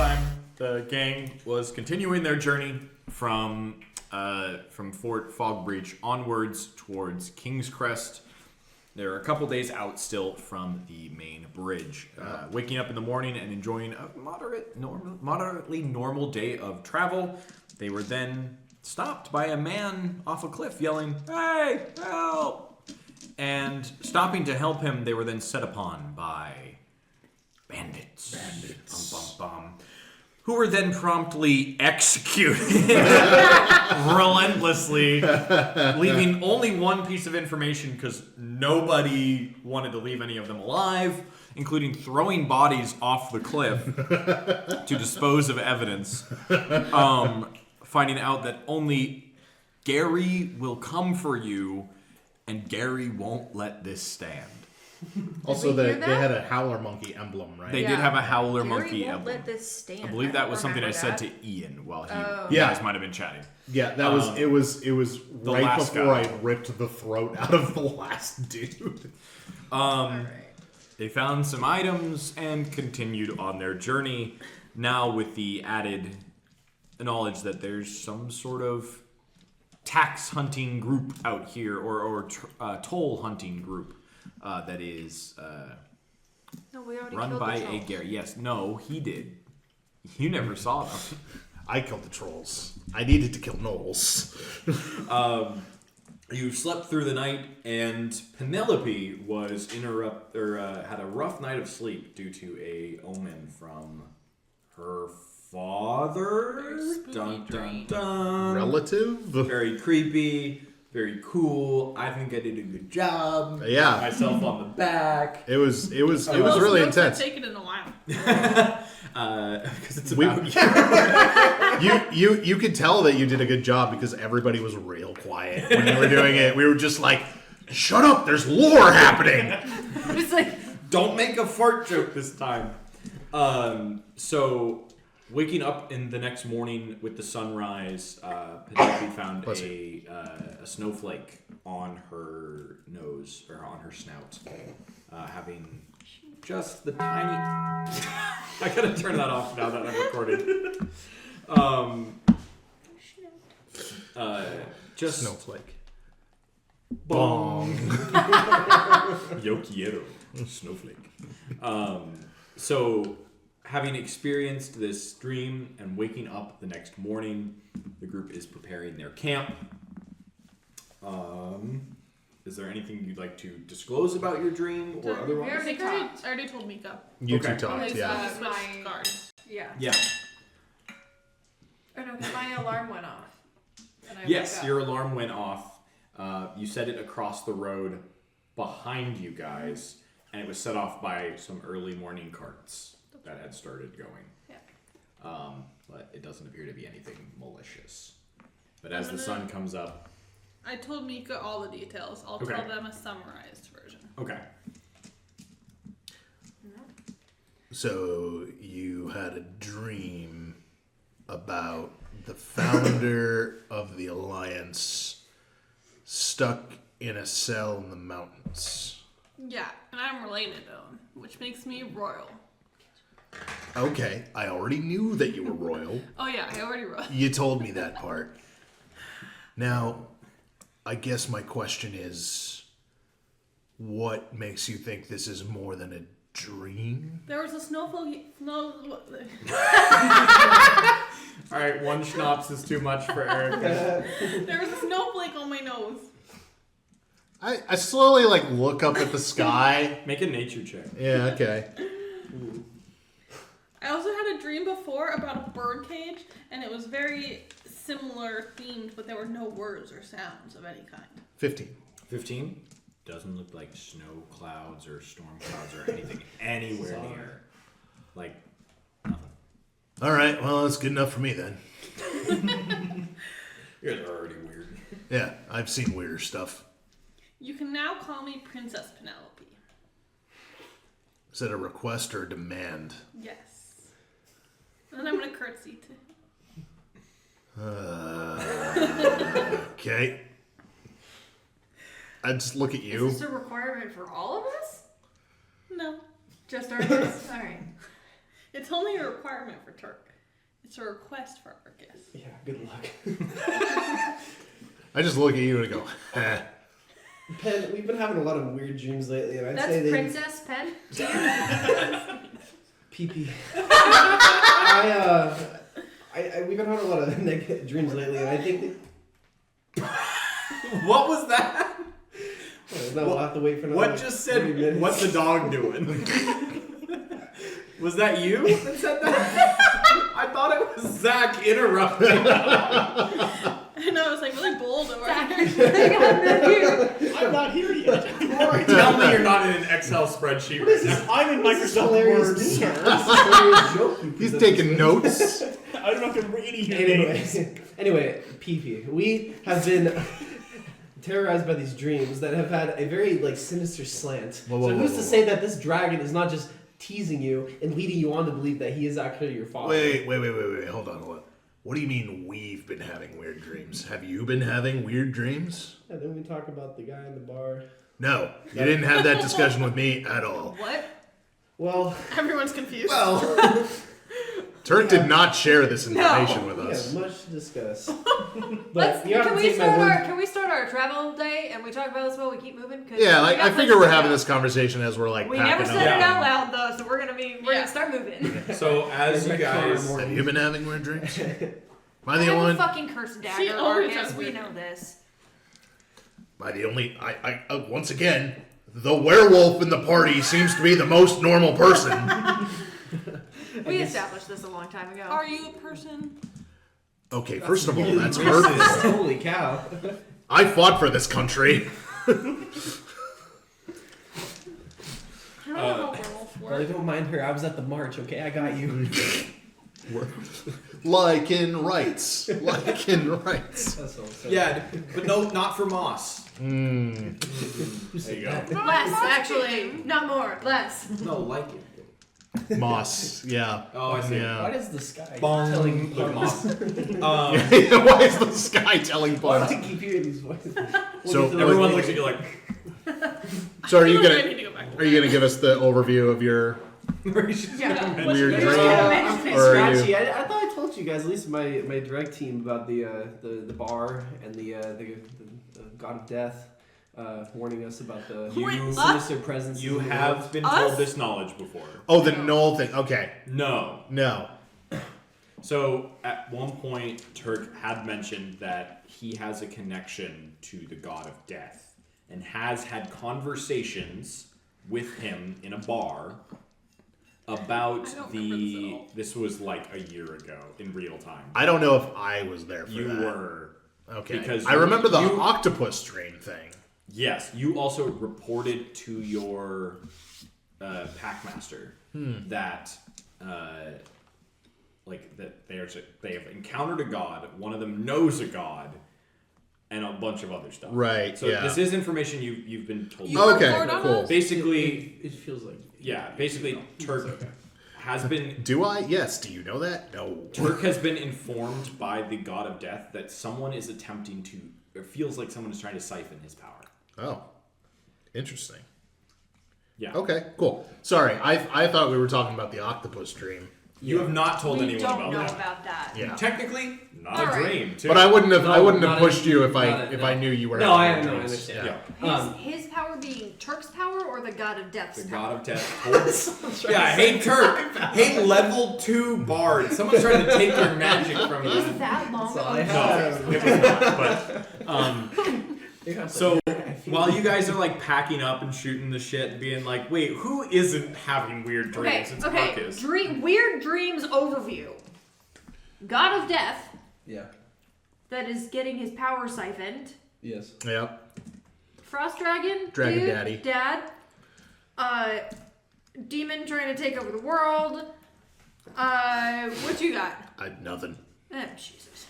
time, the gang was continuing their journey from Fort Fogbreach onwards towards King's Crest. They're a couple days out still from the main bridge. Waking up in the morning and enjoying a moderately normal day of travel, they were then stopped by a man off a cliff yelling, "Hey, help!" And stopping to help him, they were then set upon by bandits. Who were then promptly executed relentlessly, leaving only one piece of information because nobody wanted to leave any of them alive, including throwing bodies off the cliff to dispose of evidence. Finding out that only Gary will come for you, and Gary won't let this stand. Also, they had a howler monkey emblem, right? They did have a howler Gary monkey won't emblem. let this stand. I believe that was something I said to Ian while you guys might have been chatting. Yeah, that was it was right before guy. I ripped the throat out of the last dude. They found some items and continued on their journey, now with the added knowledge that there's some sort of tax hunting group out here, or toll hunting group that is run by a Gary. Yes, no, he did. You never saw them. I killed the trolls. I needed to kill gnolls. You slept through the night, and Penelope was had a rough night of sleep due to a omen from her father. Dun dun dun. Relative. Very creepy. Very cool. I think I did a good job. Yeah. Pat myself on the back. It was really intense. Taken in a while. Because it's about you could tell that you did a good job because everybody was real quiet when you were doing it. We were just like, "Shut up! There's lore happening." It's like, don't make a fart joke this time. So, waking up in the next morning with the sunrise, Penelope found a snowflake on her nose, or on her snout, having just the tiny... I gotta turn that off now that I'm recording. Just snowflake. Bong. Yo quiero. Snowflake. So, having experienced this dream and waking up the next morning, the group is preparing their camp. Is there anything you'd like to disclose about your dream or otherwise? I already told Meeka. You Okay. two talked, yeah. Switch guards. yeah. Yeah. Oh no, 'cause my alarm went off. And I Yes, woke up. your alarm went off. You set it across the road behind you guys, and it was set off by some early morning carts that had started going. Yeah. But it doesn't appear to be anything malicious. But as the sun comes up... I told Meeka all the details. I'll tell them a summarized version. Okay. So you had a dream about the founder of the Alliance stuck in a cell in the mountains. Yeah, and I'm related to him, which makes me royal. Okay, I already knew that you were royal. Oh yeah, I already wrote. You told me that part. Now, I guess my question is, what makes you think this is more than a dream? There was a snowflake. All right, one schnapps is too much for Erica. There was a snowflake on my nose. I slowly look up at the sky. Make a nature check. Yeah, okay. I also had a dream before about a bird cage, and it was very similar themed, but there were no words or sounds of any kind. 15. 15? Doesn't look like snow clouds or storm clouds or anything anywhere near. Nothing. All right, well, that's good enough for me then. You guys are already weird. Yeah, I've seen weirder stuff. You can now call me Princess Penelope. Is that a request or a demand? Yes. And then I'm going to curtsy to Okay. I just look at you. Is this a requirement for all of us? No. Just Arkus? Alright. It's only a requirement for Turk. It's a request for Arkus. Yeah, good luck. I just look at you and go, Pen, we've been having a lot of weird dreams lately, and I'd That's say they... Princess Pen. PP. We've been having a lot of negative dreams lately, and I think that... What was that? No, we'll have to wait for another What just 30 said? minutes. What's the dog doing? Was that you that said that? I thought it was Zach interrupting. I know, I was like really bold over here. I'm not here yet. Tell me you're not in an Excel spreadsheet right now. I'm in This is Microsoft hilarious Word. This is a hilarious joke you he's presented taking to me. notes. I don't have to read any names. Anyway, PP. We have been terrorized by these dreams that have had a very sinister slant. Whoa, So who's whoa, to whoa. say that this dragon is not just teasing you and leading you on to believe that he is actually your father? Wait. Hold on. What do you mean we've been having weird dreams? Have you been having weird dreams? And then we talk about the guy in the bar. No, you didn't have that discussion with me at all. What? Well, Everyone's confused. Turk did not share this information with we us. have much to discuss. Let's, But you have can to we take my start word. can we start our travel day and we talk about this while we keep moving? 'Cause Yeah, we got I places figure we're to having go. this conversation as we're We packing never up. said it out loud though, so we're gonna start moving. So as you guys, Have you been having weird dreams? Am I I the have only a one? fucking cursed She dagger, always Arkus. has We weird know this. Am I the only? Once again, the werewolf in the party seems to be the most normal person. We established this a long time ago. Are you a person? Okay, first of all, Really that's racist. hurtful. Holy cow. I fought for this country. I don't know how werewolves Well, work. don't mind her. I was at the march, okay? I got you. Like in rights. Like in rights. That's all. So. yeah, but no, not for Moss. Mm. There you go. Less, actually. Not more. Less. No, like it. Moss, yeah. Oh, I see. Yeah. Why does the sky Bong. telling Look at puns? Moss. Why is the sky telling Why do puns? I keep hearing these voices? So, Everyone looks at you like. So are I you feel like I gonna need to go back to are you gonna give us the overview of your Yeah. weird You're dream? just gonna mention it. Or are you- Scratchy. I thought I told you guys, at least my direct team, about the bar and the god of death warning us about the You- sinister presence. You in the have world. been Us? told this knowledge before. Oh, the Knoll thing. Okay, No. no. So at one point, Turk had mentioned that he has a connection to the god of death and has had conversations with him in a bar about I don't remember this at the. all. This was like a year ago in real time. I don't know if I was there for You that. were. Okay. because I remember the you- octopus dream thing. Yes, you also reported to your packmaster that that they have encountered a god. One of them knows a god, and a bunch of other stuff. Right, So yeah. this is information you've been told. You Okay, report on cool. us? Basically, It feels like. basically Turk has been Do I? Yes. Do you know that? No. Turk has been informed by the god of death that someone is attempting to, or feels like someone is trying to siphon his power. Oh, interesting. Yeah. Okay, cool. Sorry, I thought we were talking about the octopus dream. You have not told We anyone don't about know that. about that. Yeah. Technically, not All a right. dream. Too. But I wouldn't have No, have not pushed a- you if not I a- knew you were No, having I dreams. understand. Yeah. His power being Turk's power or the god of death's The power? god of death. Told... yeah, hey Turk, hey level 2 bard. Someone's trying to take your magic from you. Is that long? That's all I ago? have. No, it was not. But so while you guys are like packing up and shooting the shit, and being like, wait, who isn't having weird Okay, dreams? It's okay. Arkus. Weird dreams overview. God of death Yeah. that is getting his power siphoned. Yes. Yep. Frost dragon. Dragon dude, daddy. Dad. Demon trying to take over the world. What you got? Nothing. Oh, Jesus.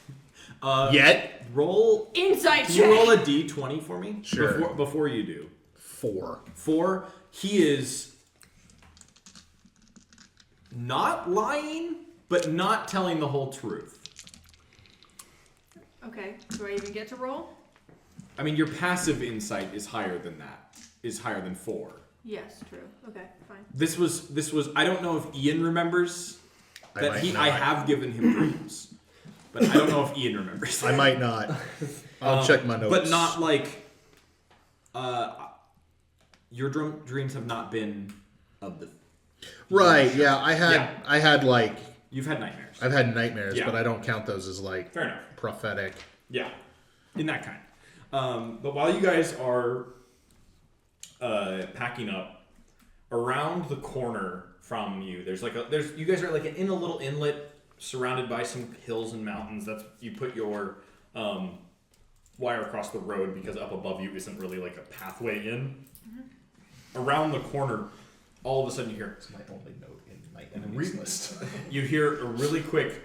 Yet? Roll. Insight Can check. you roll a d20 for me? Sure. Before you do. 4. 4. He is not lying, but not telling the whole truth. Okay. Do I even get to roll? I mean, your passive insight is higher than that. Is higher than 4. Yes, true. Okay, fine. This was. I don't know if Ian remembers that I have given him dreams, but I don't know if Ian remembers. I might not. I'll check my notes. But not like. Your dreams have not been of the. Right. Yeah. I had like. You've had nightmares. I've had nightmares, Yeah. but I don't count those as like. Fair enough. Prophetic. Yeah, in that kind. But while you guys are packing up, around the corner from you, you guys are like in a little inlet surrounded by some hills and mountains. You put your wire across the road because up above you isn't really like a pathway in. Mm-hmm. Around the corner, all of a sudden you hear. It's my only note in my enemies list. You hear a really quick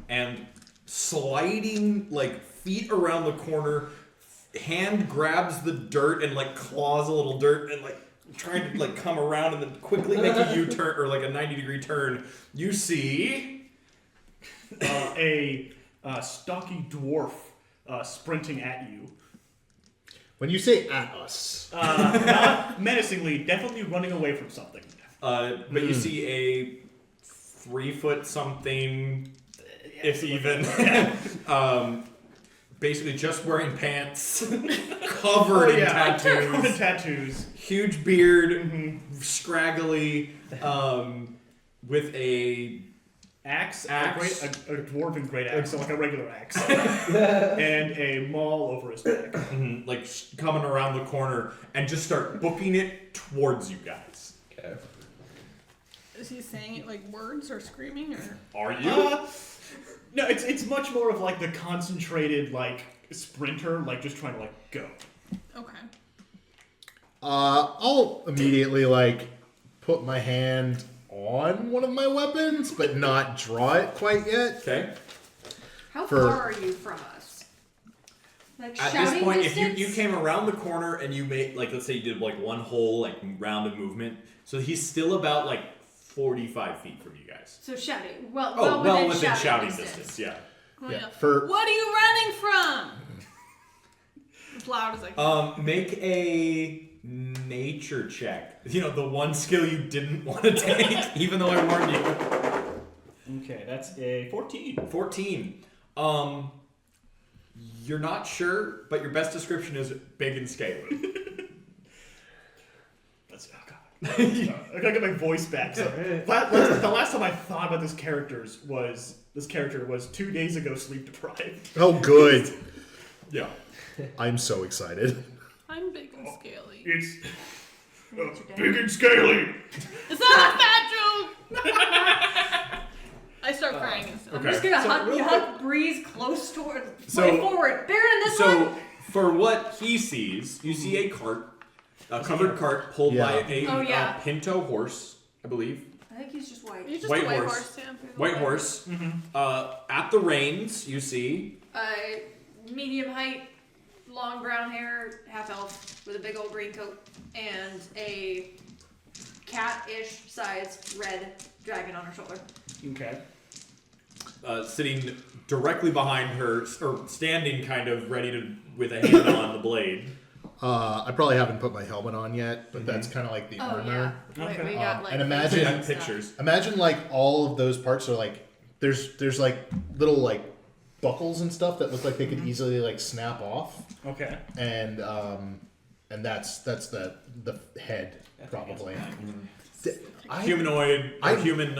and sliding like feet around the corner, hand grabs the dirt and like claws a little dirt and like trying to like come around and then quickly make a U-turn or like a 90-degree turn. You see a stocky dwarf sprinting at you. When you say at us, Not menacingly, definitely running away from something. but you see a 3-foot something, if even, basically just wearing pants, covered in tattoos. Covered in tattoos. Huge beard, scraggly, with a Axe. Axe. A dwarven great axe, so like a regular axe. And a maul over his back. like coming around the corner and just start booking it towards you guys. Okay. Is he saying it like words or screaming or? Are you? No, it's much more of like the concentrated like sprinter, like just trying to like go. Okay. I'll immediately like put my hand on one of my weapons, but not draw it quite yet. Okay. How For- far are you from us? Like At shouting this point, distance? if you came around the corner and you made, like, let's say you did like one whole like round of movement, so he's still about like 45 feet from you guys. So shouting. Well, Well within, within shouting distance. distance, yeah. Oh, Yeah, yeah. for- What are you running from? As loud as I can. Make a nature check. You know, the one skill you didn't want to take, even though I warned you. Okay, that's a 14. 14. You're not sure, but your best description is big and scaly. That's I gotta get my voice back. So, the last time I thought about this character was 2 days ago sleep deprived. Oh, good. Yeah. I'm so excited. I'm big and scaly. It's Nature big and scaly. Is that a fat joke? I start crying instantly. I'm just gonna So hug Breeze close toward. So- way forward. Bigger than this So, one. for what he sees, you see a cart, a covered cart pulled by a Oh, yeah. pinto horse, I believe. I think he's just white. He's just White a white horse. horse. Sam. He's a White horse. At the reins, you see. Medium height, long brown hair, half elf with a big old green coat, and a cat-ish sized red dragon on her shoulder. Okay. Sitting directly behind her, or standing kind of ready to, with a hand on the blade. I probably haven't put my helmet on yet, but that's kind of like the Oh armor. yeah. Okay. We got like and imagine- faces Had and stuff. pictures. Imagine like all of those parts are like there's like little like buckles and stuff that look like they could easily like snap off, Okay. and that's the head probably. Humanoid, I- human,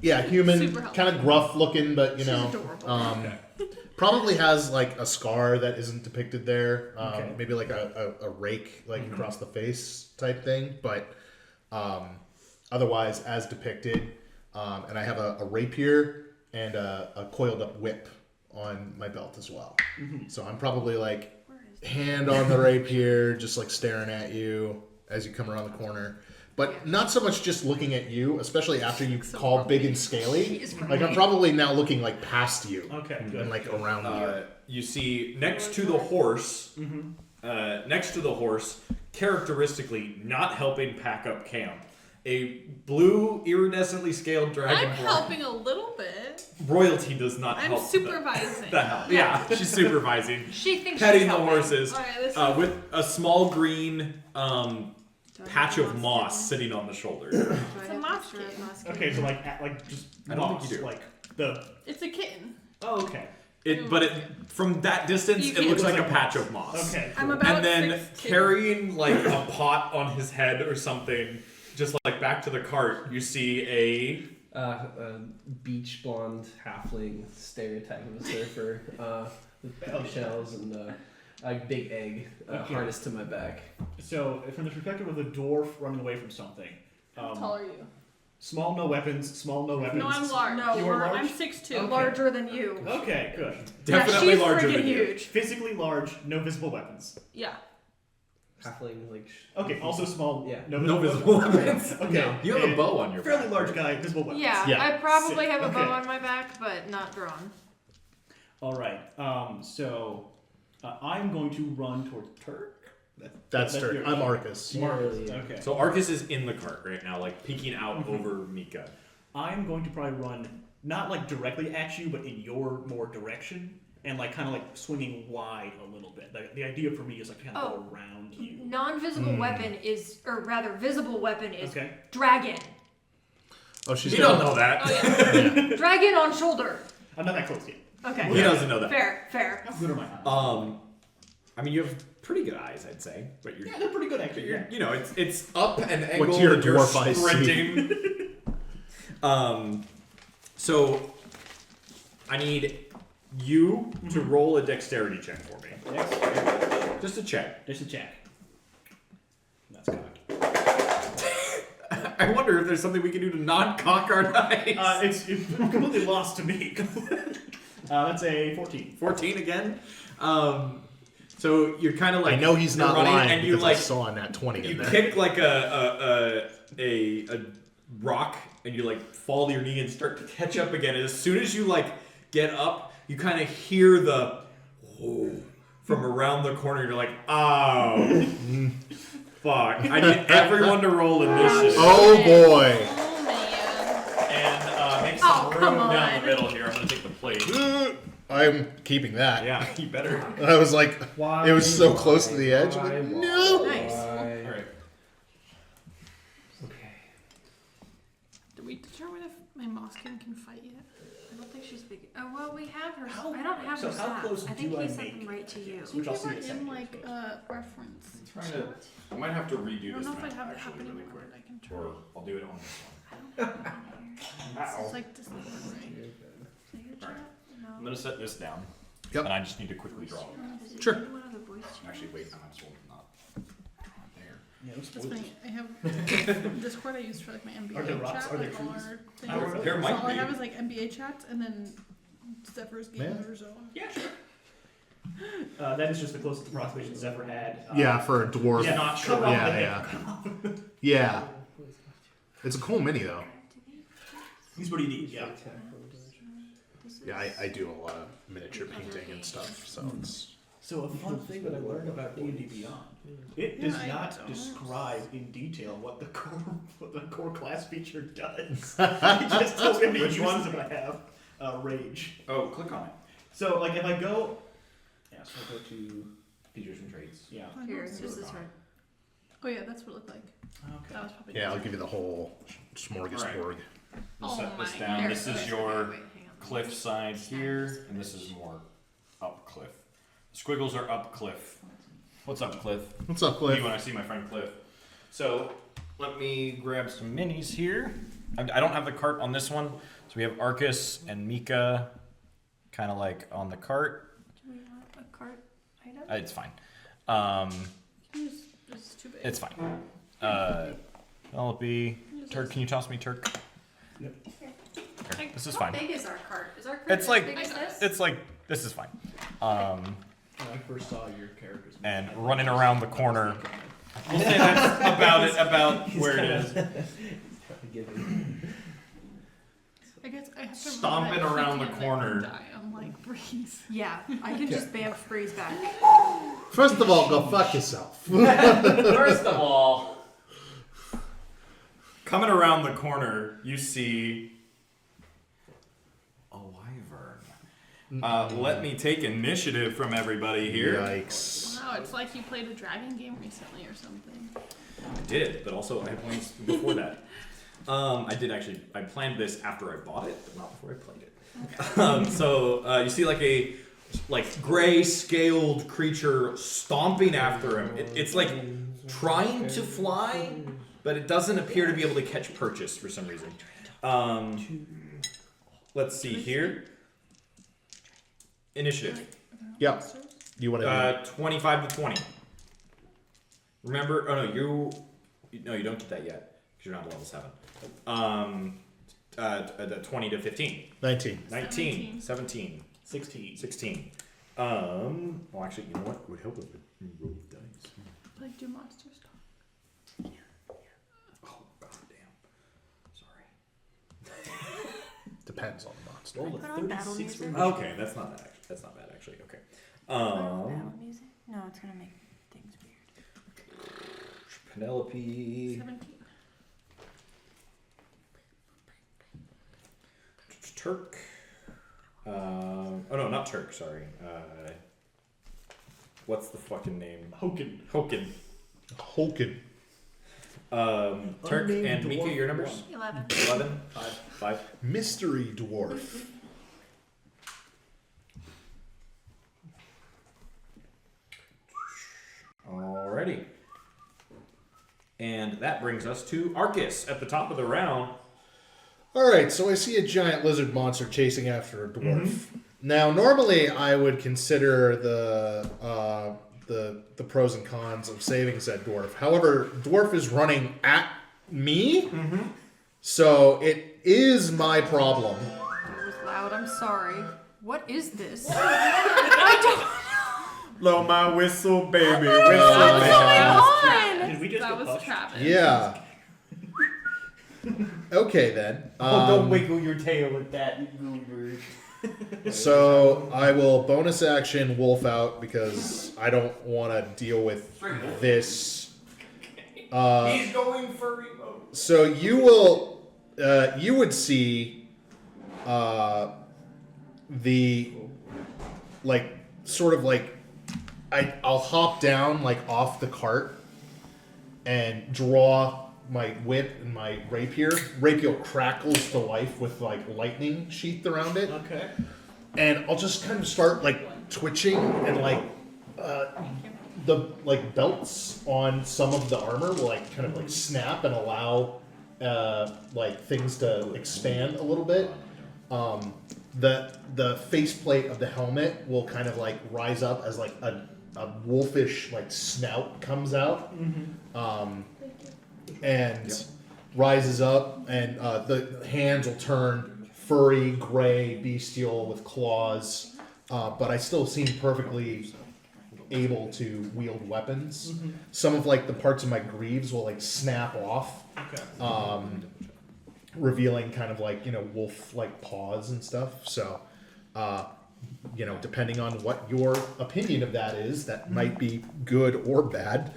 Yeah, human, Super helpful. kind of gruff looking, but you She's know, adorable. probably has like a scar that isn't depicted there. Okay. Maybe like a rake like across the face type thing, but otherwise as depicted. And I have a rapier and a coiled up whip on my belt as well. So I'm probably like hand on the rapier, just like staring at you as you come around the corner. But not so much just looking at you, especially after you call big and scaly. Like I'm probably now looking like past you Okay. Good. and like around you. you see next to the horse, characteristically not helping pack up camp, a blue iridescently scaled dragon I'm horn. helping a little bit. royalty does not I'm help. supervising. The help. Yeah, she's supervising. She thinks Petting she's the helping. horses Alright, this with a small green patch of moss moss sitting on the shoulder. Do I a have moss picture of kitten. moss Okay, so kitten? like just I don't moss, think you do. like the. It's a kitten. Oh, okay. But from that distance, You it can't- looks like a Looks like patch moss. of moss. Okay. I'm Cool. about And then 6'2". carrying like a pot on his head or something, just like back to the cart, you see a beach blonde halfling stereotype of a surfer with bell shells and a big egg Okay. harnessed to my back. So, from the perspective of a dwarf running away from something, How tall are you? small no weapons, small no weapons. No, I'm large. No, You are large? I'm 6'2". Okay. Larger than you. Okay, good. definitely yeah, she's larger friggin' than you. huge. Physically large, no visible weapons. Yeah. Halfling, like. Okay, also small, Yeah. no visible weapons. weapons. Okay. You have a and bow on your fairly back, large right? guy, visible weapons. Yeah, Yeah. I probably Sick. have a bow Okay. on my back, but not drawn. All right. I'm going to run towards Turk. That's your- Turk. I'm Arkus. Marcus. Yeah. Okay. So Arkus is in the cart right now, like peeking out over Meeka. I'm going to probably run not like directly at you, but in your more direction, and like kind of like swinging wide a little bit. The idea for me is like to kind of go around you. Non-visible weapon is, or rather, visible weapon is Okay. dragon. Oh, she's You got don't know that. Yeah. Dragon on shoulder. I'm not that close yet. Okay. He doesn't know that. Fair. How good are my eyes? I mean, you have pretty good eyes, I'd say, but you're, Yeah, they're pretty good actually. you're Yeah. you know, it's up and angled. What's your and you're dwarf eyes see? sprinting. So I need you to roll a dexterity check for me. Yes. Just a check. Just a check. That's cocked. I wonder if there's something we can do to not cock our dice. It's completely lost to me. That's a 14. 14 again. So you're kind of like I know he's you're not running lying and you because like I saw that 20 you in there. kick like a rock and you like fall to your knee and start to catch up again. And as soon as you like get up, you kind of hear the whoa from around the corner. You're like, oh, fuck! I need everyone to roll initiative Oh boy. Oh man. and make some Oh, come room down on. the middle here. I'm gonna take the plate. I'm keeping that. Yeah, you better. I was like, Why? it was so close to the edge. Why? I'm like, Why? no. Nice. Why? All right. Okay. Did we determine if my Moskin can fight yet? I don't think she's big. Oh well, we have her. How- I don't have so her how stats. close I think do I he sent make them right to you. this? Which I'll see in a in second. like reference. Trying to. I might have to redo I don't this know if I map have it actually happening really anymore, quick, but I can try. or I'll do it on this one. It's like Discord, right? I'm gonna set this down. Yep. And I just need to quickly draw. Sure. Actually, wait, I might as well not draw it there. Yeah, those That's spoilers. funny. I have Discord I use for like my NBA Are there rocks? chat. Are there Like all trees? our things. I don't know. There So might all I be. have is like NBA chats and then Zephyr's Yeah. Gamer Zone. Yeah, sure. That is just the closest approximation Zephyr had. Yeah, for a dwarf. Yeah, not sure. Yeah. Yeah. It's a cool mini though. He's what he needs. Yeah. Yeah, I do a lot of miniature painting and stuff, so it's. So a fun thing that I learned about D&D Beyond, it does Yeah, I not don't. describe in detail what the core class feature does. It just tells me how many Which one? uses that I have. Rage. Oh, click on it. So like if I go, yeah, so I go to Features and traits. yeah. Here, this is her. Oh yeah, that's what it looked like. Okay. That was probably. Yeah, I'll give you the whole smorgasbord. We'll Oh set this my down. There, This is okay, your wait, hang on. cliff side here, and this is more up cliff. Squiggles are up cliff. What's up, Cliff? What's up, You Cliff? when I see my friend Cliff. So let me grab some minis here. I don't have the cart on this one, so we have Arkus and Meeka, kind of like on the cart. Do we want a cart item? It's fine. It's too big. It's fine. Penelope, Turk, can you toss me Turk? Yep. Okay, this is How fine. big is our cart? Is our cart It's as like big as this? it's like this is fine. When I first saw your characters. And running around the corner. We'll say that's about where it is. I guess I have to Stomping remember that around he the can't corner. let them die on like breeze. Yeah, I can just Banff breeze back. First of all, go fuck yourself. First of all, coming around the corner, you see Let me take initiative from everybody here. Yikes. Wow, it's like you played a dragon game recently or something. I did, but also I had points before that. I did actually. I planned this after I bought it, but not before I played it. So you see like a gray scaled creature stomping after him. It's like trying to fly, but it doesn't appear to be able to catch purchase for some reason. Let's see here. Initiative. Yep. You want to? 25 to 20. Remember? Oh no, you don't get that yet because you're not level 7. 20 to 15. 19. 19. 17. 16. 16. Well, actually, you know what? It would help if it rolled dice. Like, do monsters talk? Oh, goddamn. Sorry. Depends on the monster. Roll a Put on battle 36 music. Okay, that's not bad. That's not bad, actually. Okay. Battle music? No, it's gonna make things weird. Penelope. 17. Turk. Oh no, not Turk. Sorry. What's the fucking name? Hoken. Hoken. Hoken. Turk Unnamed and Meeka, dwarf your numbers? 11. 11? 5. Mystery dwarf. Alrighty. And that brings us to Arkus at the top of the round. All right, so I see a giant lizard monster chasing after a dwarf. Now, normally I would consider the pros and cons of saving said dwarf. However, dwarf is running at me, so it is my problem. It was loud. I'm sorry. What is this? Blow my whistle, baby. What's going on? Did we just That get was pushed? Travis. Yeah. Okay then. don't wiggle your tail at that, you goober. So I will bonus action wolf out because I don't want to deal with this. He's going furry mode. So you will, you would see, the, like, sort of like, I'll hop down like off the cart and draw my whip and my rapier. Rapier crackles to life with like lightning sheathed around it. Okay. And I'll just kind of start like twitching and like the like belts on some of the armor will like kind of like snap and allow like things to expand a little bit. The faceplate of the helmet will kind of like rise up as like a wolfish like snout comes out. And rises up, and the hands will turn furry, gray, bestial with claws, but I still seem perfectly able to wield weapons. Some of like the parts of my greaves will like snap off, revealing kind of like, you know, wolf like paws and stuff. So, you know, depending on what your opinion of that is, that might be good or bad.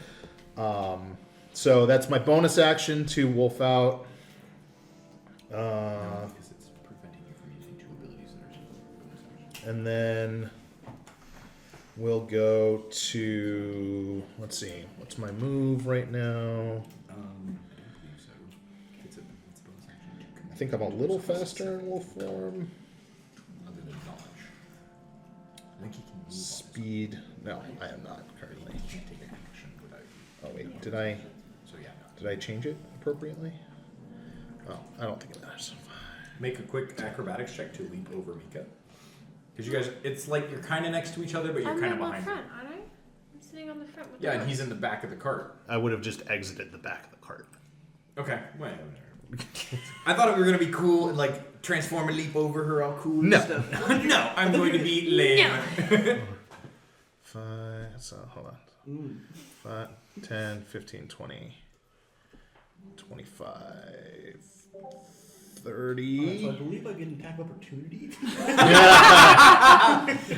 So that's my bonus action to wolf out. Because it's preventing you from using 2 abilities that are And then we'll go to, let's see, what's my move right now? I don't believe so. It's a bonus action. I think I'm a little faster in wolf form. Other than dodge. I think you can move Speed, no, I am not currently. You can't take an action without. Oh wait, did I change it appropriately? Oh, I don't think it matters. Make a quick acrobatics check to leap over Meeka. Because you guys, it's like you're kind of next to each other, but you're kind of behind front, him. aren't I? I'm sitting on the front with Yeah, the and horse. he's in the back of the cart. I would have just exited the back of the cart. Okay, wait. I thought we were going to be cool and like transform and leap over her all cool No. and stuff. No, I'm going to be lame. No. 5, so hold on. 5, 10, 15, 20, 25, 30. So I believe I get an attack of opportunity.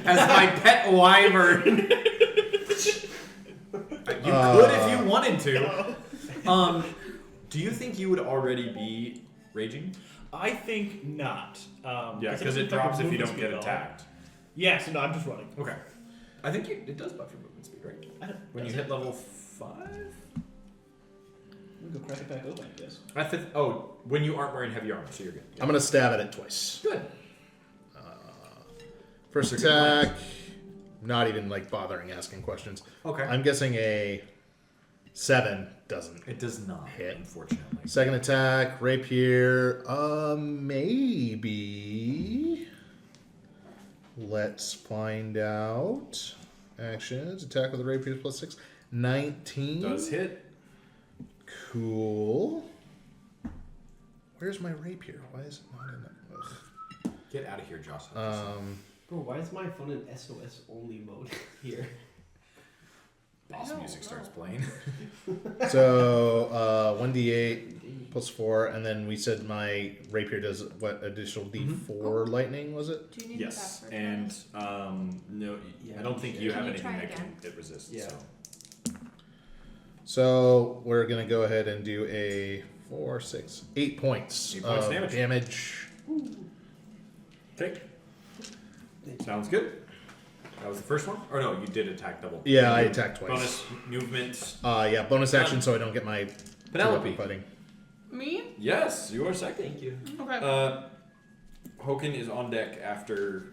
As my pet wyvern. You could if you wanted to. Do you think you would already be raging? I think not. Yeah, because it drops if you don't get attacked. Yeah, so no, I'm just running. Okay. I think it does buff your movement speed, right? When you hit level 5? I'm gonna go crack it back open, I guess. When you aren't wearing heavy armor, so you're good. I'm gonna stab at it twice. Good. First attack. Not even like bothering asking questions. Okay. I'm guessing a 7 doesn't. It does not hit, unfortunately. Second attack, rapier. Maybe. Let's find out. Actions. Attack with a rapier plus 6. 19. Does hit. Cool. Where's my rapier? Why is it not in that? Ugh. Get out of here, Josh. Bro, why is my phone in SOS only mode here? Boss music starts playing. So 1d8 plus 4, and then we said my rapier does what additional d4 lightning was it? Do you need Yes, the password? and no, Yeah, I don't think sure. you have Can you anything try that again? it resists. Yeah. So we're gonna go ahead and do a 4, 6, 8 points 8 points of damage. Okay. Sounds good. That was the first one? Or no, you did attack double. Yeah, I attacked twice. Bonus movement. Yeah, bonus action, so I don't get my Penelope. two-weapon fighting. Me? Yes, you are second. Thank you. Okay. Hoken is on deck after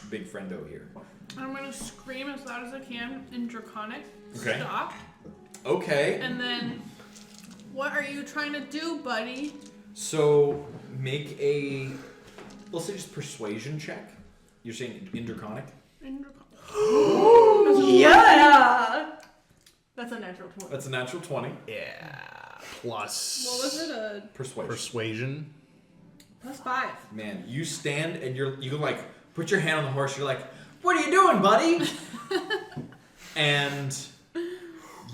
Big Friendo here. I'm gonna scream as loud as I can in Draconic. Okay. Stop. Okay. And then, what are you trying to do, buddy? So make a, let's say just persuasion check. You're saying in Draconic? In Draconic. Yeah! That's a natural 20. That's a natural 20. Yeah. Plus. What was it? A Persuasion. +5. Man, you stand and you like put your hand on the horse. You're like, "What are you doing, buddy?" And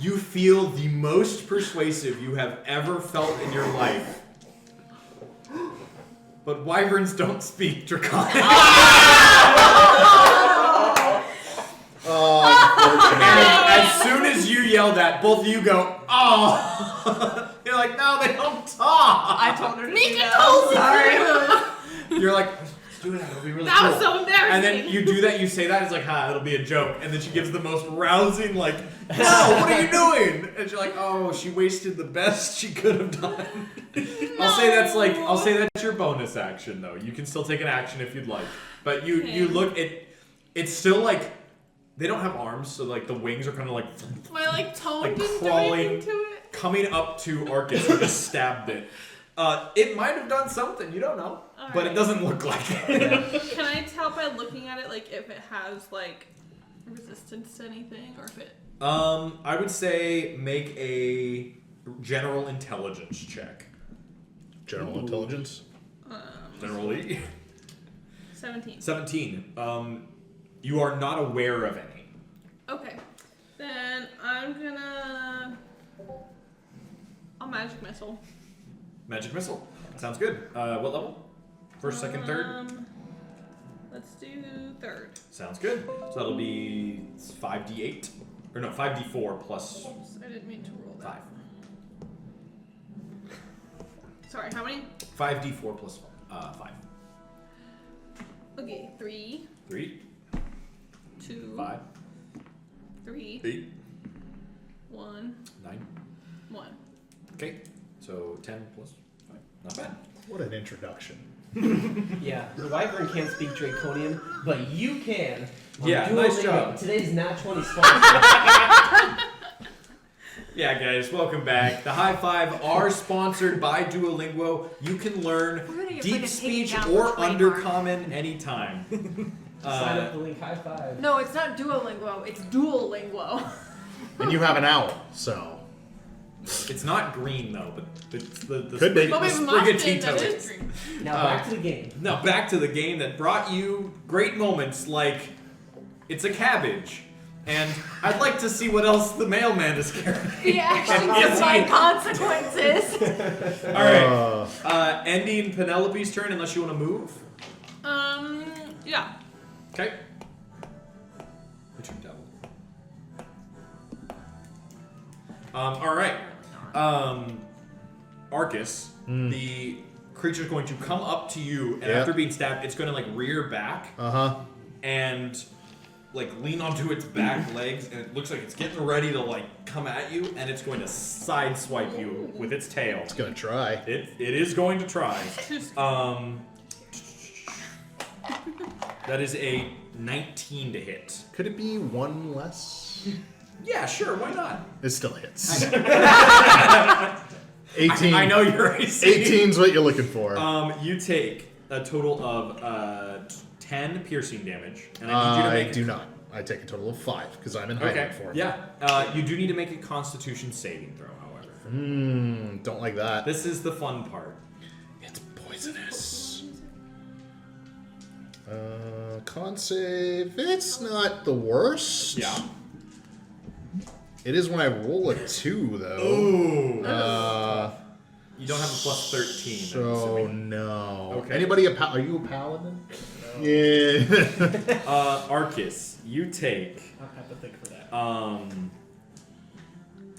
you feel the most persuasive you have ever felt in your life. But wyverns don't speak Draconic. And as soon as you yell that, both of you go, "Oh!" You're like, "No, they don't talk." I told her to do Meeka that. told me Sorry. You're like, "Let's do that. It'll be really That cool." was so embarrassing. And then you do that, you say that, it's like, "Ha, it'll be a joke." And then she gives the most rousing, like, "No, what are you doing?" And you're like, "Oh, she wasted the best she could have done." I'll say that's your bonus action though. You can still take an action if you'd like. But you look it's still like they don't have arms, so like the wings are kind of like My tone like didn't do crawling, anything to it. coming up to Arkus who just stabbed it. It might have done something, you don't know. But it Alright. doesn't look like it. Can I tell by looking at it if it has resistance to anything or if it? I would say make a general intelligence check. General intelligence. Generally. 17. 17. You are not aware of any. Okay. Then I'm gonna. I'll magic missile. Magic missile. Sounds good. What level? First, second, third? Let's do third. Sounds good. So that'll be 5d8. Or no, 5d4 plus Oops, I didn't mean to roll 5. that. Sorry, how many? 5d4 plus 5. Okay, 3, 3, 2, 5, 3, 8, 1, 9. 1. Okay. So 10 plus 5. Not bad. What an introduction. Yeah, the wyvern can't speak Draconian, but you can. Yeah, Duolingo. nice job. Today's Nat 20 sponsor. Yeah, guys, welcome back. The High Five are sponsored by Duolingo. You can learn We're gonna get deep freaking speech taken down or for trademark. undercommon anytime. Sign up the link. High five. No, it's not Duolingo, it's Duolingo. And you have an owl, so. It's not green though, but it's the Could be. But we have a Spaghetti muffin that toast. is green. Now back to the game. Now back to the game that brought you great moments like it's a cabbage. And I'd like to see what else the mailman is carrying. The actions Yes, of my he- consequences. Alright. Ending Penelope's turn unless you want to move. Yeah. Okay. What's your devil? Alright. Arkus, the creature's going to come up to you, and Yep. after being stabbed, it's going to rear back. Uh-huh. and like lean onto its back legs, and it looks like it's getting ready to like come at you, and it's going to sideswipe you with its tail. It's gonna try. It is going to try. That is a 19 to hit. Could it be one less? Yeah, sure. Why not? It still hits. 18. I know your AC. 18's what you're looking for. You take a total of 10 piercing damage, and I need you to make. I do not. I take a total of 5 because I'm in hiding Okay. form. Yeah. You do need to make a Constitution saving throw, however. Don't like that. This is the fun part. It's poisonous. Con save. It's not the worst. Yeah. It is when I roll a 2, though. Ooh. You don't have a plus 13. I'm So assuming. no. Okay. Anybody are you a paladin? No. Yeah. Arkus, you take I have to think for that.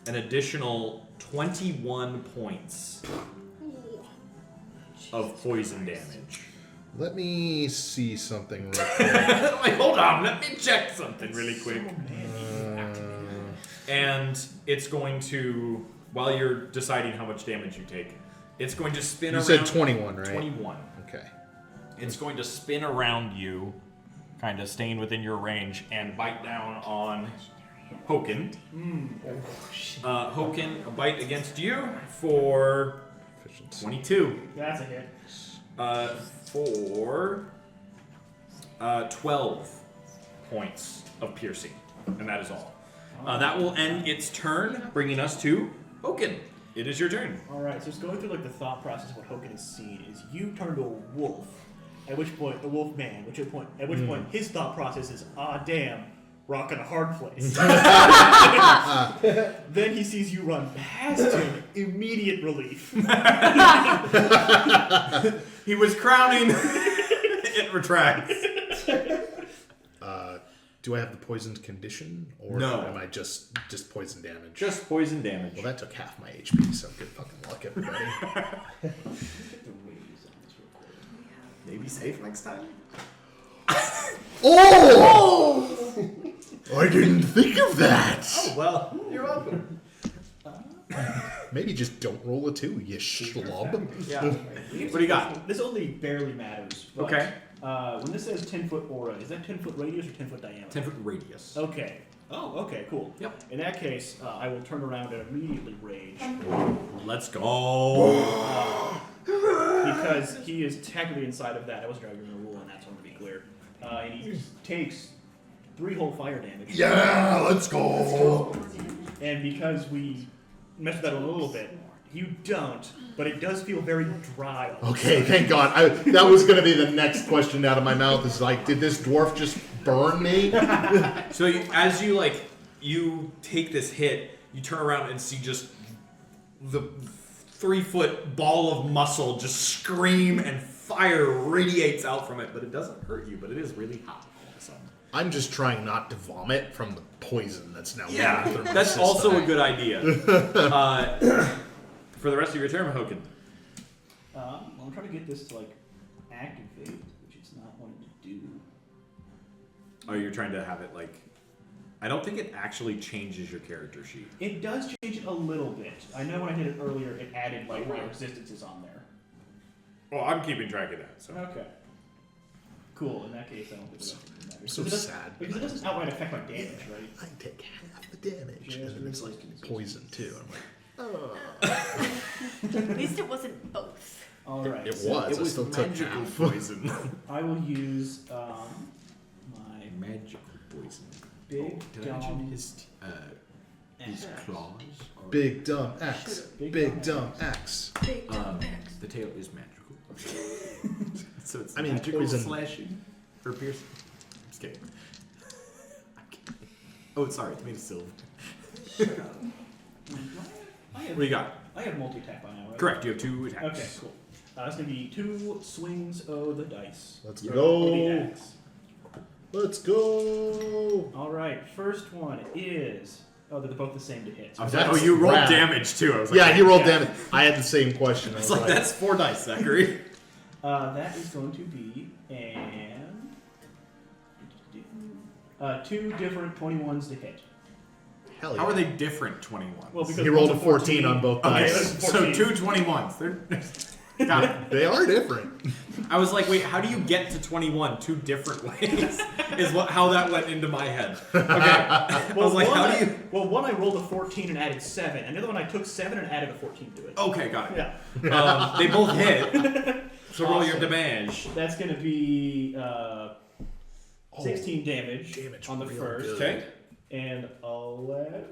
an additional 21 points of poison damage. Let me see something real quick. Wait, hold on. Let me check something really quick. And it's going to, while you're deciding how much damage you take, it's going to spin You around. said 21, right? 21. Okay. It's going to spin around you, kind of staying within your range, and bite down on Hoken. Hoken, a bite against you for 22. That's a hit. For 12 points of piercing, and that is all. That will end its turn, bringing us to Hoken. It is your turn. Alright, so just going through like the thought process of what Hoken has seen is you turn to a wolf, at which point a wolf man, at which point his thought process is, damn, rock in a hard place. Then he sees you run past him, immediate relief. He was crowning. It retracts. Do I have the poisoned condition, or No. am I just poison damage? Just poison damage. Well, that took half my HP, so good fucking luck, everybody. Maybe safe next time. Oh! I didn't think of that. Oh, well, you're welcome. Maybe just don't roll a 2, you schlub. Yeah. What do you got? This only barely matters. But, Okay. When this says 10-foot aura, is that 10-foot radius or 10-foot diameter? 10-foot radius. Okay. Oh, okay, cool. Yep. In that case, I will turn around and immediately rage. Let's go. Because he is technically inside of that. I wasn't arguing the rule on that, so I'm going to be clear. And he takes 3 whole fire damage. Yeah, let's go. And because we messed with that a little bit, you don't, but it does feel very dry. Okay, thank God. That was going to be the next question out of my mouth. Is like, did this dwarf just burn me? So as you take this hit, you turn around and see just the 3-foot ball of muscle just scream, and fire radiates out from it, but it doesn't hurt you, but it is really hot all of a sudden. I'm just trying not to vomit from the poison that's now Yeah, running through my that's system. also a good idea. For the rest of your turn, Hoken. I'm trying to get this to like activate, which it's not wanting to do. Oh, you're trying to have it like... I don't think it actually changes your character sheet. It does change it a little bit. I know when I did it earlier, it added like my resistances on there. Well, I'm keeping track of that, so... Okay. Cool. In that case, I don't think it matters. I'm so Because it doesn't- sad. Because it doesn't outright affect my damage, right? I take half the damage. And then it's like poison, too. I'm like, At least it wasn't both. All right. it so was. It I was still took magical half. poison. I will use my Magical poison. big Did I mention dumb his axe. claws? Or- Big dumb axe. Big dumb axe. Big dumb X. The tail is magical. So it's I mean, magical poison. slashing or piercing. I'm just kidding. I'm kidding. Oh, sorry, it's made of silver. I have, What do you got? I have multi-attack by now, right? Correct, you have 2 attacks. Okay, cool. That's going to be 2 swings of the dice. Let's Of the go. axe. Let's go. All right, first one is... Oh, they're both the same to hit. So That's you rolled rad. damage too. I was like, Yeah, he rolled damage. I had the same question. I It's was like, that's 4 dice, Zachary. that is going to be an... 2 different 21s to hit. Hell yeah. How are they different 21? Well, because He rolled a one's 14 on both Okay, dice. so 2 21s. Got it. They are different. I was like, wait, how do you get to 21 2 different ways? Is how that went into my head. Okay. I was like, how do you? Well, one I rolled a 14 and added 7, and the other one I took 7 and added a 14 to it. Okay, got it. Yeah. They both hit. So roll your Awesome. damage. That's going to be 16 damage on the real first. good. Okay. And 11.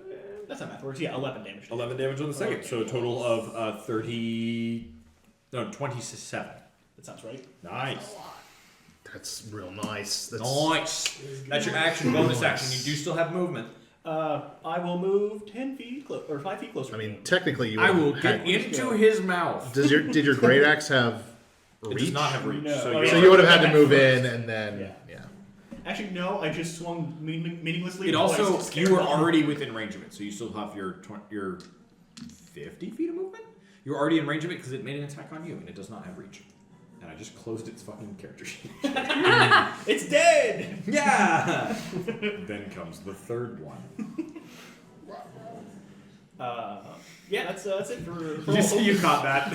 That's not math works. Yeah, 11 damage. 11 damage on the second. Okay. So a total of 27. That sounds right. Nice. That's real nice. That's Nice. That's your action, bonus action. You do still have movement. I will move 10 feet or 5 feet closer. I to mean, him. technically, you. I will had- get into his mouth. Did your great axe have It reach? does not have reach. No. So Oh, you're So you would have had to move in and then. Yeah. Yeah. Actually, no. I just swung meaninglessly. It twice also, to scare you were them. already within range of it, so you still have your 50 feet of movement? You're already in range of it because it made an attack on you, and it does not have reach. And I just closed its fucking character sheet. It's dead. Yeah! Then comes the third one. Yeah, that's it for. You caught that.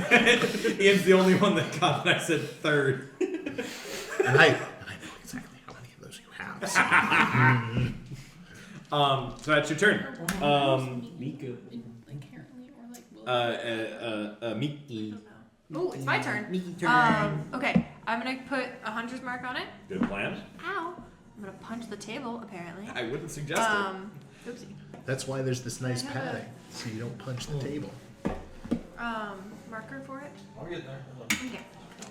Ian's the only one that caught that. I said third. And I know exactly how many of those you have. So that's your turn. Meeka. Inherently, or like. Meeky. Oh, it's my turn. Okay, I'm gonna put a hunter's mark on it. Good plan. Ow! I'm gonna punch the table, apparently. I wouldn't suggest Oopsie. That's why there's this nice I have a- padding, so you don't punch the table. Marker for it. I'll get there. Okay.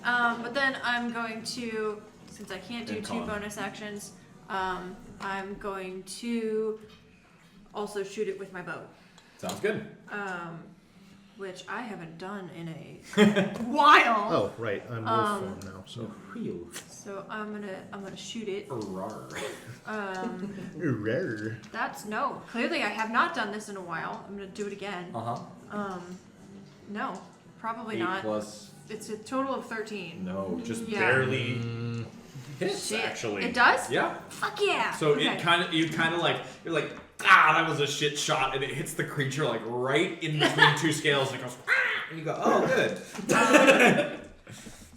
But then I'm going to, since I can't do And 2 con. bonus actions, I'm going to also shoot it with my bow. Sounds good. Which I haven't done in a while. Oh, right. I'm wolf form now, so. So I'm gonna shoot it. Rawr. Rare. That's no. Clearly, I have not done this in a while. I'm gonna do it again. Uh-huh. No, probably 8 not. plus... It's a total of 13. No, just Yeah. barely hits, Shit. actually. It does? Yeah. Fuck yeah. So Okay. you're like, that was a shit shot, and it hits the creature like right in between 2 scales, and it goes, and you go, oh, good.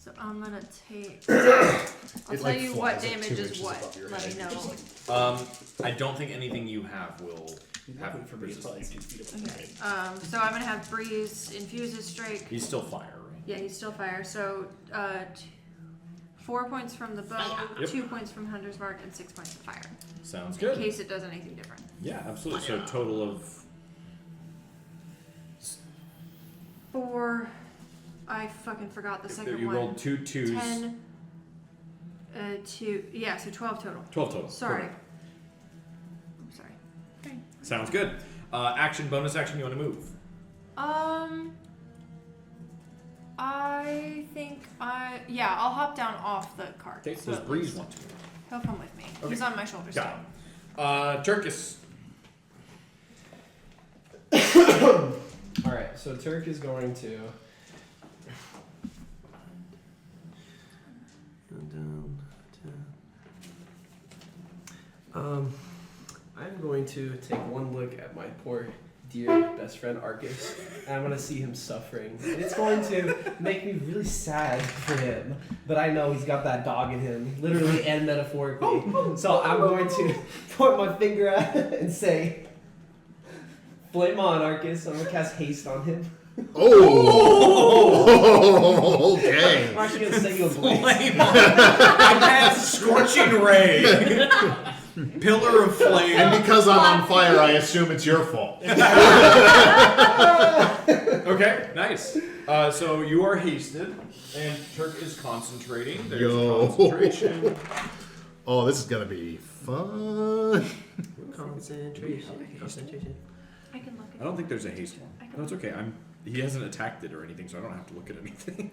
So I'm gonna take. I'll It, tell like, you what flies, like, 2 damage is inches what. above your Let me head. know. I don't think anything you have will have For me, it's probably resistance. 2 feet away. Okay. So I'm gonna have breeze, infuse his strike. He's still fire, right? Yeah, he's still fire. So 4 points from the bow, Yep. 2 points from hunter's mark, and 6 points of fire. Sounds In good. case it does anything different. Yeah, absolutely. So a total of 4. I fucking forgot the second you one. rolled 2 twos. 10. 2. Yeah, so 12 total. 12 total. Sorry. Perfect. I'm sorry. Sounds good. Action, bonus action. You want to move? I think I'll hop down off the cart. Okay. so Does at Breeze least want to move? He'll come with me. Okay. He's on my shoulder still. Got it. Turkus. Alright, so Turk is going to. I'm going to take one look at my poor dear best friend Arkus, and I'm gonna see him suffering. And it's going to make me really sad for him, but I know he's got that dog in him, literally and metaphorically. So I'm going to point my finger at him and say, "Flame on, Arkus." I'm gonna cast haste on him. Oh! Okay. I'm actually gonna set you ablaze. Flame on. I cast Scorching Ray. Pillar of flame. And because I'm on fire, I assume it's your fault. Okay, nice. So you are hasted, and Turk is concentrating. There's Yo. concentration. Oh, this is gonna be fun. Concentration. I can look at I don't think there's a haste one. I can No, it's okay. He hasn't attacked it or anything, so I don't have to look at anything.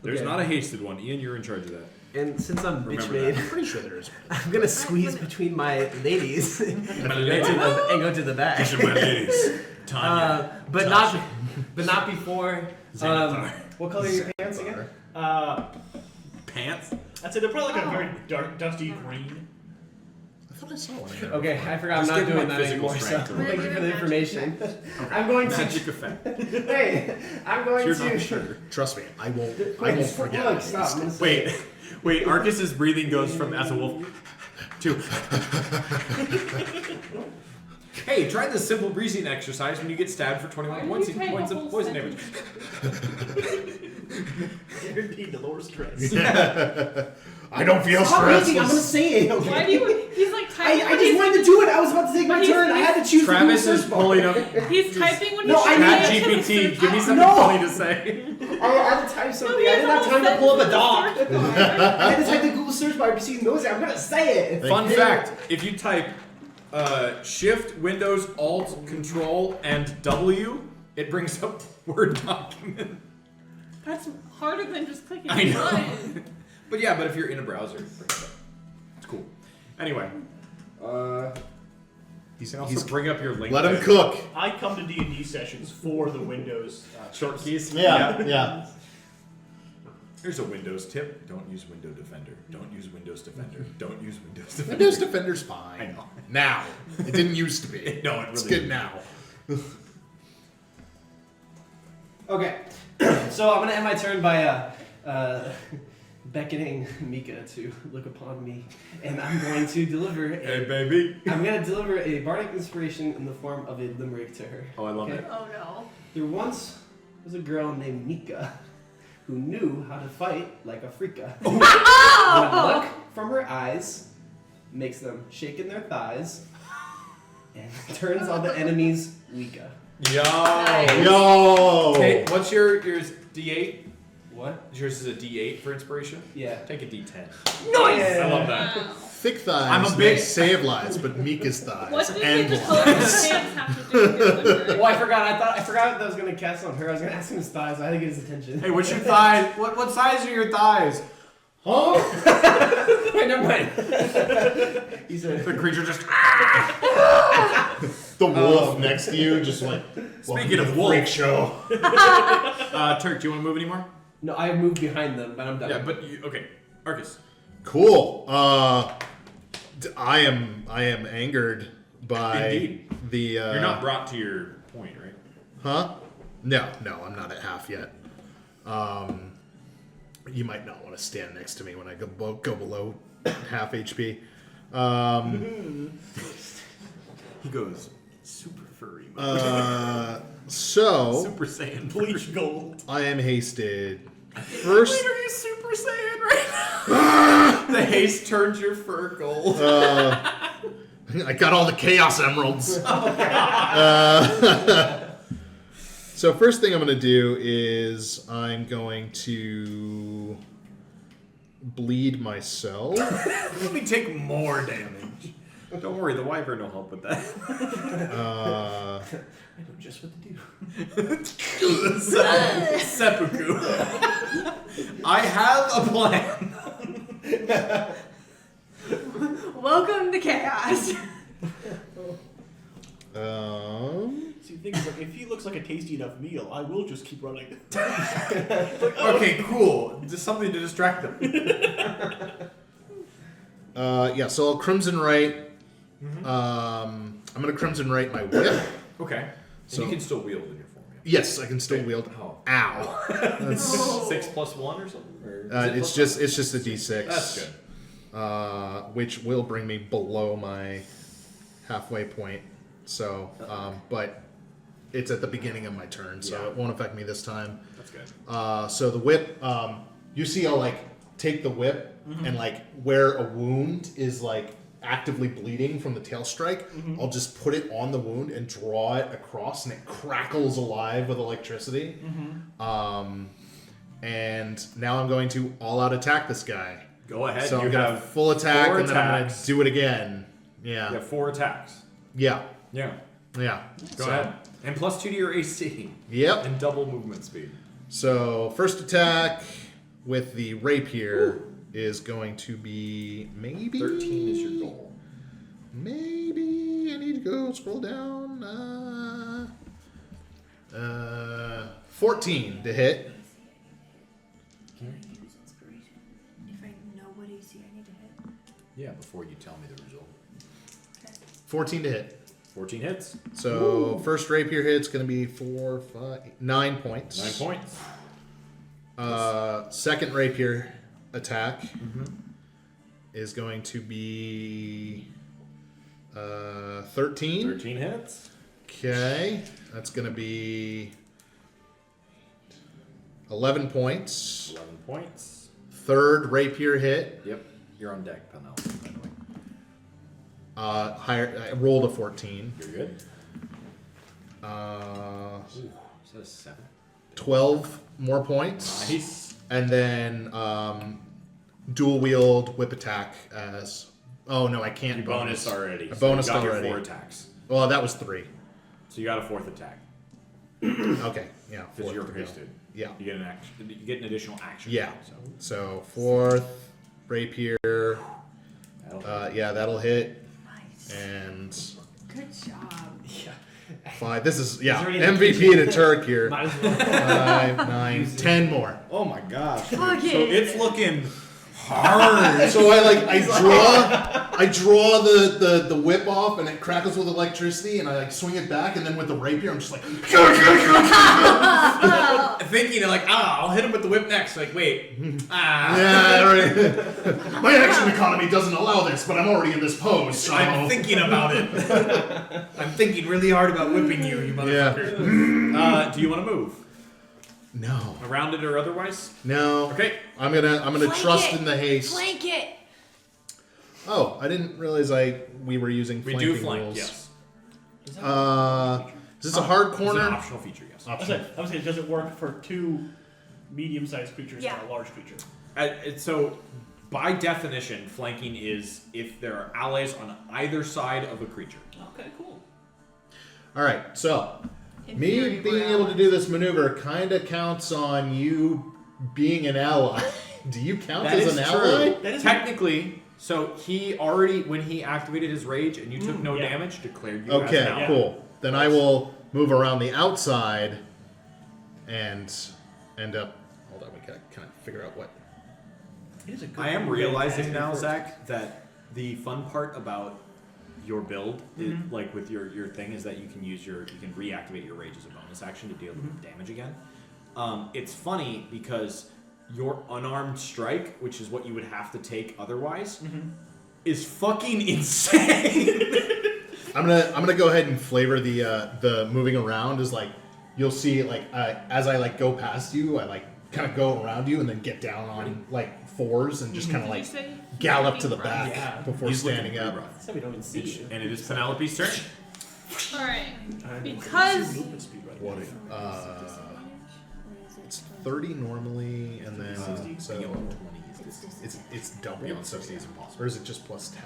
There's Okay. not a hasted one. Ian, you're in charge of that. And since I'm bitch Remember made, that. I'm pretty sure there is. I'm gonna squeeze between my ladies and ladies. go to the back. My ladies. Tanya. But not before. What color are your pants again? Pants? I'd say they're probably like a very dark, dusty green. thought I saw one in there. Okay, before. I forgot I'm Just not give him, doing like, that physical anymore. So strength or thank you whatever. for the information. I'm going to. Magic effect. Hey, I'm going You're to. not sure. Trust me, I won't forget. Look, stop. I'm gonna say Wait. Arkus's breathing goes from as a wolf to. Hey, try this simple breathing exercise when you get stabbed for 21 Why points, did you take points a of whole poison damage. Guaranteed to lower stress. I don't feel Stop stressed. breathing, I'm gonna say it. Okay? Why do you? He's like typing. I just wanted to do it. I was about to take my He's- turn. I had to choose. Travis the is pulling up He's typing when No, he's I Chat need- GPT. Give me something No. funny to say. I had to type something. he I has didn't a have whole time to pull up a sentence doc. in the search bar. I had to type the Google search bar because he knows it. I'm gonna say it. Fun fact: if you type Shift, Windows, Alt, Control, and W, it brings up Word document. That's harder than just clicking I a know. button. But yeah, but if you're in a browser, it brings it up. It's cool. Anyway, you can also bring up your link. Let him cook. I come to D&D sessions for the Windows Short keys. Yeah. Here's a Windows tip: don't use Windows Defender. Don't use Windows Defender. Don't use Windows Defender. Windows Defender's fine. I know. Now. It didn't used to be. No, it It's really good now. Okay, so I'm gonna end my turn by beckoning Meeka to look upon me, and I'm going to deliver. Hey, baby. I'm gonna deliver a bardic inspiration in the form of a limerick to her. Oh, I love Okay. it. Oh no. There once was a girl named Meeka who knew how to fight like a freaka. One look from her eyes makes them shake in their thighs and turns all the enemies weaker. Yo. Yo! Hey, what's yours? D8. What? Yours is a D8 for inspiration. Yeah. Take a D10. Nice! I love that. Wow. Thick thighs I'm a may big- save lives, but Mika's thighs What did and the color of his lives. pants have to do with your limerick? Well, I forgot that I was gonna cast on her. I was gonna ask him his thighs. I had to get his attention. Hey, what's your thighs? What size are your thighs? Huh? Wait, never mind. He said. The creature just. The wolf next to you, just like. Speaking of freak wolf. show. Turk, do you want to move anymore? No, I moved behind them, but I'm done. Yeah, but okay. Arkus. Cool. I am angered by Indeed. the. You're not brought to your point, right? Huh? No, I'm not at half yet. You might not want to stand next to me when I go below half HP. He goes super furry mode. So Super Saiyan. Bleach gold. I am hasted. First, Wait, are you Super Saiyan right now? The haste turns your fur gold. I got all the Chaos Emeralds. So first thing I'm going to do is I'm going to bleed myself. Let me take more damage. Don't worry, the Wyvern will help with that. I know just what to do. Seppuku. I have a plan. Welcome to chaos. See, the thing is, like, if he looks like a tasty enough meal, I will just keep running. Okay, cool. Just something to distract them. Yeah, so I'll Crimson Right. I'm going to Crimson Right my whip. Okay. So So- you can still wield in your form. Yeah. Yes, I can still wield. Oh. Ow. That's, 6 + 1 or something? Or is it it's plus just a D6. That's good. Which will bring me below my halfway point. So, but it's at the beginning of my turn, so Yeah. it won't affect me this time. That's good. So the whip, you see, I'll like take the whip and like where a wound is like actively bleeding from the tail strike, I'll just put it on the wound and draw it across, and it crackles alive with electricity. And now I'm going to all out attack this guy. Go ahead. So you I'm gonna have full attack, 4 and then I'm gonna attacks. do it again. You Yeah, have 4 attacks. yeah, Yeah. yeah. Go So- ahead. And +2 to your AC. Yep. And double movement speed. So first attack with the rapier is going to be maybe 13 is your goal. Maybe I need to go scroll down. 14 to hit. Can I use inspiration? If I know what AC I need to hit. Yeah, before you tell me the result. 14 to hit. 14 hits. So first rapier hit's going to be 9 points. 9 points. Second rapier attack is going to be 13. 13 hits. Okay, that's going to be 11 points. 11 points. Third rapier hit. Yep. You're on deck, Penelope, by the way. Higher. I rolled a 14. You're good. Is that a 7? 12 more points. Nice. And then dual wield whip attack as. Oh no, I can't. You bonus already. I So bonused you got already. Your 4 attacks. Well, that was 3. So you got a 4th attack. Okay, yeah. Because you're fourth to go. hasted. Yeah. You get an action. You get an additional action. Yeah. So So fourth rapier. That'll hit. Nice. And Good job. Yeah. 5. This is Is there any MVP to Turk here. Might as well. 5, 9, 10 more. Oh my gosh. Fuck So it. it's looking hard. So I draw the whip off and it crackles with electricity and I swing it back and then with the rapier I'm just like Thinking like, I'll hit him with the whip next. Like, wait. yeah, right. My action economy doesn't allow this, but I'm already in this pose. So I'm thinking about it. I'm thinking really hard about whipping you, you motherfucker. Do you want to move? No. Around it or otherwise? No. Okay. I'm gonna Flank trust it. in the haste. Flank it. Oh, I didn't realize we were using We flanking do flank, rules. yes. Is this a hard It's corner? an optional feature, yes. I was saying, does it work for 2 medium-sized creatures Yeah. and a large creature? So, by definition, flanking is if there are allies on either side of a creature. Okay, cool. All right, so In me theory, being we're able to allies. do this maneuver kind of counts on you being an ally. Do you count That as is an true. ally? That is Technically, so he already, when he activated his rage and you took no yeah. damage, declared you Okay, as an ally. cool. Then I will move around the outside and end up. Hold on, we gotta kind of figure out what. It is a good I am way to realizing ask now, me first. Zach, that the fun part about your build, is, like with your thing, is that you can reactivate your rage as a bonus action to deal with damage again. It's funny because your unarmed strike, which is what you would have to take otherwise, is fucking insane. I'm gonna go ahead and flavor the moving around is like you'll see like as I like go past you, I like kind of go around you and then get down on like 4s and just kind of Did you like say gallop to the flanking? back Yeah. before He's looking standing pretty up. rough. So we don't even see you. And it is Penelope's turn. All right. I know. Because- Movement speed right What? now. It's 30 normally, and then 60. so Beyond 20 is it's double. Beyond so 60 is impossible. Or is it just plus 10?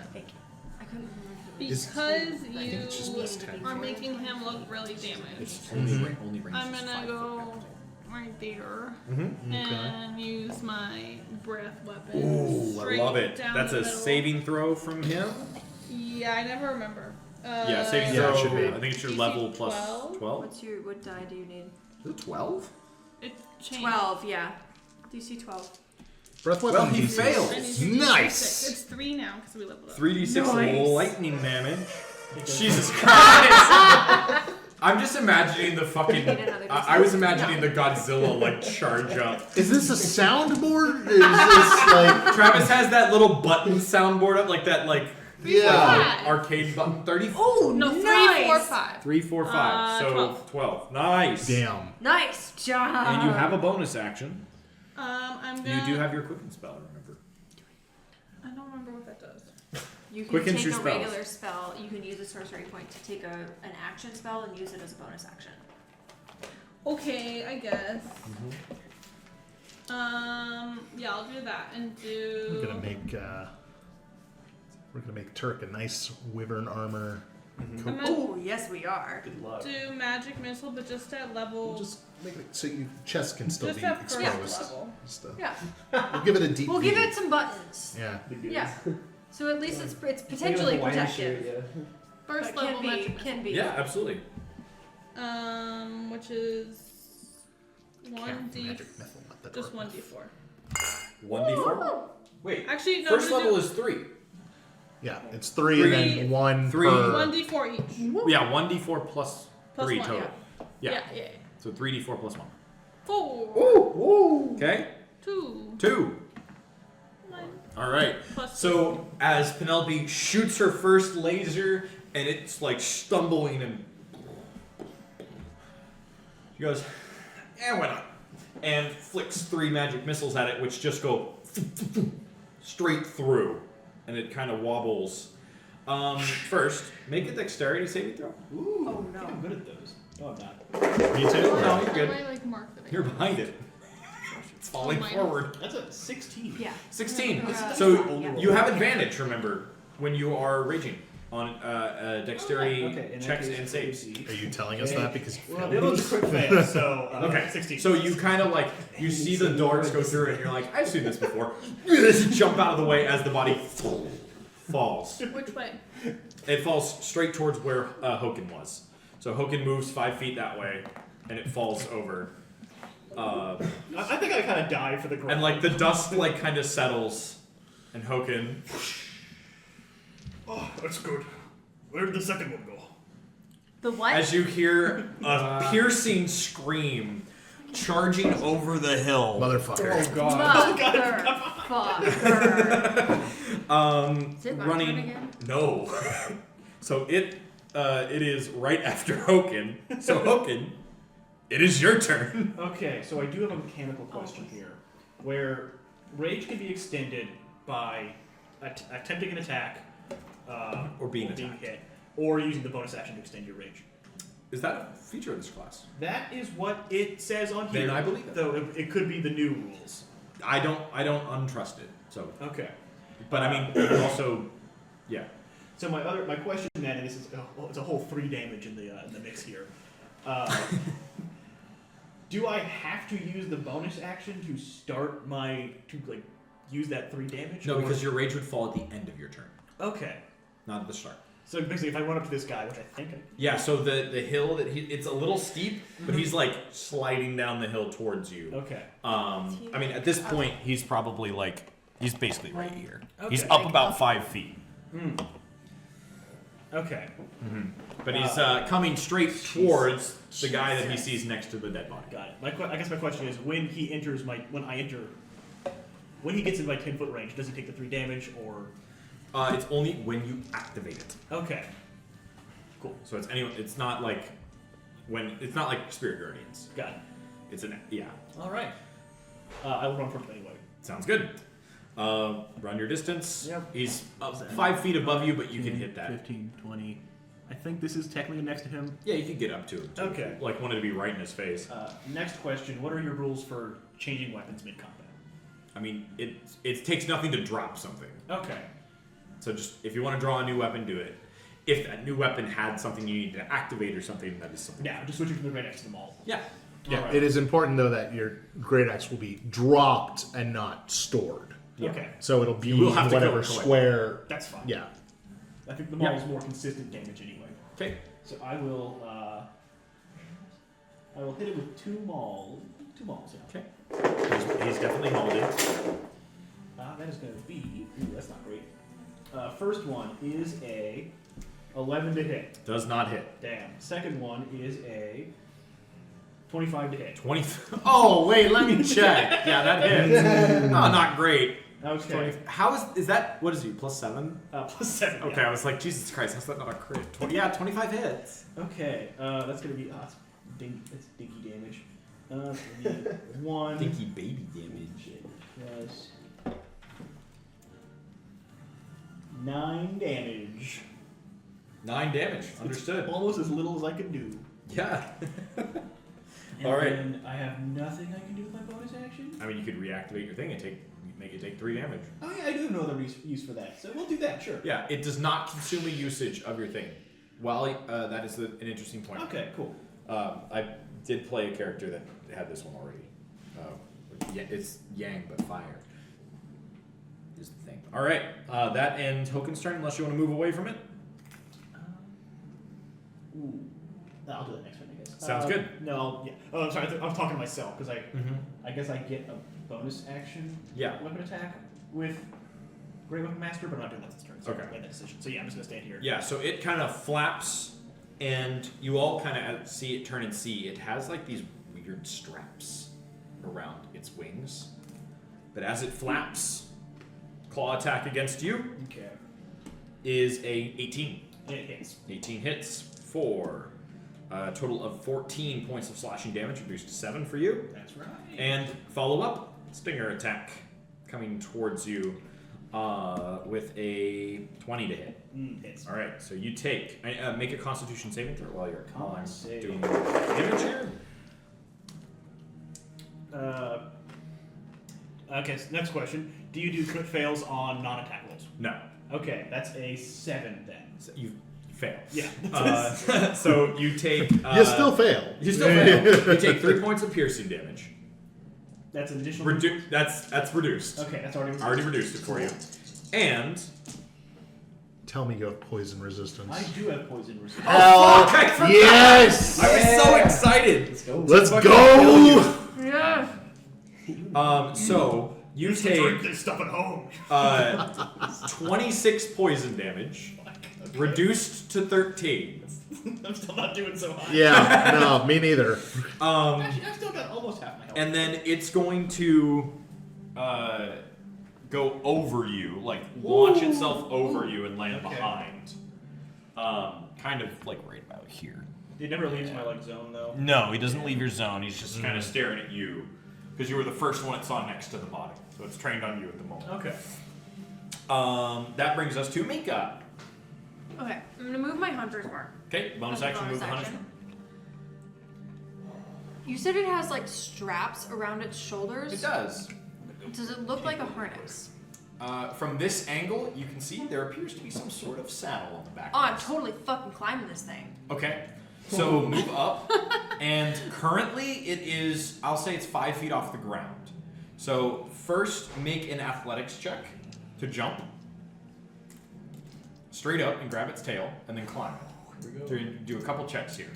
I couldn't remember. Is- Because think it's just plus 10. you are making him look really damaged, It's only, only range I'm is gonna 5 go foot penalty. right there Mm-hmm. Okay. and use my breath weapon. Ooh, I straight love it. down That's the a middle. saving throw from him. Yeah, I never remember. Yeah, saving Yeah, throw. it should be. I think it's your DC level plus 12? 12. What die do you need? Is it 12? It changed. 12, yeah. DC 12. Breath weapon. Well, he DC. failed. I need to do Nice. 6. It's 3 now because we leveled up. 3d6 Nice. lightning damage. Jesus Christ! I'm just imagining the fucking. Need another I was imagining the Godzilla like charge up. Is this a soundboard? Or is this like Travis has that little button soundboard up, like that, like yeah? arcade button. 30. Oh, No, 3, nice. 4, 5. 3, 4, 5. So 12. 12. Nice. Damn. Nice job. And you have a bonus action. I'm You gonna. do have your quicken spell, remember? I don't remember what that does. You can Quickens take your a spells. regular spell. You can use a sorcery point to take an action spell and use it as a bonus action. Okay, I guess. Yeah, I'll do that and do. We're gonna make Turk a nice wyvern armor. I'm gonna Oh, yes, we are. Good luck. do magic missile, but just at level. We'll just make it so your chest can still just be at first exposed. level. Just, Yeah. we'll give it a deep. We'll give V. it some buttons. Yeah. Big deal. Yeah. So at least it's Think of a potentially Hawaiian protective. shirt, yeah. First But level magic missile. can be. Yeah, absolutely. Which is Can't 1d. magic missile, not the Just dark. 1d4. 1d4? Wait. Actually, no. First I'm gonna level do- is 3. Yeah, it's 3 and then 1 Three. per. 1d4 each. Yeah, 1d4 plus Plus 3 one, total. Yeah. So 3d4 plus 1. 4. Okay. 2. 2. 9. All right. Plus So as Penelope shoots her first laser, and it's like stumbling, and she goes, "Yeah, why not?" And flicks 3 magic missiles at it, which just go straight through, and it kind of wobbles. First, make a dexterity saving throw. Ooh, Oh, I no. think I'm good at those. No, I'm not. Me too. No, you're good. I like mark that I You're can- behind it. It's falling mine. forward. That's a 16. Yeah. 16. Yeah. So Yeah. you have advantage, remember, when you are raging on dexterity Okay, in that checks case, and saves. Are you telling us that because Well, the other one's a quick fail, so Okay, 16. so you kind of like, you see the darts go through it, and you're like, I've seen this before. Jump out of the way as the body falls. Which way? It falls straight towards where Hoken was. So Hoken moves 5 feet that way, and it falls over. I think I kind of die for the ground. And like the dust like kind of settles, and Hoken. Oh, that's good. Where did the second one go? The what? As you hear a piercing scream charging over the hill. motherfucker? Oh god. Motherfucker. Is it my turn Running. again? No. So it is right after Hoken. So Hoken, it is your turn. Okay, so I do have a mechanical question here, where rage can be extended by attempting an attack, Or being attacked. hit, or using the bonus action to extend your rage. Is that a feature of this class? That is what it says on here. Then I believe it. Though it could be the new rules. I don't untrust it. So, Okay. but I mean, you can also, yeah. So my question then, and this is it's a whole 3 damage in the mix here. Do I have to use the bonus action to start use that 3 damage? No, or- because your rage would fall at the end of your turn, Okay. not at the start. So basically, if I run up to this guy, which I think I Yeah. So the hill that it's a little steep, but he's like sliding down the hill towards you. okay. I mean, at this point, he's probably like he's basically right here. He's Okay. up about 5 feet. Okay. But he's coming straight towards the guy that he sees next to the dead body. Got it. I guess my question is, when he gets in my 10-foot range, does he take the 3 damage or? It's only when you activate it. Okay. Cool. So it's not like Spirit Guardians. Got it. It's I All right. I will run for him anyway. Sounds good. Run your distance. Yep. He's 5 feet above you, but you can hit that. 15, 20. I think this is technically next to him. Yeah, you can get up to him. Too. Okay. Like wanted to be right in his face. Next question: what are your rules for changing weapons mid-combat? I mean, it takes nothing to drop something. Okay. So just if you want to draw a new weapon, do it. If that new weapon had something you need to activate or something, that is something. Now, just switching from the great axe to the maul. Yeah. Yeah, Alright. it is important though that your great axe will be dropped and not stored. Yeah. Okay. So it'll be will have to whatever collect. square. That's fine. Yeah. I think the maul is more consistent damage anyway. Okay. So I will hit it with 2 mauls. 2 mauls, yeah. Okay. He's definitely molded. That is going to be. Ooh, that's not great. First one is a 11 to hit. Does not hit. Damn. Second one is a 25 to hit. 20. Oh wait, let me check. Yeah, that hits. Oh, not great. Okay. How is that? What is he? +7? Plus 7. Okay, I was like, Jesus Christ, how's that not a crit? 25 hits. Okay. That's going to be. It's dinky damage. It's gonna be 1 Dinky baby damage. plus 9 damage. 9 damage. Understood. Almost as little as I can do. Yeah. And All right. then I have nothing I can do with my bonus action. I mean, you could reactivate your thing and make it take 3 damage. Oh yeah, I do have no other use for that, so we'll do that. Sure. Yeah, it does not consume a usage of your thing. Well, that is an interesting point. Okay. Cool. I did play a character that had this one already. Yeah, it's Yang, but fire is the thing. All right, that ends Hoken's turn, unless you want to move away from it. Ooh. I'll do that next one, I guess. Sounds good. No, yeah. Oh, I'm sorry. I was talking to myself because I guess I get a bonus action Yeah. weapon attack with Great Weapon Master, but I'm not doing that this turn. So Okay. I made that decision. So yeah, I'm just gonna stand here. Yeah, so it kind of flaps, and you all kind of see it turn and see it has like these weird straps around its wings. But as it flaps, claw attack against you Okay. is a 18. And it hits. 18 hits for a total of 14 points of slashing damage, reduced to 7 for you. That's right. And follow up, stinger attack coming towards you with a 20 to hit. Hits. All right, so you take make a Constitution saving throw while I'm Save. doing damage here. Okay, so next question. Do you do crit fails on non-attack rolls? No, Okay, that's a 7 then. so you fail. Yeah. So you take. You still fail. You still fail. You take 3 points of piercing damage. That's an additional. That's reduced. Okay, that's already. I already reduced it for you. And Tell me you have poison resistance. I do have poison resistance. fuck, I forgot. Yes! I was so excited. Let's go. Let's Fucking kill go! Yeah. So you Drink take this stuff at home. 26 poison damage, reduced to 13. I'm still not doing so hot. Yeah, no, me neither. Actually, I've still got almost half my health. And then it's going to go over you, like launch itself over you and land Okay. behind. Kind of like right about here. It never leaves my zone though. No, he doesn't leave your zone. He's just kind of staring at you because you were the first one it saw next to the body. So it's trained on you at the moment. Okay. That brings us to Meeka. Okay, I'm gonna move my hunter's mark. Okay, bonus As a action, move the hunter's mark. You said it has like straps around its shoulders. It does. Does it look like a harness? From this angle, you can see there appears to be some sort of saddle on the back. Oh, of I'm this. totally fucking climbing this thing. Okay. So move up, and currently it is, I'll say it's 5 feet off the ground. So first make an athletics check to jump straight up and grab its tail, and then climb. Here we go. So you do a couple checks here.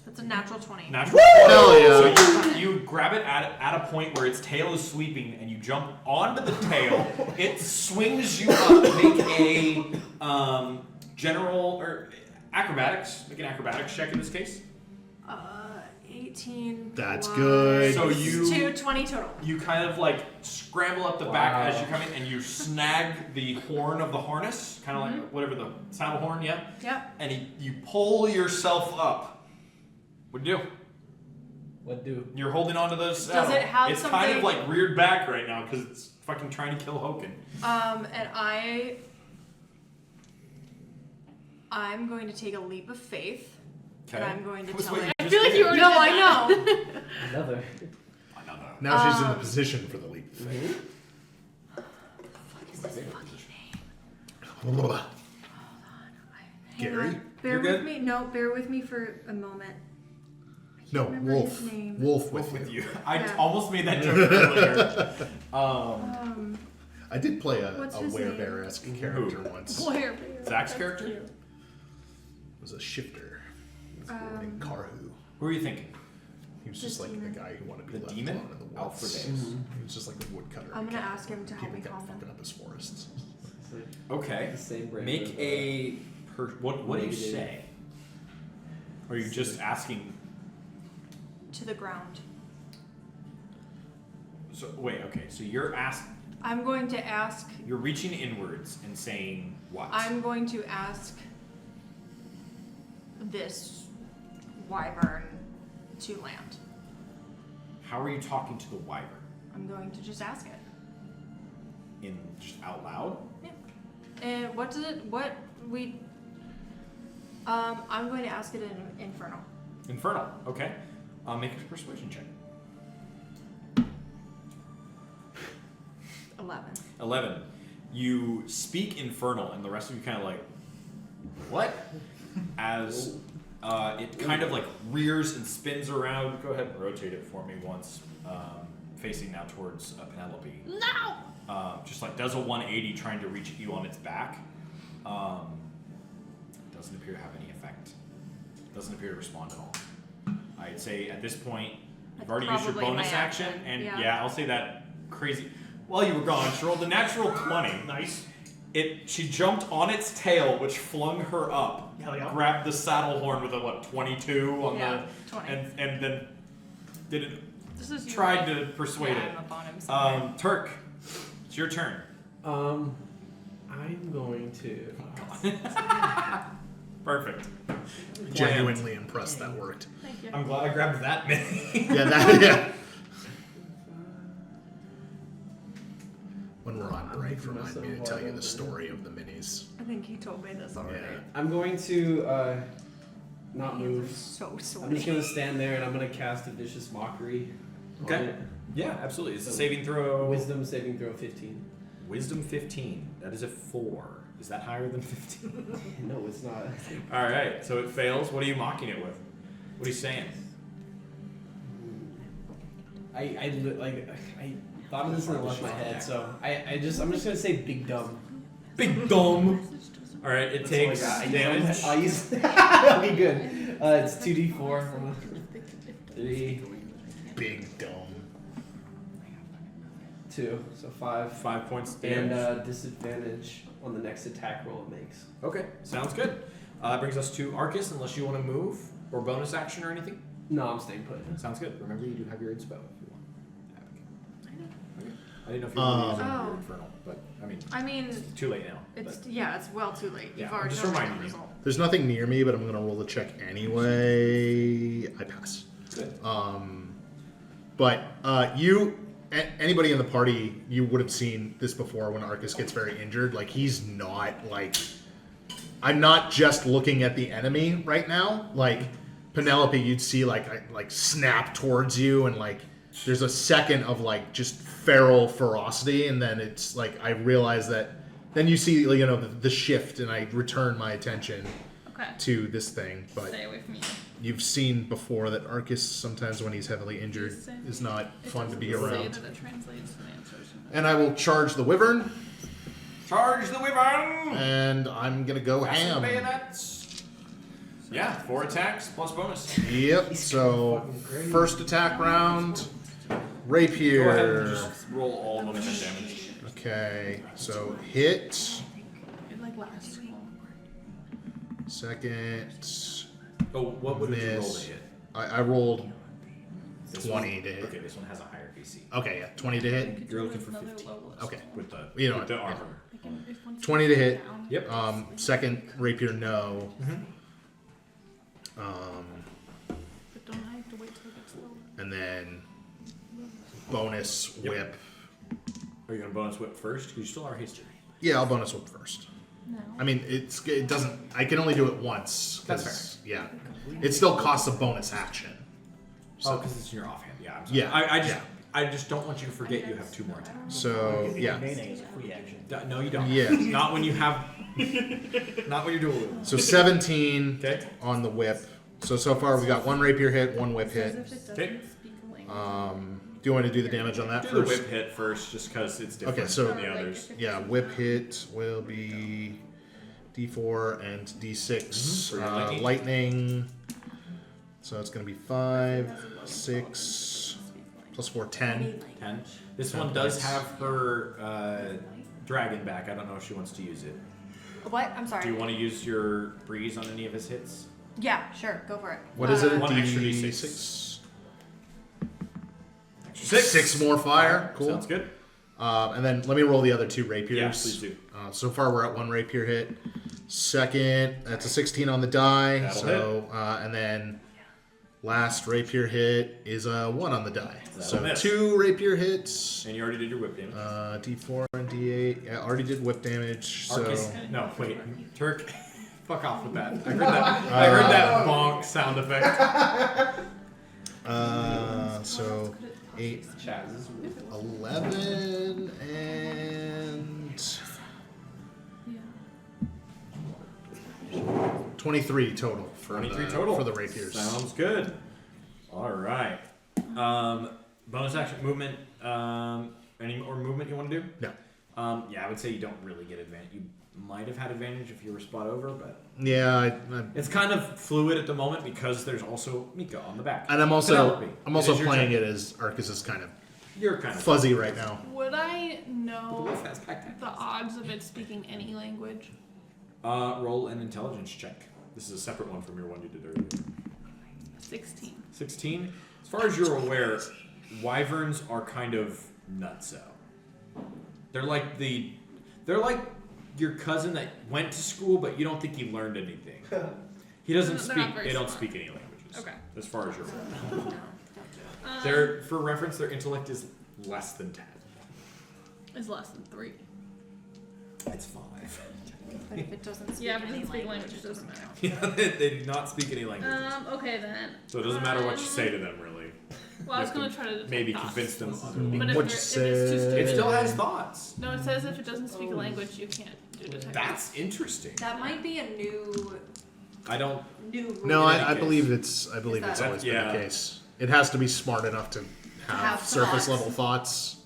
That's a natural 20. Natural. Hell yeah. So you grab it at a point where its tail is sweeping, and you jump onto the tail. It swings you up. Make a general or acrobatics. Make an acrobatics check in this case. 18. That's plus good. So you 2, 20 total. you kind of like scramble up the back as you come in, and you snag the horn of the harness, kind of like whatever the saddle horn, yeah. Yep. And you pull yourself up. What'd you do? What do? You're holding onto the saddle. it have it's kind of something- like reared back right now because it's fucking trying to kill Hoken. And I'm going to take a leap of faith. And I'm going to That's tell what it. you I just feel like did. you already No, did I that. know. Another. Another. Now she's in the position for the leap of faith. What is this fucking name? Ugh. Hang Gary? on. Bear You're with good? me. No, bear with me for a moment. No, remember Wolf. his name. Wolf With with you. you. I Yeah. almost made that joke earlier. I did play a What's his werebear-esque character once. Blair. Zach's character? It was a shifter. Named Karhu. Who are you thinking? He was just The like demon. the guy who wanted to be The left demon? alone in the woods. Alfredaeus. He was just like the woodcutter. I'm gonna ask him to help me People calm kept him. fucking up his forests. Okay. The same brand Make of, a. What do you negative. say? Or are you just asking? To the ground. So wait. Okay. So you're asking. I'm going to ask. You're reaching inwards and saying what? I'm going to ask this wyvern to land. How are you talking to the wyvern? I'm going to just ask it. In just out loud? Yeah. And what does it? What we? I'm going to ask it in Infernal. Infernal. Okay. Make a persuasion check. 11. 11. You speak Infernal, and the rest of you kind of like, what? As it kind of like rears and spins around. Go ahead and rotate it for me once, facing now towards Penelope. No! Just like does a 180 trying to reach you on its back. Doesn't appear to have any effect. Doesn't appear to respond at all. I'd say at this point, you've That's already used your probably bonus my action, action, and yeah. yeah, I'll say that crazy. while you were gone, she rolled a natural 20. Nice. She jumped on its tail, which flung her up. Hell yeah. Grabbed the saddle horn with a 22 on Yeah, the 20. and then did it. This is Tried to persuade yeah, it. I'm up on him somewhere. Turk, it's your turn. I'm going to. Perfect. Genuinely impressed that worked. Thank you. I'm glad I grabbed that many. Yeah. When we're on break, remind me to tell you the story of the minis. I think he told me this already. Yeah. I'm going to not Hands are move. so I'm just sweaty. gonna stand there and I'm gonna cast a vicious mockery. on Okay. it. Yeah, absolutely. It's a saving throw. Wisdom saving throw 15. Wisdom 15. That is a 4. Is that higher than 15? No, it's not. All right. So it fails. What are you mocking it with? What are you saying? I thought of this and it left my head, so I'm just gonna say big dumb. Big dumb. All right. It That's takes all I got. damage. I'll use. That'll be good. It's 2d4. 3, Big dome. 2, so 5. 5 points And damage. disadvantage on the next attack roll it makes. Okay. Sounds good. Brings us to Arkus, unless you want to move or bonus action or anything. No, I'm staying put. Sounds good. Remember, you do have your inspo if you want. Okay. I didn't know if you wanted to use it Oh. for Infernal, but I mean, it's too late now. it's but- yeah, it's well too late. Yeah, You've I'm already just told me the reminding you. result. There's nothing near me, but I'm gonna roll the check anyway. I pass. Good. But anybody in the party, you would have seen this before when Arkus gets very injured. Like, he's not like. I'm not just looking at the enemy right now. Like, Penelope, you'd see like snap towards you, and like there's a second of like just feral ferocity, and then it's like I realize that. Then you see the shift, and I return my attention Okay. to this thing. But Stay away from you. you've seen before that Arkus sometimes when he's heavily injured is not fun to be It doesn't around. say that it translates to the answers. And I will charge the Wyvern, Charge the Wyvern! and I'm gonna go Fasten ham. bayonets. Yeah, 4 attacks plus bonus. Yep. So first attack round, Go ahead rapier. and just roll all of them and then damage. Okay, so hit. It like lasts. Second, Oh, what would you roll miss. to hit? I rolled This 20 one? to hit. Okay, this one has a higher AC. Okay, yeah, 20 to hit. You're looking for Another 15. level of Okay, With the, You know with the what, yeah. armor. They can- if one 20 to hit. down, Yep. Second rapier, no. but don't I have to wait till it gets lower? And then bonus Yep. whip. Are you going to bonus whip first? Because you still are hasted. Yeah, I'll bonus whip first. No. I mean, it doesn't. I can only do it once. That's 'cause, Yeah, it still costs a bonus action. Oh, because it's in your offhand. Yeah, I'm sorry. Yeah, I just don't want you to forget you have 2 more attacks. So Give me yeah, Mayonnaise as a free action. No, you don't. Yeah. Not when you have. Not when you're dual wielding. so 17 Okay. on the whip. So far we got 1 rapier hit, 1 whip As hit. if it doesn't Okay. speak a language. Do you want to do the damage on that Do the first? whip hit first, just because it's different Okay, so- than the others. Yeah, whip hit will be D4 and D6. For your lightning. Lightning. So it's going to be 5, 6, plus 4, 10. 10. This one does have her dragon back. I don't know if she wants to use it. What? I'm sorry. Do you want to use your breeze on any of his hits? Yeah, sure. Go for it. What is it? One extra D6? 6. 6 more fire. Cool. Sounds good. And then let me roll the other 2 rapiers. Yeah, please do. So far we're at 1 rapier hit. Second, that's a 16 on the die. That'll And then last rapier hit is a 1 on the die. That'll So miss. 2 rapier hits. And you already did your whip damage. D4 and D8. Yeah, I already did whip damage. So Arkus. No, wait. Turk. Fuck off with that. I heard that bonk sound effect. so 8, Chat is 11, and Yeah. 23 total for 23 the, total. for the rapiers. Sounds good. All right. Bonus action movement. Any more movement you want to do? No. Yeah, I would say you don't really get advantage. You might have had advantage if you were spot over, but Yeah, it's kind of fluid at the moment because there's also Meeka on the back. and I'm also Penelope, I'm it also is your playing turn. it as Arkus is kind of You're kind of fuzzy right now. Would I The know wolf has pack the odds of it speaking any language? Roll an intelligence check. This is a separate one from your one you did earlier. 16. 16. As far as you're aware, wyverns are kind of nutso. They're like your cousin that went to school, but you don't think he learned anything. He doesn't They're speak. not very They don't smart. speak any languages. Okay. As far as you're aware. No. Their, for reference, their intellect is less than 10. Is less than 3. It's 5. But if it doesn't speak Yeah, if it any doesn't speak language, language, it doesn't matter. Yeah, they do not speak any languages. Okay then. So it doesn't matter what you say to them, really. Well, I was You gonna have try to detect maybe thoughts. convince them. But if, What you're- you if it's too say? stupid. It still has thoughts. No, it says if it doesn't speak a language, you can't do detect. That's interesting. that might be a new I don't. rule. No, In any I case. believe it's that- always been Yeah. the case. It has to be smart enough to have Have surface thoughts. level thoughts.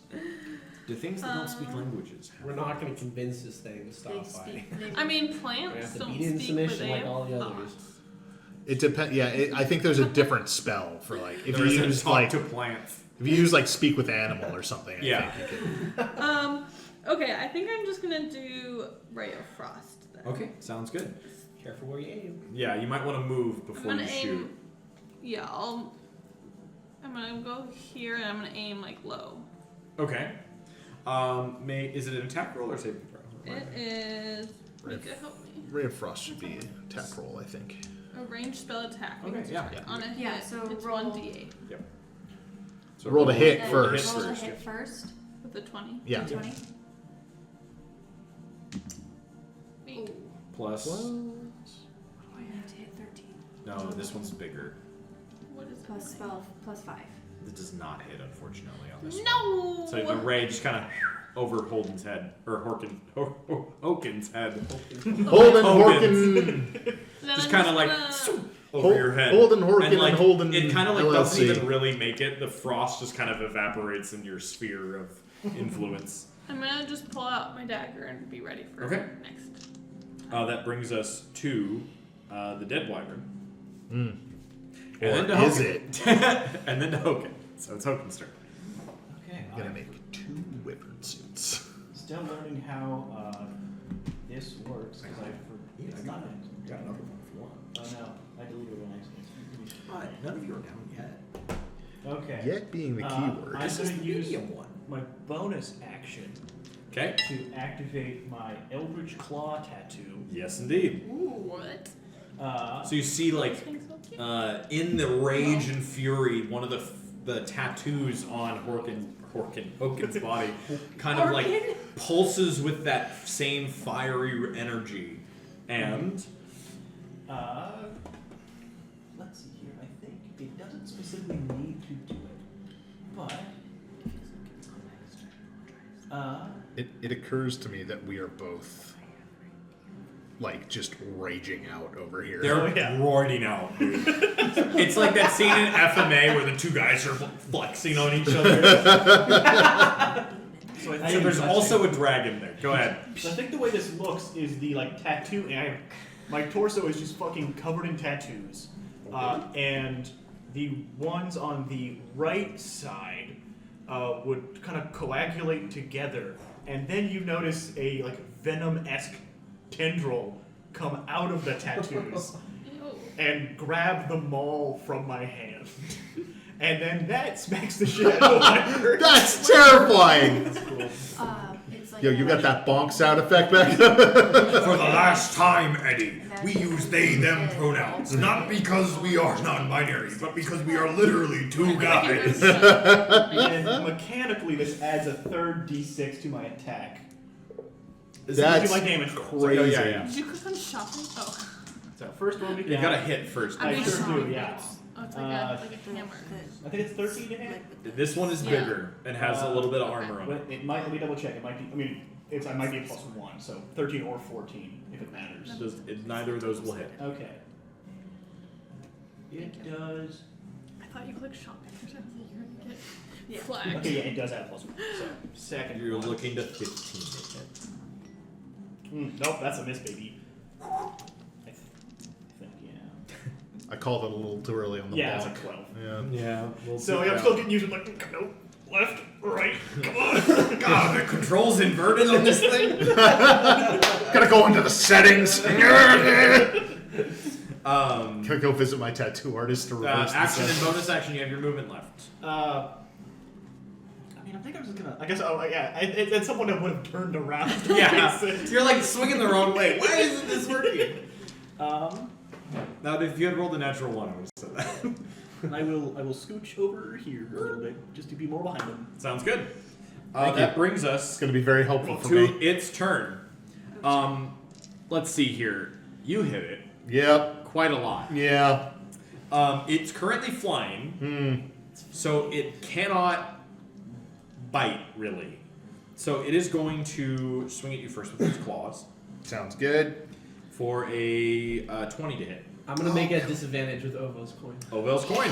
Do things that don't speak languages have We're not going to convince this thing to They stop by. speak. They, I mean, We're gonna have plants to don't beat it in speak, submission but they like have all the others. thoughts. It depends. Yeah, I think there's a different spell for like if There you isn't use talk like to plants. if you use like speak with animal or something. Yeah. I think you can. Okay, I think I'm just gonna do Ray of Frost then. Okay, sounds good. Careful where you aim. Yeah, you might want to move I'm before gonna you aim. shoot. Yeah, I'm gonna go here and I'm gonna aim like low. Okay. Is it an attack roll or saving throw? It is. Ray Meeka, of- help me. Ray of Frost should be attack roll, I think. A ranged spell attack. Okay, means yeah. it's On a hit, Yeah, so it's roll- 1d8 So Roll to hit and first. Roll to hit first. with a 20. Yeah. 20. Eight. Plus. I need to hit 13. No, this one's bigger. What is it? Plus spell, plus 5. It does not hit, unfortunately, on this one. No! So the ray just kind of over Holden's head, or Hokin's head, Holden Hogan's. Horkin. just kind of like over your head. Holden Horkin and, like, and Holden it kind of like doesn't LLC. even really make it. The frost just kind of evaporates in your sphere of influence. I'm gonna just pull out my dagger and be ready for Okay. next. That brings us to the dead wyvern. Mm. And then to Or is Hokin. it? And then to Hokin. So it's Hokin's turn. Okay. I'm gonna make 2 wyvern suits. Still learning how this works because it's not it. Got another one if you want. Oh no, I deleted it on accident. None of you are down yet. Okay. Yet being the key word. I'm This is going the to use medium one. my bonus action Okay. to activate my Eldritch Claw tattoo. Yes, indeed. Ooh, what? So you see, like, Things so cute. in the rage and fury, one of the tattoos on Hokin's body kind of like pulses with that same fiery energy. And Let's see here. I think it doesn't specifically need to do it, but It occurs to me that we are both like just raging out over here. they're roaring out, dude. It's like that scene in FMA where the two guys are flexing on each other. so So there's also a dragon there. Go ahead. So I think the way this looks is the like tattoo, and my torso is just fucking covered in tattoos, and the ones on the right side would kind of coagulate together, and then you notice a like venom-esque tendril come out of the tattoos Ew. and grab the maul from my hand, and then that smacks the shit out of my bird. That's terrifying. That's cool. It's like Yo, you got that bonk sound effect back? For the last time, Eddie, we use they, them pronouns. Not because we are non-binary, but because we are literally two guys. And mechanically, this adds a third d6 to my attack. This That's is my damage roll. crazy. yeah. Did you click on shopping? Oh. So first one we You gotta hit first. I mean, sure sorry. do, yeah. Oh, it's like a hammer. I think it's 13 to hit. This one is Yeah. bigger and has a little bit of armor on But it. it might. Let me double check. It might be. I mean, I might be a +1, so 13 or 14 if it matters. Neither of those will hit. Okay. It does. I thought you clicked shopping or something. You're gonna Yeah. get flagged. Okay, yeah, it does add a +1. So second. You're one. looking to 15 to hit. Nope, that's a miss, baby. I think, yeah. I called it a little too early on the Yeah, it's bonk. a 12. Yeah. Yeah. We'll So see yeah, I'm that. still getting used to like, nope. Left, right, come on. God, the controls inverted on this thing. Gotta go into the settings. Gotta go visit my tattoo artist to reverse the Action and settings. bonus action, you have your movement left. I mean, I think I was gonna. I guess. Oh, yeah. At some point, I would have turned around. To Yeah, fix it. you're like swinging the wrong way. Why isn't this working? Now, Now, if you had rolled a natural one, I would have said that. I will scooch over here a little bit just to be more behind him. Sounds good. Thank That you. brings It's us gonna be very helpful for to me. its turn. Let's see here. You hit it Yep. quite a lot. Yeah. It's currently flying, so it cannot bite really. So it is going to swing at you first with its claws Sounds good. for a 20 to hit. I'm gonna make it a disadvantage with Ovo's coin. Ovel's coin.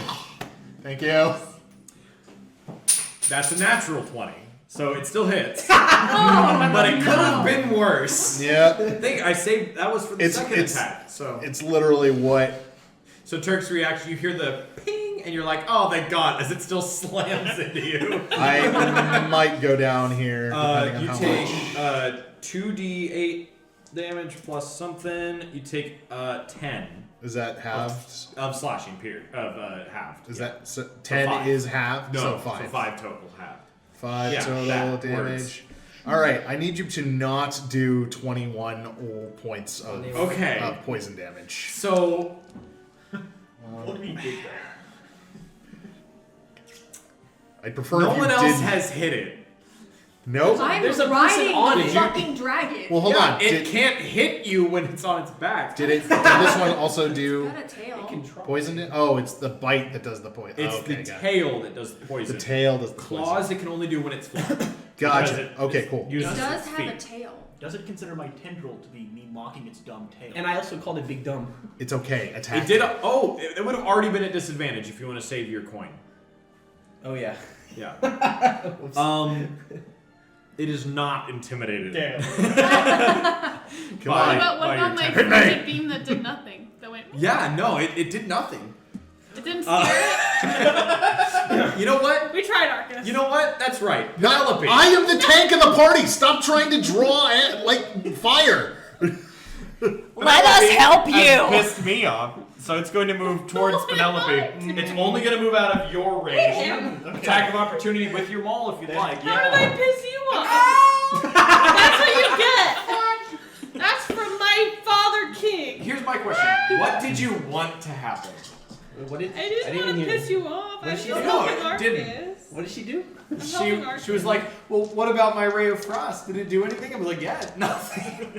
Thank you. That's a natural 20, so it still hits. But it could have been worse. Yep. I think I saved that was for the second attack. So It's literally what. So Turk's reaction, you hear the ping, and you're like, oh, thank God, as it still slams into you. I might go down here. Depending on You how take much. 2d8 damage plus something. You take 10 Is that halved? of slashing period of halved. Is Yeah. that so 10 5. is halved? No? So 5. So 5 total halved. 5 Yeah, total that damage. works. All right, I need you to not do 21 points of, Okay. of poison damage. So What do you think? I'd prefer no if you one else didn't. has hit it. Nope. I'm There's a person riding on the it. fucking dragon. Well, hold Yeah, on. It can't hit you when it's on its back. Did this one also do Got a tail. poison? Oh, it's the bite that does the poison. It's okay, the got it. tail that does the poison. The tail does the Claws poison. it can only do when it's flying. Gotcha. Because it- Okay, it cool. uses It does its have feet. a tail. Does it consider my tendril to be me mocking its dumb tail? And I also called it Big Dumb. It's okay. Attack. It did. It would have already been at disadvantage if you want to save your coin. Oh yeah. Yeah. It is not intimidated. Damn. Come By- on. What by your about my attack. frigid beam that did nothing? That went. Yeah. No. It did nothing. It didn't scare You know what? it. We tried Arkus. You know what? That's right. Not- Penelope. I am the tank of the party. Stop trying to draw fire. Let us help has you. pissed me off, so it's going to move towards Penelope. It's only going to move out of your range. Attack of opportunity with your maul if you'd like. How did I piss you off? That's what you get. That's from my father king. Here's my question: what did you want to happen? What did I didn't want to even hear? piss you off. What I'm did she just do? helping No, it didn't. Arkus. What did she do? I'm helping Arkus. She was like, "Well, what about my ray of frost? Did it do anything?" I was like, "Yeah, nothing."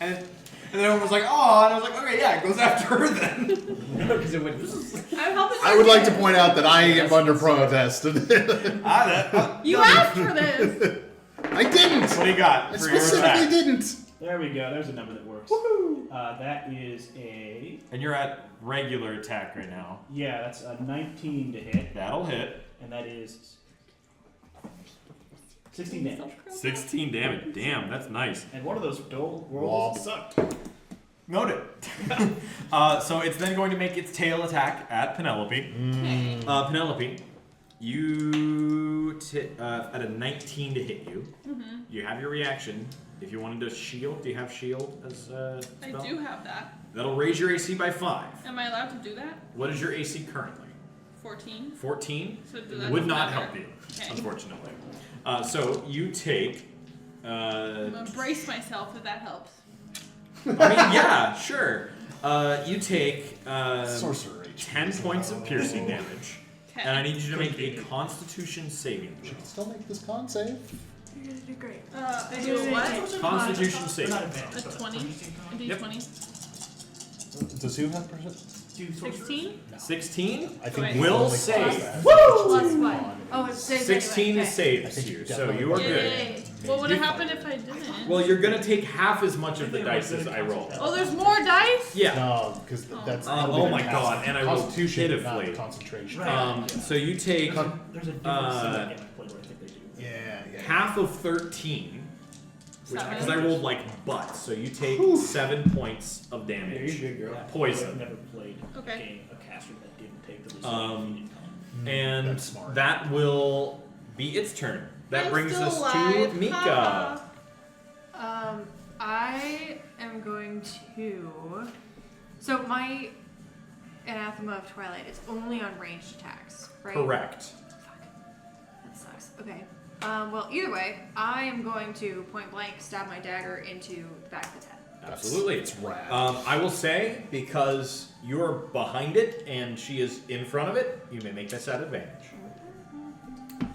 and then everyone was like, "Oh," and I was like, "Okay, yeah, it goes after her then." Because it went. I'm helping I would like to Arkus. point out that I am under protest. You asked for this. I didn't. What do you got I for your specifically attack? didn't. There we go. There's a number that works. That is a And you're at regular attack right now. that's a 19 to hit, That'll hit. and that is 16 damage. 16 damage. Damn, that's nice. And one of those dull Wow. rolls sucked. Noted. So it's then going to make its tail attack at Penelope. Penelope, you at a 19 to hit you. You have your reaction. If you wanted to shield, do you have shield as a I spell? do have that. That'll raise your AC by 5. Am I allowed to do that? What is your AC currently? 14. 14? So do that Would not matter. help you, Okay. unfortunately. So you take. I'm gonna brace myself if that helps. I mean, yeah, sure. You take Sorcerer. 10 points of piercing damage, 10. and I need you to make a Constitution saving throw. Still make this con save. You're gonna do great. I do a what? Constitution saving. Not A advanced. 20? A Yep. D20? Does who have percent? 16? 16 I think Wait. you will only save. class that. Plus what? Oh, it saves 16 anyway. is Okay. saves think you, you so definitely you are will. good. Yay. What would have happened if I didn't? Well, you're gonna take half as much of the dice as I rolled. Oh, there's more dice? Yeah. No, because that's. oh my God, and I rolled Constitution, pitifully. not concentration. So you take There's a different game I played where I think they do. Yeah. half of 13, because I Seven. rolled like butts. So you take 7 points of damage. Poison. I've never played Okay. a game, a caster that didn't take the Um, result. And That's smart. that will be its turn. That I'm brings still us alive. to Meeka. I am going to. So my Anathema of Twilight is only on ranged attacks, right? Correct. Fuck. That sucks. Okay. Well, either way, I am going to point blank stab my dagger into the back of its head. Absolutely. It's rad. I will say, because you're behind it and she is in front of it, you may make this at advantage.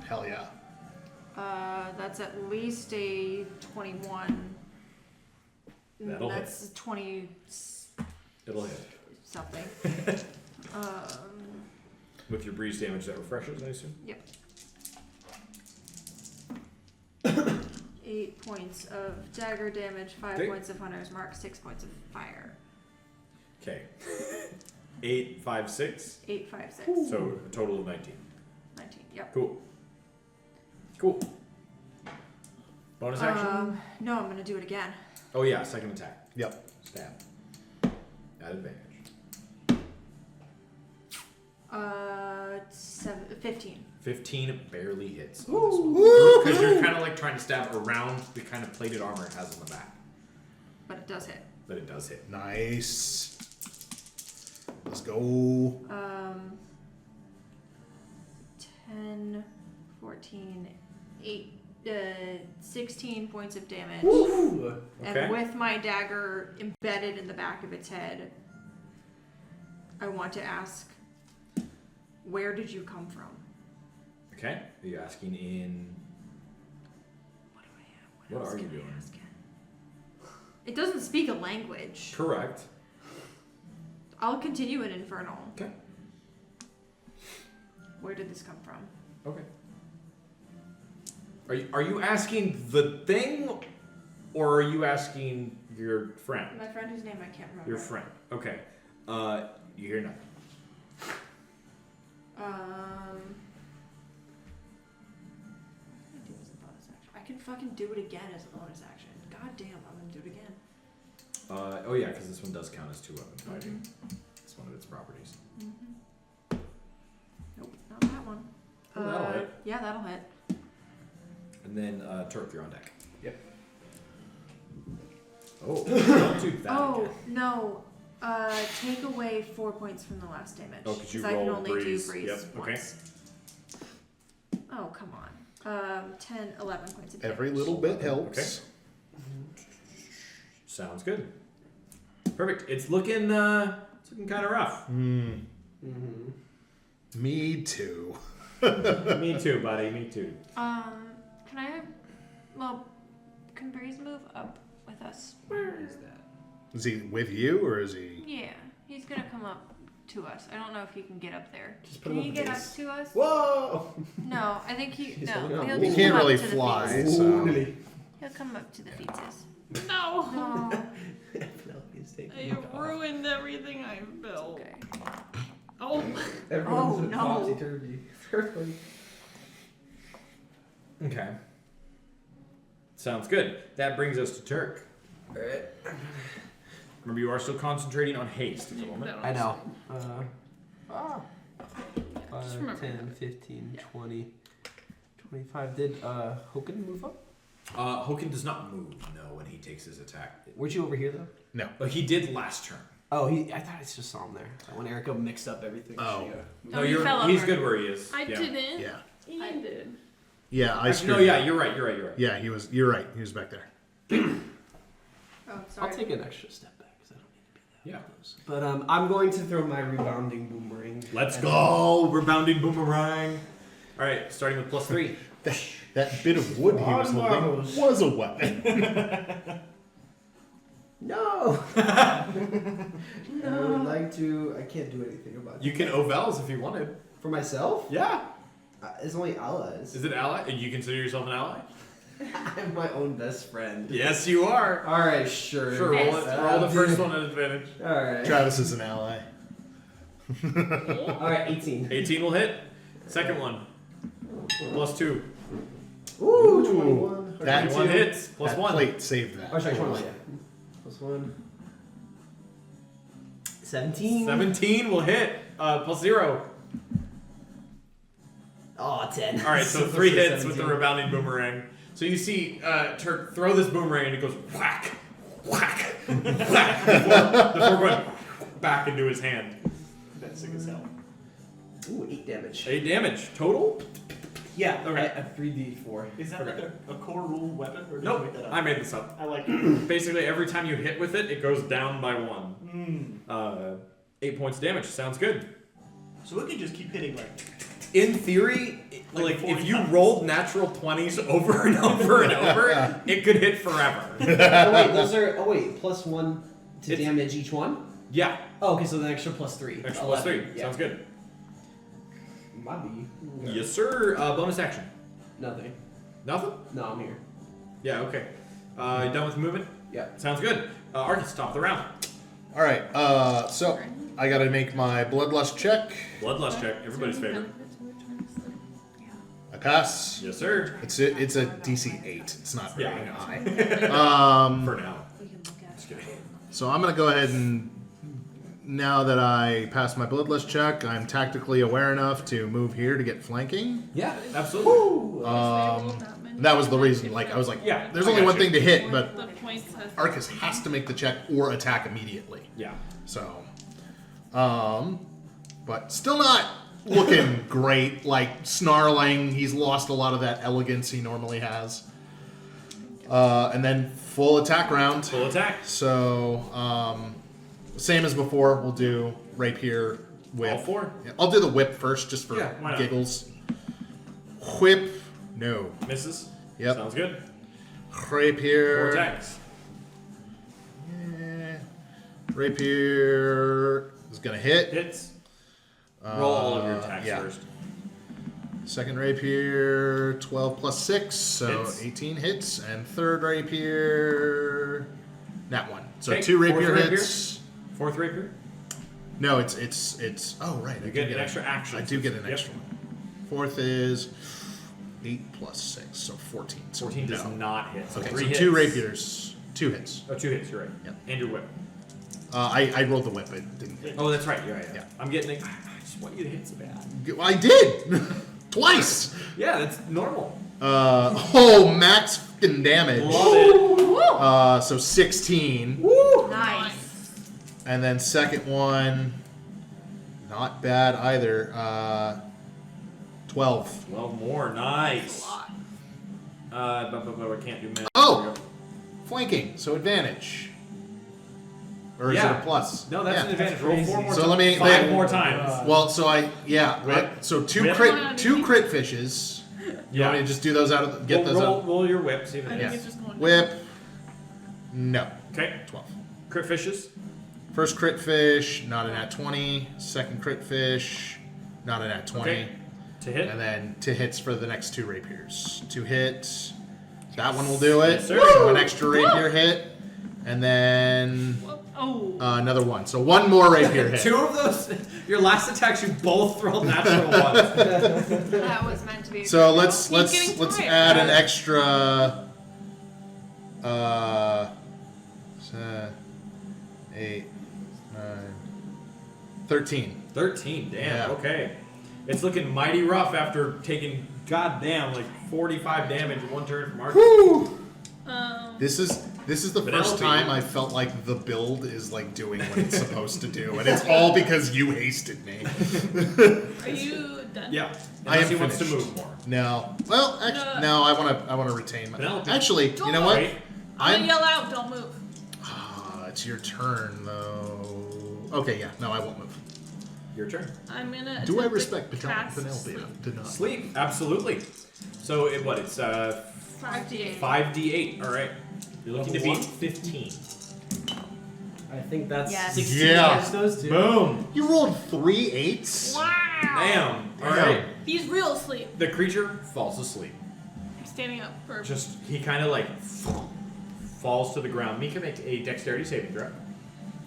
Hell yeah. That's at least a 21. That'll hit. That's 20 It'll hit. something. With your breeze damage that refreshes, I assume? Yep. 8 points of dagger damage, 5 Okay. points of hunter's mark, 6 points of fire. Okay. 8, 5, 6. 8, 5, 6. So a total of 19. 19. Yep. Cool. Cool. Bonus action? No, I'm gonna do it again. Oh yeah, second attack. Yep. Stab. At advantage. 15. 15 barely hits. Because you're kind of like trying to stab around the kind of plated armor it has on the back. But it does hit. But it does hit. Nice. Let's go. 10, 14, 8, 16 points of damage. Ooh. Okay. And with my dagger embedded in the back of its head, I want to ask, where did you come from? Okay. Are you asking in... What do I have? What else are you can I doing? ask it? It doesn't speak a language. Correct. I'll continue in Infernal. Okay. Where did this come from? Okay. Are you asking the thing, or are you asking your friend? My friend whose name I can't remember. Your friend. Okay. You hear nothing. I can fucking do it again as a bonus action. God damn, I'm gonna do it again. Oh yeah, because this one does count as 2 weapon fighting. It's one of its properties. Nope, not that one. Oh, that'll hit. Yeah, that'll hit. And then Turk, you're on deck. Yep. Oh, don't do that. Oh, again. no. Take away 4 points from the last damage. Oh, because you I can roll only breeze. do breeze Yep. Okay. once. Oh, come on. 10, 11 points of damage. Every little bit helps. Okay. Sounds good. Perfect. It's looking kind of rough. Me too. Me too, buddy. Me too. Can I can Breeze move up with us? Where is that? Is he with you or is he? Yeah, he's gonna come up to us. I don't know if he can get up there. Just put Can him he on get the up base. to us? Whoa! No, I think he. He's No, holding on. he'll He just can't come really up to the fly. feet. So- He'll come up to the feetses. No! No, Penelope is taking You ruined everything I've built. okay. Oh, Everyone's Oh, a no. topsy-turvy. Okay. Sounds good. That brings us to Turk. Alright. Remember, you are still concentrating on haste at the moment. I know. 5, Just remember 10, 15, 20, 25. Did Hoken move up? Hoken does not move, no, when he takes his attack. Weren't you over here though? No. But he did last turn. Oh, I thought I just saw him there. When Erica mixed up everything. Oh. No, he fell he's over. good where he is. I yeah. didn't. Yeah. Ian did. Yeah, I Actually, no, screwed yeah, up. you're right. Yeah, he was. You're right. He was back there. Oh, sorry. I'll take an extra step back because I don't need to be that Yeah. close. But I'm going to throw my rebounding boomerang. Let's at go! Rebounding boomerang. All right, starting with +3. That bit of wood he was holding Marbles. was a weapon. No! I would like to. I can't do anything about You it. can ovels if you wanted. For myself? Yeah. It's only allies. Is it ally? You consider yourself an ally? I'm my own best friend. Yes, you are. Alright, sure. Sure, roll it. Best Roll the first one at advantage. Alright. Travis is an ally. Alright, 18. 18 will hit. Second one. +2. Ooh, 21. That 21 hits. That +1. plate saved that. Oh, sorry, 21, yeah. +1. 17. 17 will hit. +0. Oh, 10. All right, so 3 hits with the rebounding boomerang. So you see Turk throw this boomerang and it goes whack, whack, whack before going back into his hand. That's sick as hell. Ooh, 8 damage. 8 damage total. Yeah, Okay. a 3d4. Is that Okay. like a core rule weapon? Or did you Nope, make that up? I made this up. I like it. Basically, every time you hit with it, it goes down by 1. 8 points of damage. Sounds good. So we can just keep hitting like. In theory, like 40 if you times. rolled natural 20s over and over and over, it could hit forever. Oh, wait, those are. Oh, wait, +1 to It's- damage each one? Yeah, Oh, okay, so the extra +3. extra 11. +3. Yeah. Sounds good. Maybe. Yes, sir. Bonus action. Nothing. Nothing? No, I'm here. Yeah, okay. You done with movement? Yeah. Sounds good. Arkus, top of the round. All right. So I got to make my bloodlust check. Bloodlust check. Everybody's favorite. I pass. Yes, sir. It's a DC 8. It's not very Yeah, high. For now. We can look at Just kidding. So I'm gonna go ahead and now that I passed my bloodlust check, I'm tactically aware enough to move here to get flanking. Yeah, absolutely. That was the reason. Like I was like, Yeah, there's I only got one you. thing to hit, but The points has Arkus has to make the check or attack immediately. Yeah. So, but still not looking great. Like snarling, he's lost a lot of that elegance he normally has. And then full attack round. Full attack. So, same as before, we'll do rapier, whip. All 4. Yeah, I'll do the whip first, just for Yeah, why not? giggles. Whip, no. Misses. Yep. Sounds good. 4 Rapier. attacks. Yeah. Rapier is gonna hit. Hits. Roll all of your attacks yeah. first. Second rapier, 12 plus 6, so Hits. 18 hits. And third rapier, that one. So Okay, 2 rapier fourth rapier? hits. 4th rapier. No, it's. Oh right, You get an extra action. I do get an Yep. extra one. Fourth is 8 plus 6, so 14. So 14 does no. not hit. So Okay, 3 so hits. 2 rapiers, 2 hits. Oh, 2 hits. You're right. Yep. And your whip. I rolled the whip. I didn't. Oh, that's right. You're right. Yeah. I'm getting. I just want you to hit so bad. I did twice. Yeah, that's normal. Max fucking damage. Love it. So 16. Nice. And then second one, not bad either. 12. 12 more. Nice. But I can't do math. Oh! There we go. Flanking, so advantage. Or is Yeah. it a plus? No, that's Yeah. an advantage. Roll 4 more So times. let me- 5 more times. Well, so Whip. so two Whip. crit fishes. You want me to just do those out of get those out? roll your whip. See if it I hits. think it's just going Whip. No. Okay. 12. Crit fishes. First crit fish, not an at 20. Second crit fish, not an at 20. Okay. To hit. And then 2 hits for the next 2 rapiers. 2 hits. That one will do it. Yes, sir. So an extra rapier hit. And then Oh. another one. So 1 more rapier hit. 2 of those. Your last attacks, you both rolled natural ones. That was meant to be. So let's getting tired. add an extra 8, 9, 13. 13. Damn. Yeah. Okay. It's looking mighty rough after taking goddamn like 45 damage in 1 turn from Arkus. Whew. This This is the Penelope. first time I felt like the build is like doing what it's supposed to do, and it's all because you hasted me. Are you done? Yeah. I Unless am he wants to finished. move more. No. Well, actually, no. I want to retain my. Penelope. Actually, you know what? Wait. I'm I'm. gonna yell out, don't move. It's your turn though. Okay, yeah. No, I won't move. Your turn. I'm gonna. Do I attempt to respect cast Penelope sleep. enough to not? Sleep. Absolutely. So it's 5d8. 5d8. All right. You're looking to Level beat 1? 15. I think that's Yes. 16 Yeah. against those 2. Boom. You rolled 3 8s. Damn. All right. He's real asleep. The creature falls asleep. He's standing up for. Just he kind of like falls to the ground. Meeka, make a dexterity saving throw.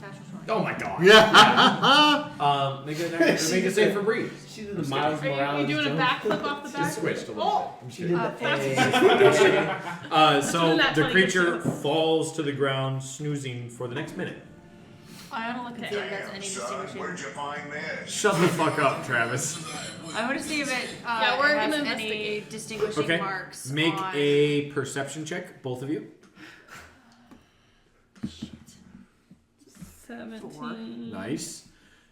Natural 20. Oh my god. Yeah. Make a save for breathe. She did the Miles Morales Are you doing a jump. backflip off the back? She squished a little Oh! bit. She did the So That's the what creature it gets falls to the ground, snoozing for the next minute. I want to look and see if it has any distinguishing. Where'd you find this? Shut the fuck up, Travis. I want to see if it Yeah, we're has gonna any investigate. distinguishing Okay. marks. Make on... a perception check, both of you. 17. Nice.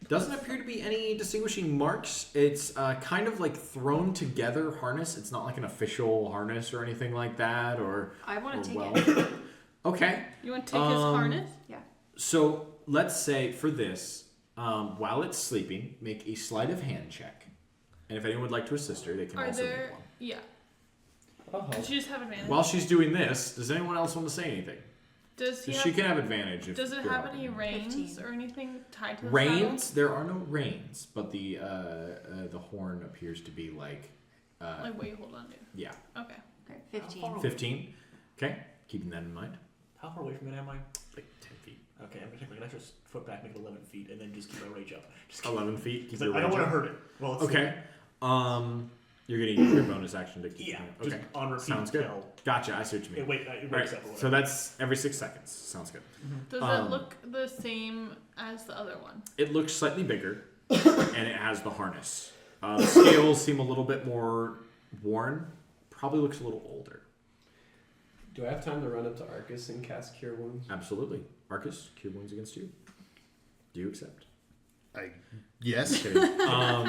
Doesn't appear to be any distinguishing marks. It's kind of like thrown together harness. It's not like an official harness or anything like that. I want to take well. it. Okay. You want to take his harness? Yeah. So let's say for this, while it's sleeping, make a sleight of hand check. And if anyone would like to assist her, they can Are also there? make one. Yeah. I'll help. Does she just have advantage? While she's doing this, does anyone else want to say anything? Does he She have, can have advantage. If does it you're have helping. any reins 15. or anything tied to the Reins? There are no reins, but the horn appears to be like. saddle? Like, wait, hold on, dude. Yeah. Okay. Okay, 15. 15. Okay, keeping that in mind. How far away from it am I? Like 10 feet. Okay, I'm gonna take like an extra foot back, make it 11 feet, and then just keep my rage up. Just keep, 11 feet. Keep I your don't range want to up. hurt it. Well, it's Okay. You're gonna use your bonus action to keep. Yeah, it. just Okay. on repeat. Sounds good. Till Gotcha. I see what you mean. it All right. wakes up or whatever. So that's every 6 seconds. Sounds good. Does it look the same as the other one? It looks slightly bigger, and it has the harness. The scales seem a little bit more worn. Probably looks a little older. Do I have time to run up to Arkus and cast Cure Wounds? Absolutely. Arkus, cure wounds against you. Do you accept? Yes. How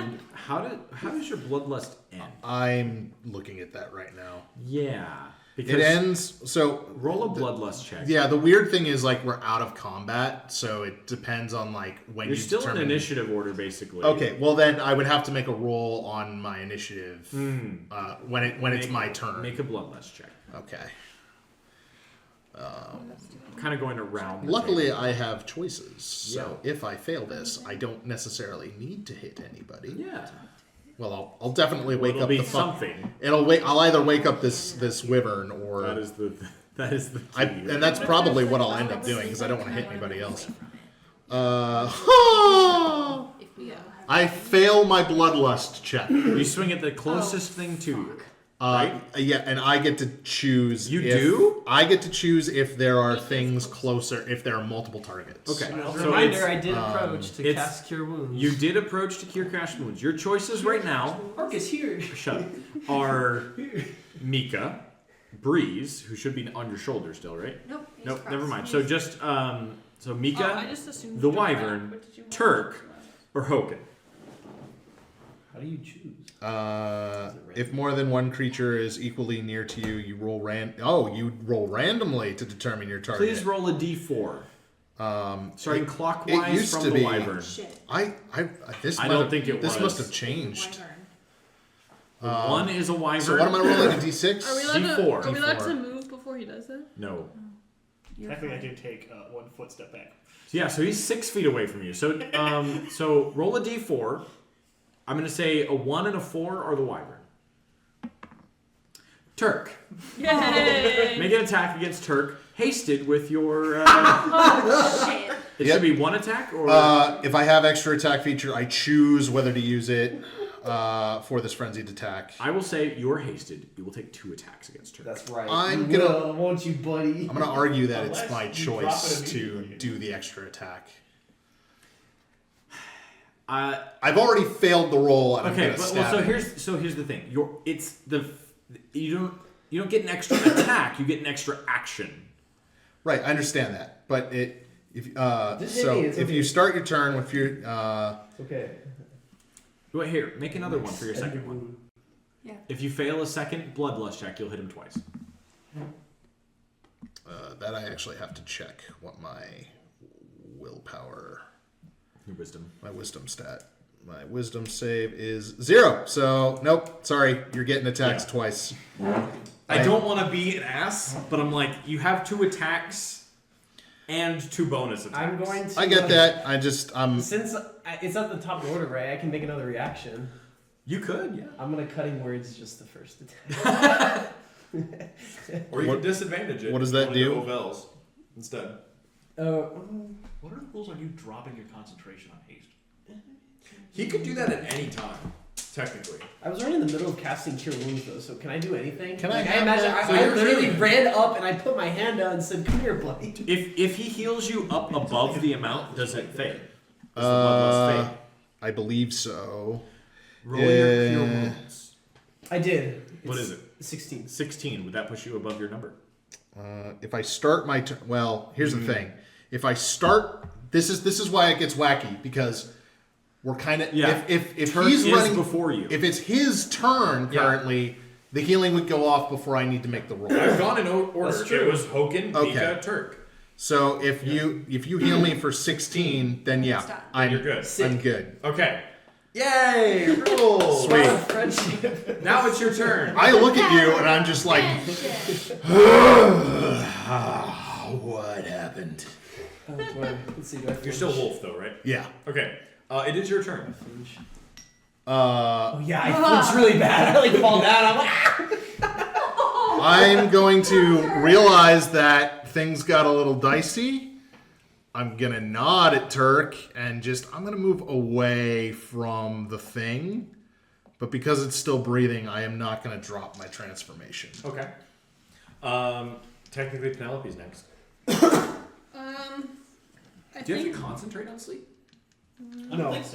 does your bloodlust end? I'm looking at that right now. Yeah, because It ends. So roll a bloodlust check. yeah, the weird thing is like we're out of combat, so it depends on like when You're you still in determine. initiative order, basically. Okay, well then I would have to make a roll on my initiative when it's my turn. Make a bloodlust check. Okay. Kind of going around. the Luckily, table. I have choices, so if I fail this, I don't necessarily need to hit anybody. Yeah. Well, I'll definitely wake It'll up be the something. I'll either wake up this wyvern or That is the key. and that's probably what I'll end up doing because I don't want to hit anybody else. I fail my bloodlust check. You swing at the closest thing to you. Right? Yeah, and I get to choose. You if- do? I get to choose if there are things closer, if there are multiple targets. Okay. As a So reminder, it's- I did approach to it's- cast Cure Wounds. You did approach to cure cash wounds. Your choices right now, Arkus here. shut up, are Meeka, Breeze, who should be on your shoulder still, right? Nope. he's Nope, never crossed. mind. So just so Meeka, Oh, I just assumed the you were back, Wyvern, but did you want Turk, to- or Hogan. How do you choose? If more than one creature is equally near to you, you roll you roll randomly to determine your target. Please roll a d4. Starting clockwise used from to the be- Wyvern. Shit. I I don't think it This was. must have changed. Wyvern. One is a Wyvern. So what am I rolling? A d6? Are we allowed D4. to? Are we allowed D4. to move before he does it? No. Technically, I did take 1 foot step back. Yeah, so he's 6 feet away from you. So so roll a d4. I'm going to say a 1 and a 4 are the Wyvern. Turk. Yay! Make an attack against Turk. Hasted with your... Oh shit. It Yep. should be 1 attack or... If I have extra attack feature, I choose whether to use it for this frenzied attack. I will say you're hasted. You will take 2 attacks against Turk. That's right. I'm You gonna- will, won't you, buddy? I'm going to argue that it's Unless my you drop it choice to immediately. do the extra attack. Uh, I've already failed the roll, and okay, I'm but going to well, stab so here's the thing. You don't get an extra attack. You get an extra action. Right, I understand that, but if Just hit me, it's okay. you start your turn with your Okay. Wait, here, make another one for your second one. Yeah. If you fail a second bloodlust check, you'll hit him twice. that I actually have to check what my willpower, Your wisdom. my wisdom stat. My wisdom save is 0. So nope, sorry, you're getting attacks Yeah. twice. I don't want to be an ass, but I'm like, you have 2 attacks and 2 bonus attacks. I'm going to. I get that. I'm Since it's at the top of the order, right? I can make another reaction. You could, yeah. I'm gonna cutting words just the first attack. Or you What- could disadvantage it. what does that Only do? go Vels instead. What are the rules on you dropping your concentration on haste? He could do that at any time, technically. I was already in the middle of casting Cure Wounds though, so can I do anything? Can like, I I have imagine that? So I you're literally healing. ran up and I put my hand down and said, "Come here, Blade." If he heals you up above the amount, does it fade? Does the bloodlust fade? I believe so. Roll your cure wounds. I did. What It's is it? 16. 16. Would that push you above your number? If I start my turn, well, here's the thing. If I start, this is why it gets wacky because we're kind of Yeah. If Turk he's is running before you. if it's his turn Yeah. currently, the healing would go off before I need to make the roll. I've gone in order. That's true. It was Hoken, Okay. Meeka, Turk. So if you heal me for 16, then yeah, Stop. I'm You're good. I'm good. Okay. Yay! Roll! Sweet. Friendship. Now it's your turn. I look at you and I'm just like, Shit. what happened? Oh boy. Let's see. Do I You're still Wolf, though, right? Yeah. Okay. It is your turn. Oh yeah, I flinch really bad. I like fall down. I'm like, I'm going to realize that things got a little dicey. I'm gonna nod at Turk and I'm gonna move away from the thing. But because it's still breathing, I am not gonna drop my transformation. Okay. Technically, Penelope's next. I Do you have think to concentrate on sleep? No. no, it's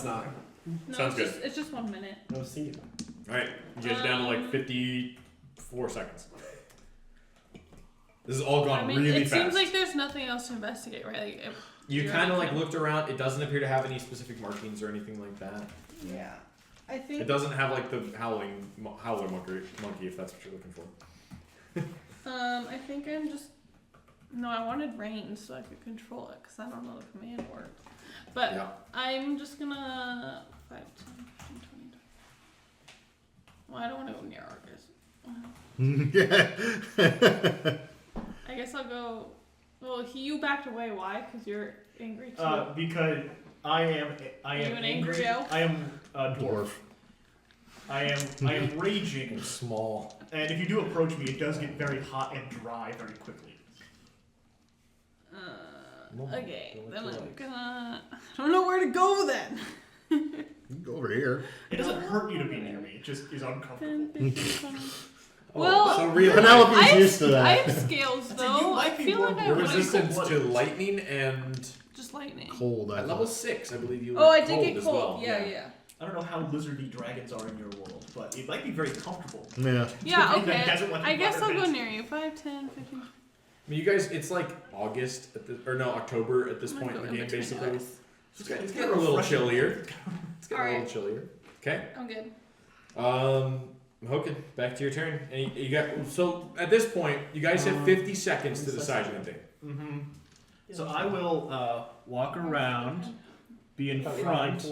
not. no, Sounds good. It's just 1 minute. I was thinking. All right. You guys are down to like 54 seconds. This has all gone I mean, really it fast. seems like there's nothing else to investigate, right? Like, if You you're kind of like- like looked around. It doesn't appear to have any specific markings or anything like that. Yeah. I think. It doesn't have like the howler monkey if that's what you're looking for. I think I'm just. No, I wanted range so I could control it because I don't know the command word. But Yeah. I'm just gonna 5, 10, 15, 20. Well, I don't want to go near Arkus. I guess I'll go. Well, you backed away. Why? Because you're angry too. Because I am Are you an angry. angry elf? I am a dwarf. I am raging, Small. and if you do approach me, it does get very hot and dry very quickly. Okay, then I'm gonna. I don't know where to go then. You can go over here. It doesn't hurt you to be near me. It just is 10, uncomfortable. 15, 20. Oh, Well, so real. Penelope's I have, used to that. I have scales You though. I might be feel more like I Your would resistance What? to lightning and just lightning. Cold. I at level thought. 6, I believe you. Oh, were I did get as cold. well. Yeah. I don't know how lizardy dragons are in your world, but it might be very comfortable. Yeah. Yeah, In that okay. desert like I guess I'll go environment. near you. 5, 10, 15. I mean, you guys, it's like August October at this I'm point gonna in the go game, in between basically. guys. It's getting a little chillier. It's getting a Alright. little chillier. Okay. I'm good. Hoken, back to your turn. And you got so at this point, you guys have 50 seconds to decide anything. Mm-hmm. So I will walk around, be in front.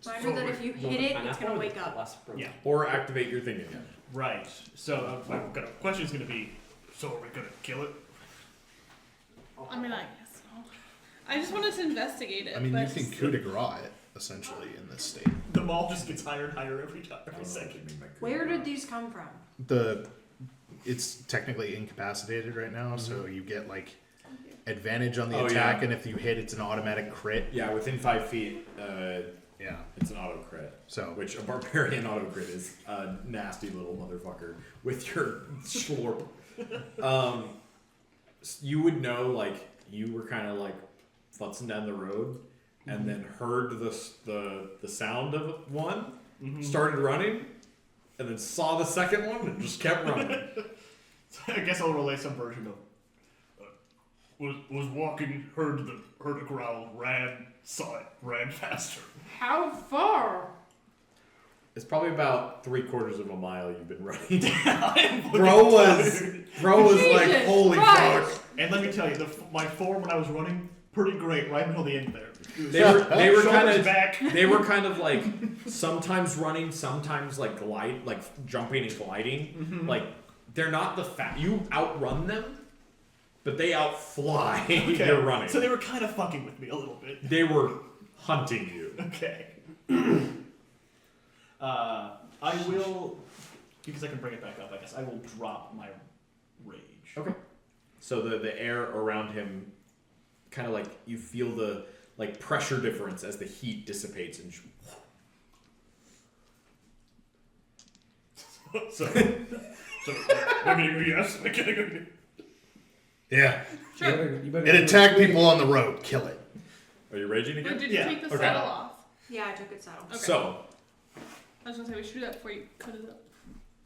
Reminder that if you hit it, it's gonna wake up. Yeah. Or activate your thing again. Right. So my question is going to be: so are we going to kill it? I mean, I guess so. I just wanted to investigate it. I mean, you but can coup de grace it, essentially, in this state. The mall just gets higher and higher every second. Where did these come from? It's technically incapacitated right now, so you get like advantage on the Oh, attack, yeah. and if you hit, it's an automatic crit. Yeah, within 5 feet, Yeah. it's an auto crit. So Which a barbarian auto crit is a nasty little motherfucker with your slurp. You would know, like, you were kind of like futzing down the road and then heard the sound of one, started running, and then saw the second one and just kept running. I guess I'll relay some version of. Was walking, heard a growl, ran, saw it, ran faster. How far? It's probably about 3/4 of a mile you've been running. Bro was like, Jesus holy Christ. fuck. And let me tell you, my form when I was running, pretty great right until the end there. They were kind Shoulders of back. They were kind of like sometimes running, sometimes like jumping and gliding. Like they're not the you outrun them, but they outfly Okay. your running. So they were kind of fucking with me a little bit. They were hunting you. Okay. I will, because I can bring it back up, I guess I will drop my rage. Okay. So the air around him, kind of like you feel the like pressure difference as the heat dissipates and So I'm getting a yes. I'm getting a Yeah. Sure. It attacked people on the road. Kill it. Are you raging again? Wait, did you Yeah, take the okay. saddle off? Yeah, I took its saddle. Okay. So, I was gonna say we should do that before you cut it up.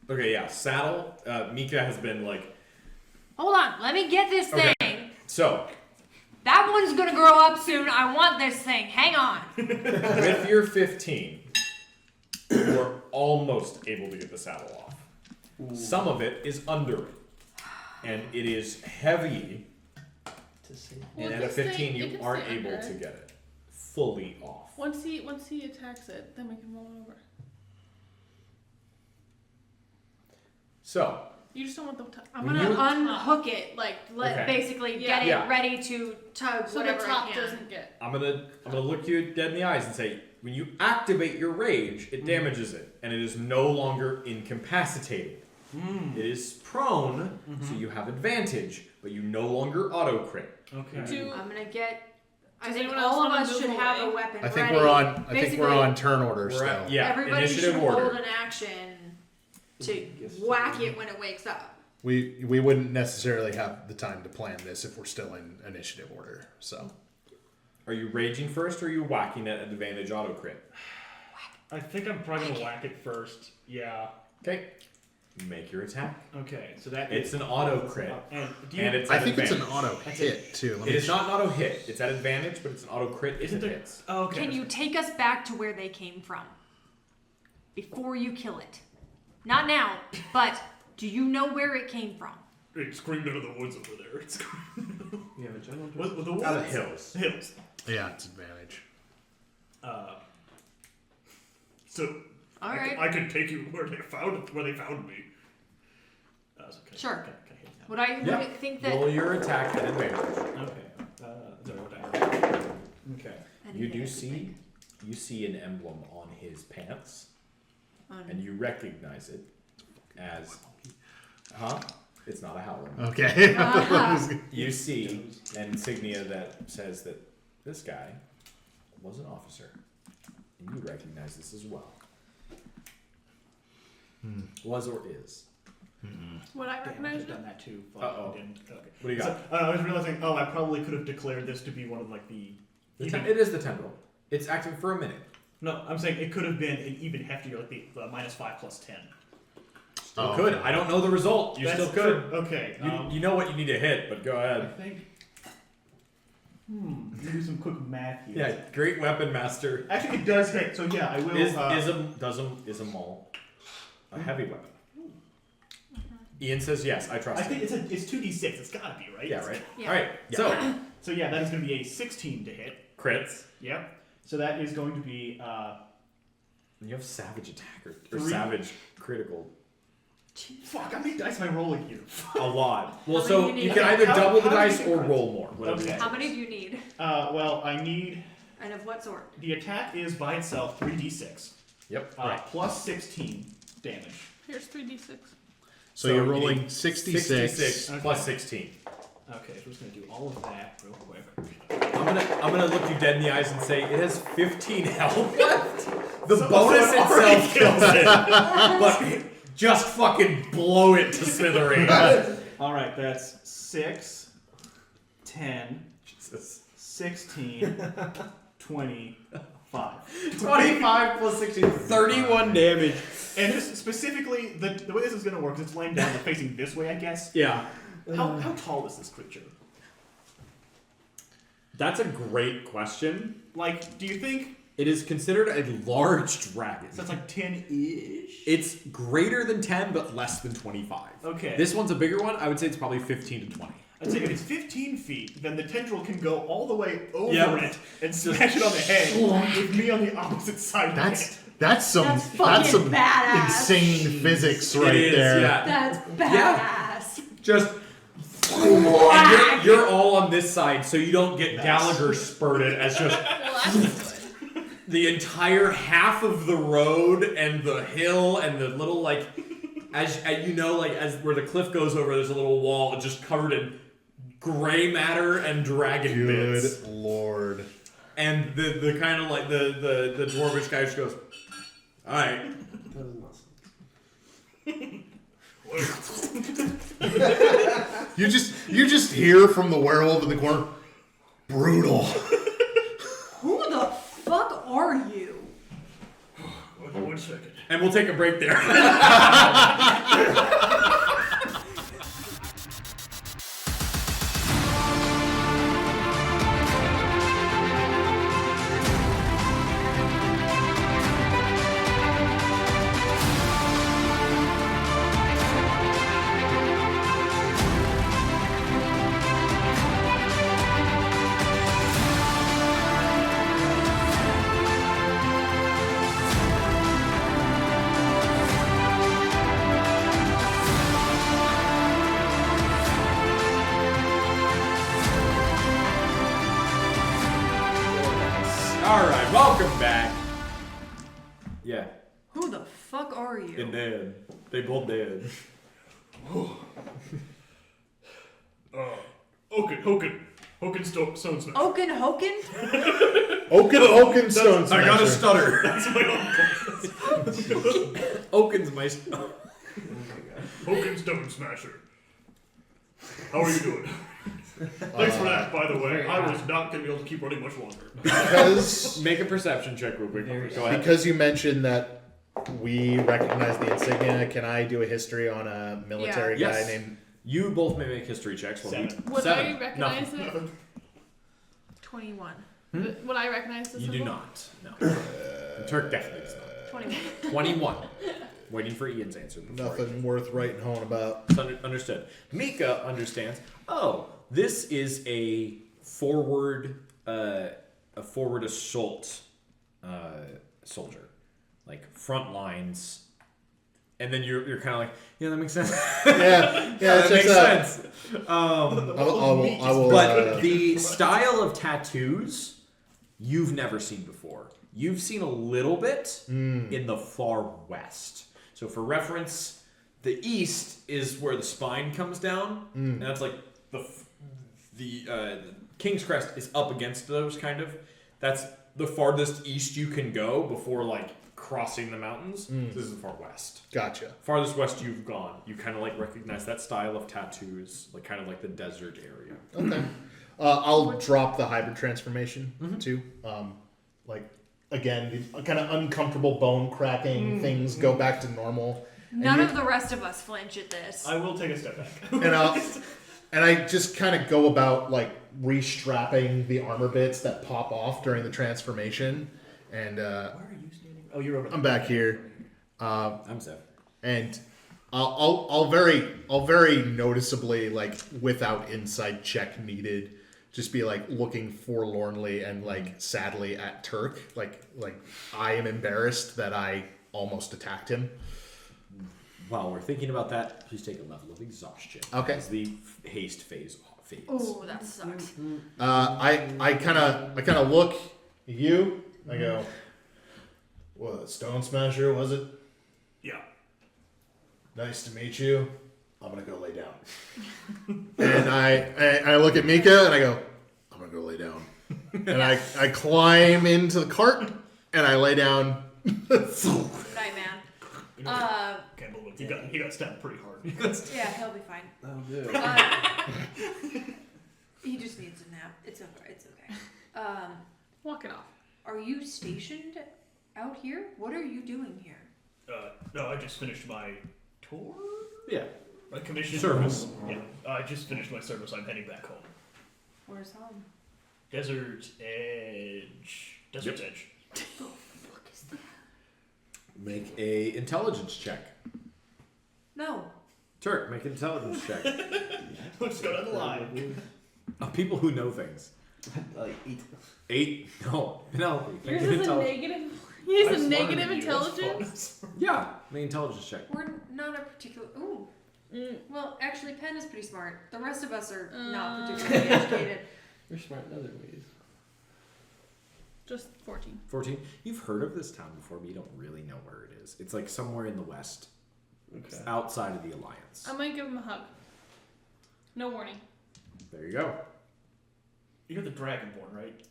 okay, yeah, saddle. Meeka has been like. Hold on, let me get this Okay. thing. So, That one's gonna grow up soon. I want this thing. Hang on. with your 15, you are almost able to get the saddle off. Some of it is under it, and it is heavy. To see. Well, And it at a can stay- 15, it you can aren't stay able under. to get it fully off. Once he attacks it, then we can roll it over. So, You just don't want the top. I'm When gonna you- unhook it, like Okay. basically Yeah. get Yeah. it ready to tug So the whatever top I can. doesn't get. I'm gonna look you dead in the eyes and say, when you activate your rage, it damages it, and it is no longer incapacitated. It is prone, so you have advantage, but you no longer auto crit. Okay. Do I'm gonna get. I Does think anyone else all of wanna us move should have a away? weapon I think ready. we're on turn order We're still. at, yeah, Everybody should initiative hold order. an action to whack it when it wakes up. We wouldn't necessarily have the time to plan this if we're still in initiative order. So Are you raging first, or are you whacking at advantage auto crit? I think I'm probably gonna whack it first. Yeah. Okay, make your attack. Okay. So that It's an auto crit, And do you, and it's I at think it's an advantage. auto hit too. Let It me is not an auto hit. It's at advantage, but it's an auto crit if Isn't it there? hits. Oh, okay. Can you take us back to where they came from? Before you kill it. Not now, but do you know where it came from? It screamed out of the woods over there. It screamed. You have a general. What the woods? Out of the hills. Hills. Yeah, it's advantage. So All right. I could take you where they found me. Okay. Sure. Okay, okay. Would I Yeah. would I think that Roll your attack at advantage. Okay. Zero die. Okay. You do see, you see an emblem on his pants, and you recognize it as, It's not a howler. Okay. You see an insignia that says that this guy was an officer, and you recognize this as well. Was or is. Would I Damn, I recognize could it? have done that too. Fuck, Uh-oh. I didn't. Okay. What do you got? So, I was realizing, I probably could have declared this to be one of like the. It is the tendril. It's active for a minute. No, I'm saying it could have been an even heftier, like the -5 + 10. You could. I don't know the result. You That's still could. true. Okay. You know what you need to hit, but go I ahead. think. Let me do some quick math here. Yeah, great weapon master. Actually, it does hit. So yeah, I will. Is a maul a heavy weapon? Ian says yes. I trust I think him. it's 2d6. It's gotta be right. Yeah, right. Yeah. All right. So So yeah, that is going to be a 16 to hit. crits. Yep. So that is going to be. You have savage attack or Three. savage critical. Fuck! How many dice am I rolling here? A lot. Well, How so many do you you need? can either How- double the how do you dice get or crits? roll more. Whatever. Okay. you how choose. many do you need? Well, I need And of what sort? the attack is by itself 3d6 Yep. plus 16 damage. Here's 3d6. So you're you rolling need 66. Okay. plus 16. Okay, so we're just gonna do all of that real quick. I'm gonna look you dead in the eyes and say it has 15 health left. The So- bonus so it already itself kills it, but just fucking blow it to smithereens. All right, that's 6, 10, Jesus. 16, 25. 25 plus 16, 31 damage. And just specifically, the way this is gonna work is it's laying down and facing this way, I guess. Yeah. How tall is this creature? That's a great question. Like, do you think It is considered a large dragon. so? It's like 10-ish. It's greater than 10, but less than 25. Okay. This one's a bigger one. I would say it's probably 15 to 20. I'd say if it's 15 feet, then the tendril can go all the way over Yep. it and smash it on the head, with me on the opposite side of it. That's some That's fucking badass. insane physics right It is, there. yeah. That's badass. Just. And you're all on this side, so you don't get Gallagher spurted as just Well, that's good. the entire half of the road and the hill and the little like, as you know, like as where the cliff goes over, there's a little wall just covered in gray matter and dragon bits. Good lord. And the kind of like the dwarvish guy just goes, all right. That was awesome. You just hear from the werewolf in the corner, brutal. Who the fuck are you? One second. And we'll take a break there. Alright, welcome back. Yeah, Who the fuck are you? and dead. They both dead. Hoken Stone Smash. Oaken Hoken? Oaken Stone I got a Smasher. stutter. That's my uncle. Oaken's my Hoken Stone Smasher. How are you doing? Thanks for that, by the way. I was not going to be able to keep running much longer. Because Make a perception check real quick. Go ahead. because you mentioned that we recognize the insignia, can I do a history on a military Yeah. guy Yes. named? You both may make history checks. While Seven. Would Seven. I recognize Nothing. it? 21. Would I recognize the You symbol? do not. No. Turk definitely does not. 21. 21. Waiting for Ian's answer. before Nothing worth writing home about. It's understood. Meeka understands. Oh, this is a forward assault soldier, like front lines. And then you're kind of like, yeah, that makes sense. Yeah, that makes out. sense. I will. But the style of tattoos you've never seen before. You've seen a little bit in the far west. So for reference, the east is where the spine comes down, and that's like the King's Crest is up against those kind of. That's the farthest east you can go before like crossing the mountains. This is the far west. Gotcha. Farthest west you've gone, you kind of like recognize that style of tattoos, like kind of like the desert area. Okay. I'll drop the hybrid transformation too. Like again, the kind of uncomfortable bone cracking things go back to normal. None of the rest of us flinch at this. I will take a step back. And I just kind of go about like restrapping the armor bits that pop off during the transformation. And Where are you standing? Oh, you're over there. I'm back here. I'm Zeph. And I'll very noticeably, like without insight check needed, just be like looking forlornly and like sadly at Turk. Like I am embarrassed that I almost attacked him. While we're thinking about that, please take a level of exhaustion. Okay. As the haste phase fades. Oh, that sucks. I kind of look at you. I go, what, Stone Smasher, was it? Yeah. Nice to meet you. I'm gonna go lay down. And I look at Meeka and I go, I'm gonna go lay down. And I climb into the cart and I lay down. Night man. Can't believe he got stabbed pretty hard. Yeah, he'll be fine. Oh, dude. He just needs a nap. It's okay. It's okay. Walk it off. Are you stationed out here? What are you doing here? No, I just finished my tour? Yeah. My commission? Service. Yeah, I just finished my service. I'm heading back home. Where's home? Desert's Edge. Desert's Edge. The fuck is that? Make a intelligence check. No. Turk, make an intelligence check. Let's go down the line. Of people who know things. Like 8. 8. No. Penelope. Make Yours an is a intelligence. negative. He has I'm a smarter negative than you, that's intelligence. Yeah. Make an intelligence check. We're not a particular. Ooh. Well, actually, Penn is pretty smart. The rest of us are not particularly educated. We're smart in other ways. Just 14. 14. You've heard of this town before, but you don't really know where it is. It's like somewhere in the west. It's Okay. outside of the Alliance. I might give him a hug. No warning. There you go. You're the Dragonborn, right?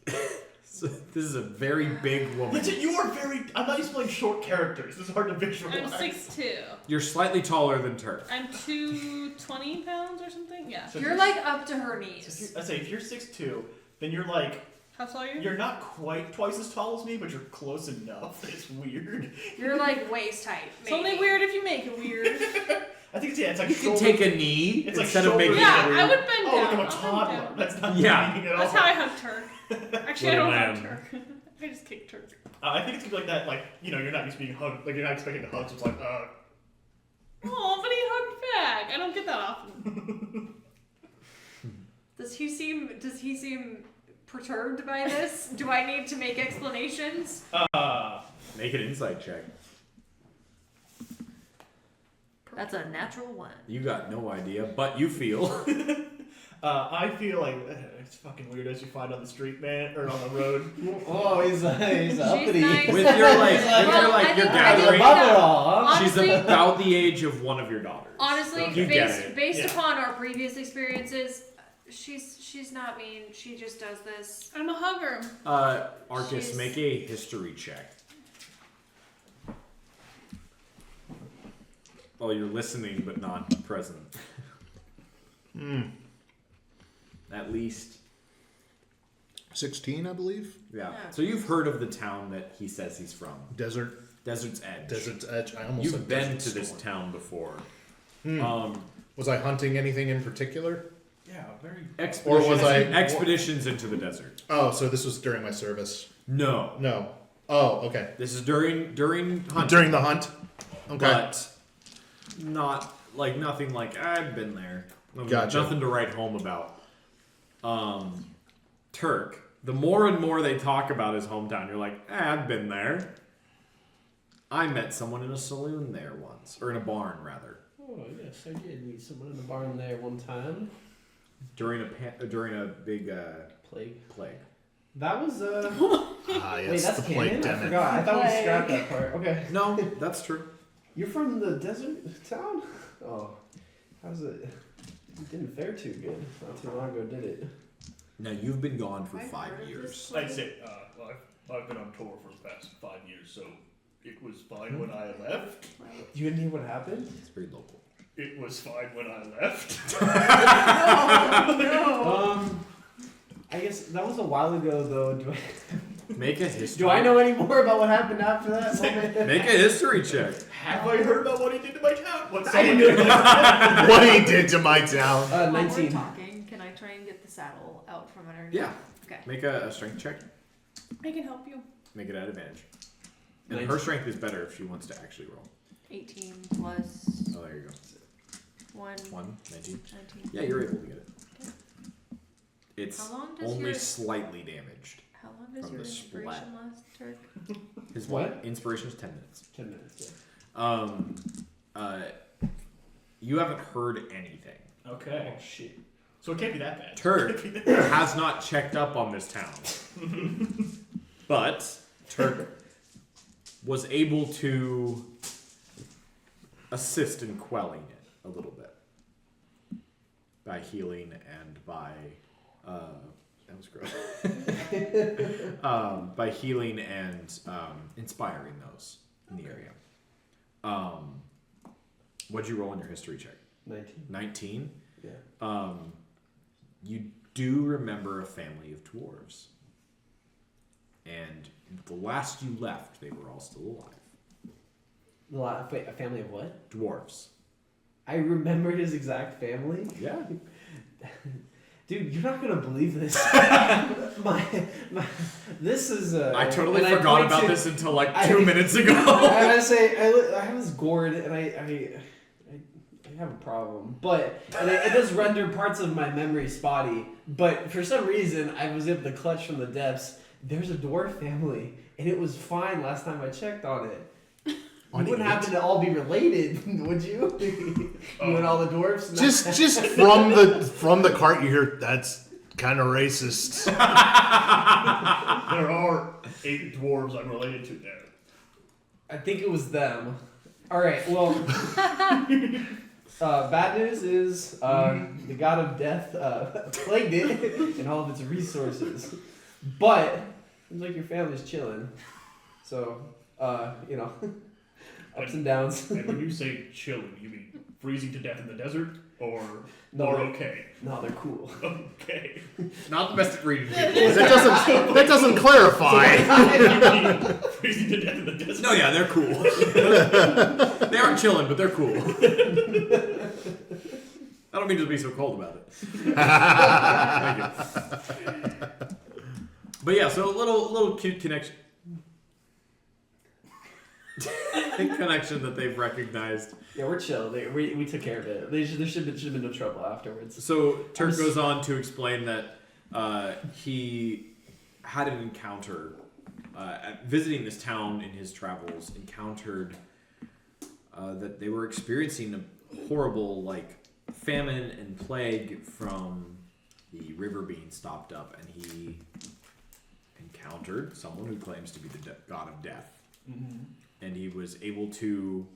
This is a very big woman. You are very. I'm not used to playing short characters. This is hard to visualize. I'm 6'2". You're slightly taller than Turk. I'm 220 pounds or something. Yeah. So You're if like up to her knees. I say if you're 6'2", then you're like. How tall are you? You're not quite twice as tall as me, but you're close enough. It's weird. You're like waist height. It's only weird if you make it weird. I think it's like You can take a knee It's like instead of making shoulder- it Yeah, weird. I would bend Oh, down. look, I'm a I'll bend toddler. down. That's not Yeah. meaning at all. That's how I hug Turk. Actually, I Little don't lamb. hug Turk. I just kick Turk. I think it's gonna be like that. Like you're not used to being hugged. Like you're not expecting to hug. So it's like Oh, but he hugged back. I don't get that often. Does he seem perturbed by this? Do I need to make explanations? Make an insight check. That's a natural 1. You got no idea, but you feel. I feel like it's fucking weird as you find on the street, man, or on the road. Oh, he's uppity. nice. With your like, you're gathering. Above it all, huh? She's Honestly- about the age of one of your daughters. Honestly, You get based it. based Yeah. upon our previous experiences, she's not mean. She just does this. I'm a hugger. Arkus, She's- make a history check. Oh, you're listening but not present. At least. 16, I believe. Yeah. Oh. So you've heard of the town that he says he's from. Desert. Desert's Edge. Desert's Edge. I almost You've said been Desert to this Storm. town before. Was I hunting anything in particular? Yeah, very. Expeditions, Or was I- expeditions into the desert. Oh, so this was during my service. No. No. Oh, okay. This is during hunting. During the hunt. Okay. But not like nothing like I've been there. Gotcha. Nothing to write home about. Turk. The more and more they talk about his hometown, you're like, I've been there. I met someone in a saloon there once, or in a barn rather, Oh yes, I did meet someone in the barn there one time. during a big Plague. plague. That was Yes, Wait, that's the canon? plague I demic. forgot. I thought we Plague. scrapped that part. Okay. No, that's true. You're from the desert town? Oh. How's it? It didn't fare too good. Not too long ago, did it? Now you've been gone for I've 5 heard of years. this. I'd say I've been on tour for the past 5 years, so it was fine when I left. You didn't hear what happened? It's very local. It was fine when I left. I guess that was a while ago, though. Make a history. Do I know any more about what happened after that moment? Make a history check. Have I heard about what he did to my town? What's I didn't know. What he did to my town. While we're 19. talking, can I try and get the saddle out from underneath? Yeah. Okay. Make a strength check. I can help you. Make it at advantage. And Nice. her strength is better if she wants to actually roll. 18 plus Oh, there you go. 1. 1, 19. 19. Yeah, you're able to get it. Okay. It's How long does only your- slightly damaged. How long does From your the inspiration splat. last, Turk? His What? inspiration is 10 minutes. 10 minutes, yeah. You haven't heard anything. Okay. Oh, shit. So it can't be that bad. Turk has not checked up on this town. But Turk was able to assist in quelling it a little bit. By healing and by that was gross. By healing and inspiring those in the area. What'd you roll in your history check? 19. 19? Yeah. You do remember a family of dwarves. And the last you left, they were all still alive. Wait, a family of what? Dwarves. I remember his exact family. Yeah. Dude, you're not gonna believe this. This is. I totally and forgot point about to- this until like I- 2 minutes ago. I gotta say, I have this gourd, and I have a problem, but and it does render parts of my memory spotty. But for some reason, I was able to clutch from the depths. There's a dwarf family, and it was fine last time I checked on it. You wouldn't happen to all be related, would you? You and all the dwarfs. Just from the cart, you hear that's kind of racist. There are 8 dwarves I'm related to there. I think it was them. All right. Well, bad news is the god of death plagued it and all of its resources. But Seems like your family's chilling. So, you know, ups and downs. And when you say chilling, you mean freezing to death in the desert, or No, okay? No, they're cool. Okay. Not domestic region people. That doesn't clarify. You mean freezing to death in the desert? No, yeah, they're cool. They aren't chilling, but they're cool. I don't mean to be so cold about it. Thank you. But yeah, so a little cute connection. Connection that they've recognized. Yeah, we're chill. We took care of it. There should have been no trouble afterwards. So Turk goes on to explain that he had an encounter visiting this town in his travels. Encountered that they were experiencing a horrible famine and plague from the river being stopped up, and he encountered someone who claims to be the god of death. Mm-hmm. And he was able to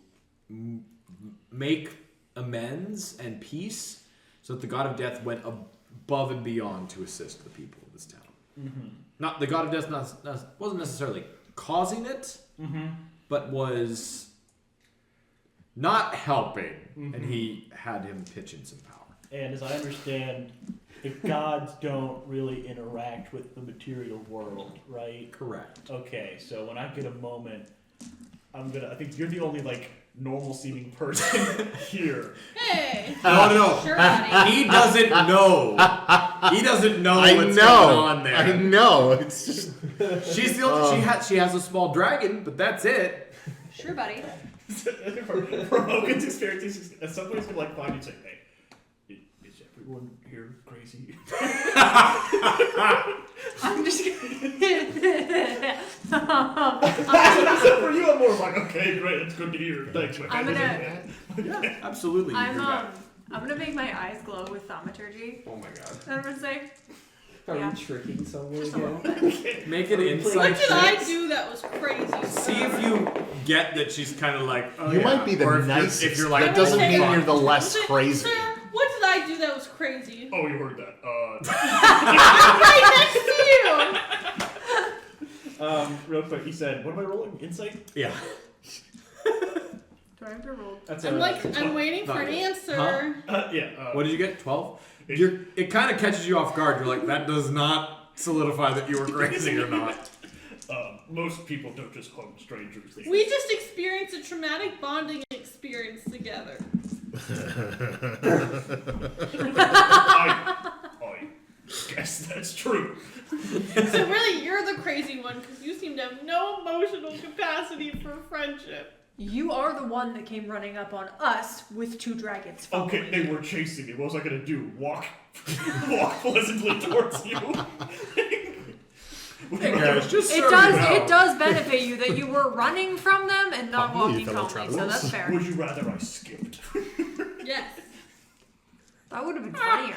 make amends and peace so that the god of death went above and beyond to assist the people of this town. Mm-hmm. Not the god of death wasn't necessarily causing it, but was not helping, and he had him pitch in some power. And as I understand, the gods don't really interact with the material world, right? Correct. Okay, so when I get a moment, I think you're the only normal seeming person here. Hey! No. Sure, buddy. He doesn't know. He doesn't know what's going on there. I know. It's just. She's the only, she has a small dragon, but that's it. Sure, buddy. From Hogan's experience, at some point he's gonna find you and say, "Hey, is everyone here crazy?" I'm just For you, I'm more like, "Okay, great, it's good to hear. Thanks." I'm gonna. Yeah, absolutely. I'm gonna make my eyes glow with thaumaturgy. Oh my god. I'm gonna say. Are Yeah. we tricking someone Just a again? little bit. Make an What insight did I check. do that was crazy? See if you get that she's kind of You might be the or if nicest. If you're like, that doesn't mean fun. you're the less Sir, crazy. Sir, what did I do that was crazy? Oh, you heard that. Right next to you! Real quick, he said, "What am I rolling? Insight?" yeah. Do I have to roll? That's I'm waiting for an answer. What did you get? 12? It kind of catches you off guard. You're like, that does not solidify that you were crazy or not. Most people don't just hug strangers. They We just experienced a traumatic bonding experience together. I guess that's true. So really, you're the crazy one because you seem to have no emotional capacity for friendship. You are the one that came running up on us with two dragons following Okay, they you. were chasing me. What was I gonna do? Walk pleasantly towards you? Hey guys, just It does benefit you that you were running from them and not Probably, walking fellow calmly, so travelers. that's fair. Would you rather I skipped? Yes. That would have been funnier.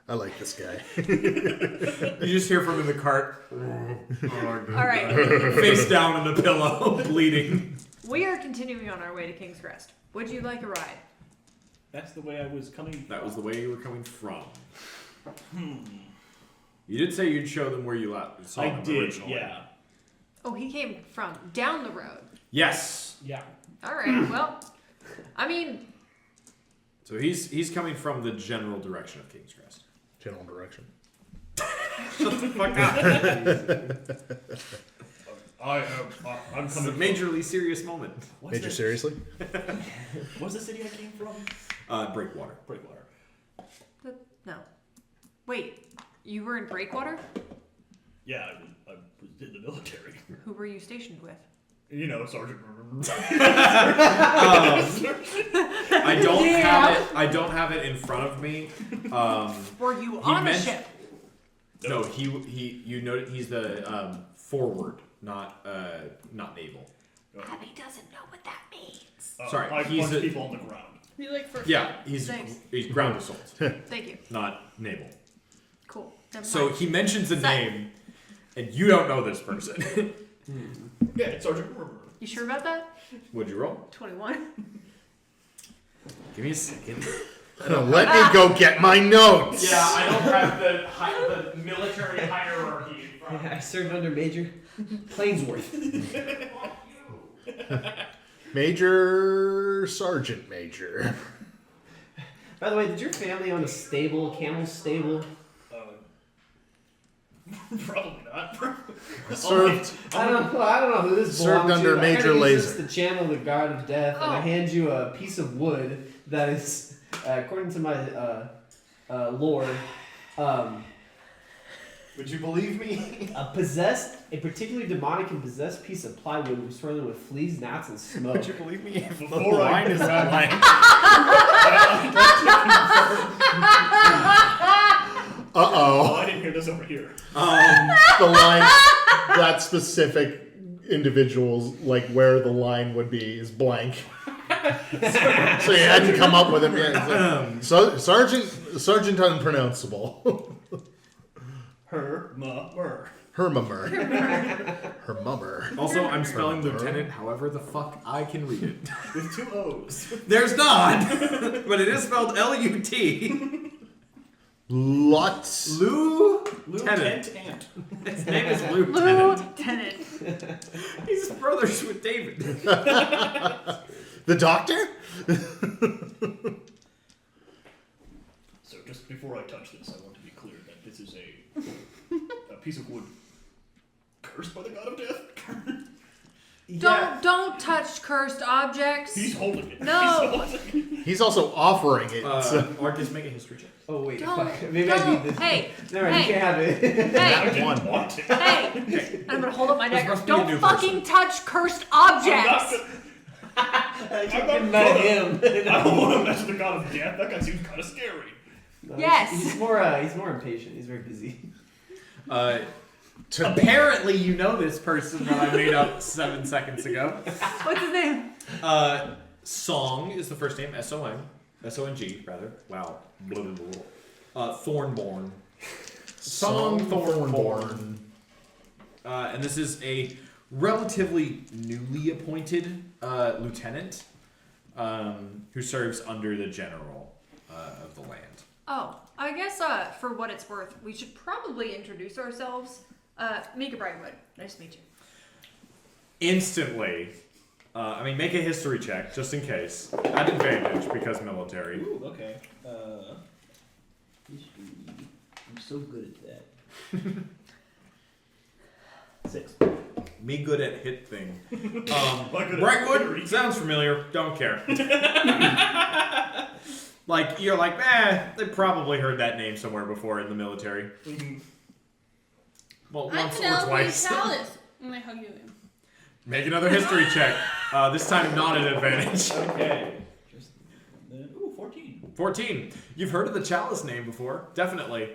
I like this guy. You just hear from in the cart. All right, Face down in the pillow, bleeding. we are continuing on our way to King's Crest. Would you like a ride? That's the way I was coming. That was the way you were coming from. You did say you'd show them where you saw I them did, originally. yeah. Oh, he came from down the road. Yes. Yeah. All right, well, I mean, So he's coming from the general direction of King's Crest. General direction. Fuck up. I'm This is a coming. majorly serious moment. Major seriously? What's the city I came from? Breakwater. Breakwater. no. Wait, you were in Breakwater? Yeah, I was in the military. Who were you stationed with? You know, Sergeant. I don't have it in front of me. Were you on a mentioned- ship? No, you know he's the forward, not naval. Abby doesn't know what that means. Sorry, I he's punch a- people on the ground. He like for Yeah, he's Thanks. ground assault, Thank you. not naval. Cool. Never So mind. he mentions a Set. name, and you don't know this person. Yeah, it's Sergeant. You sure about that? What'd you roll? 21. Give me a second. Let me go get my notes. Yeah, I don't have the military hierarchy in I served under Major Plainsworth. Major Sergeant Major. By the way, did your family own a stable, camel stable? Probably not. Served. I don't know who this Served belonged under to. Major I kinda use Laser. this to channel the guard of death, and I Oh. hand you a piece of wood that is, according to my lore, Would you believe me? a particularly demonic and possessed piece of plywood was swirling with fleas, gnats, and smoke. Would you believe me if the Before I line is grab- blank? Uh-oh. I didn't hear this over here. The line, that specific individual's, like, where the line would be is blank. So you hadn't come up with it yet. It's like, Sergeant Unpronounceable. Her-ma-mer. Her mummer. Her mummer. Also, I'm spelling lieutenant however the fuck I can read it. With 2 O's. There's not, but it is spelled L-U-T. Lots. Lieutenant. Ant. His name is Lieutenant. Lieutenant. He's brothers with David. The doctor? So just before I touch this, I want to be clear that this is a piece of wood cursed by the god of death. Don't touch cursed objects. He's holding it. No. He's holding it. He's also offering it. so- Arkus, make a history check. Oh wait, Don't. fuck. Maybe I need Don't. this. Hey. No, you Hey. can't have it. I Hey. didn't One. want it. Hey. I'm gonna hold up my This neck. must be a new Don't fucking touch cursed objects. I'm not Met him. I don't want to mess with the god of death. That guy seems kind of scary. No, Yes. He's more impatient. He's very busy. Apparently, you know this person that I made up 7 seconds ago. What's his name? Song is the first name. S-O-N. S-O-N-G, rather. Wow. Blah, blah, blah. Thornborn. Song Thornborn. And this is a relatively newly appointed lieutenant who serves under the general of the land. Oh, I guess for what it's worth, we should probably introduce ourselves. Meeka Brightwood. Nice to meet you. Instantly. Make a history check, just in case. At advantage, because military. Ooh, okay. I'm so good at that. 6. Me good at hit thing. Not good at Brightwood? theory. Sounds familiar. Don't care. You're like, they probably heard that name somewhere before in the military. Well, I'm once or Penelope twice. Chalice. And I hug you in. Make another history check. This time not at advantage. Okay. Ooh, 14. 14. You've heard of the Chalice name before. Definitely.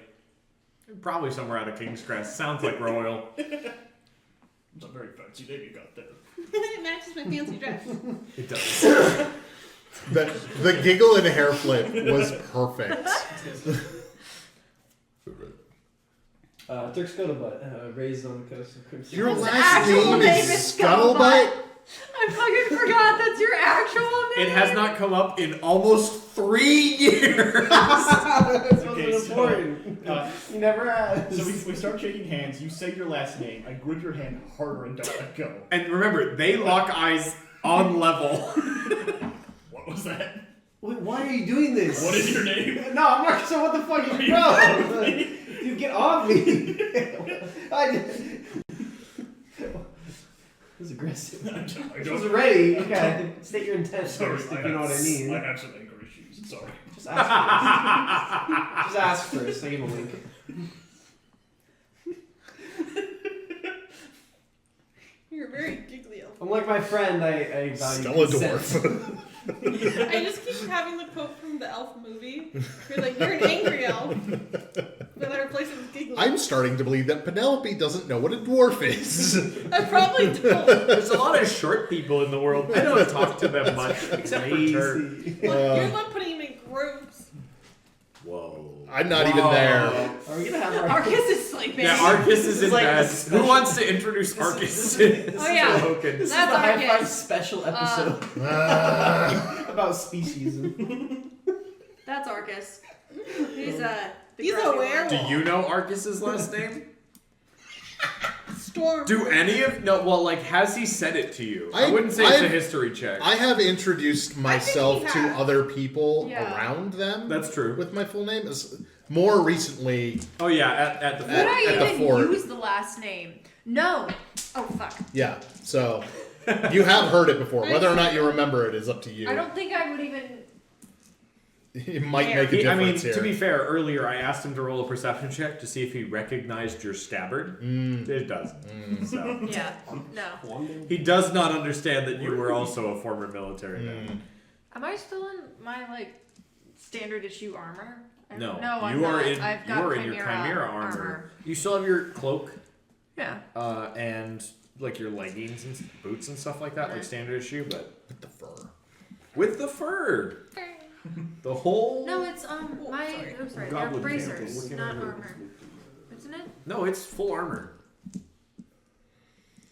Probably somewhere out of King's Crest. Sounds like royal. It's a very fancy name you got there. It matches my fancy dress. It does. the giggle and hair flip was perfect. Turk Scuttlebutt, raised on the coast of Crimson. Your His last actual name name is is Scuttlebutt? I fucking forgot that's your actual name. It has not come up in almost 3 years. That's Okay, wasn't so, important. You never asked. So we start shaking hands. You say your last name. I grip your hand harder and don't let go. And remember, they lock eyes on level. What was that? Wait, why are you doing this? What is your name? No, I'm not sure what the fuck Are is you wrong. fucking me? Dude, get off me. That was aggressive. I It was don't. ready. Okay, state your intent Sorry, first, if you know what I mean. I have some anger issues. Sorry. Just ask first. Just ask first. I give him a link. You're very giggly elf. Unlike my friend, I value consent. Skeledwarf. I just keep having the quote from the elf movie. You're like, you're an angry elf. But I replace it with giggly. I'm starting to believe that Penelope doesn't know what a dwarf is. I probably don't. There's a lot of short people in the world. I don't talk to them much, except for Turk. Crazy. Look, you're not putting him in groups. Whoa. I'm not even there. Are we gonna have our Arkus is sleeping. Yeah, Arkus is in like bed. a special- Who wants to introduce Arkus? Oh, yeah. Hogan. This That's is the High Arkus. Five special episode about species. That's Arkus. He's the He's grumpy a werewolf. Do you know Arkus's last name? Storm. Do any of has he said it to you? I wouldn't say it's a history check. I have introduced myself to has. other people Yeah. around them. That's true. With my full name, more recently. Oh yeah, at the Would I at the even fort. use the last name? No. Oh fuck. Yeah. So you have heard it before. Whether or not you remember it is up to you. I don't think I would even. It might make a I mean, difference here. to be fair, earlier I asked him to roll a perception check to see if he recognized your scabbard. It doesn't. So Yeah. No. he does not understand that you were also a former military man. Am I still in my standard issue armor? No, I'm you are not. in. I've You got are in your chimera armor. You still have your cloak, Yeah. and like your leggings and boots and stuff like that, like standard issue, but With the fur. with the fur, the whole. No, it's I'm sorry. They're Goblin bracers, campus. not armor. Isn't it? No, it's full armor.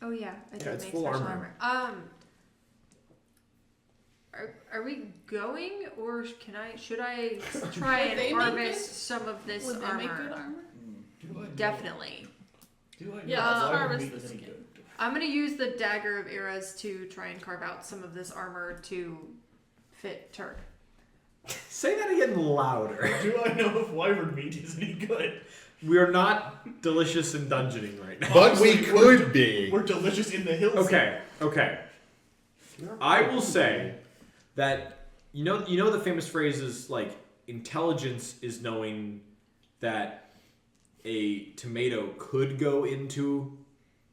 Oh yeah, I did it's make full special armor. armor. Are we going, or should I try Would they and make harvest it? some of this Would they armor? make good armor? Definitely. Yeah, let's Wyvern harvest meat this is any kid. good? I'm gonna use the dagger of eras to try and carve out some of this armor to fit Turk. Say that again louder. Do I know if wyvern meat is any good? We are not delicious in dungeoning right now. But we Honestly, we're- could be. We're delicious in the hills. Okay. I will say that you know the famous phrase is like intelligence is knowing that a tomato could go into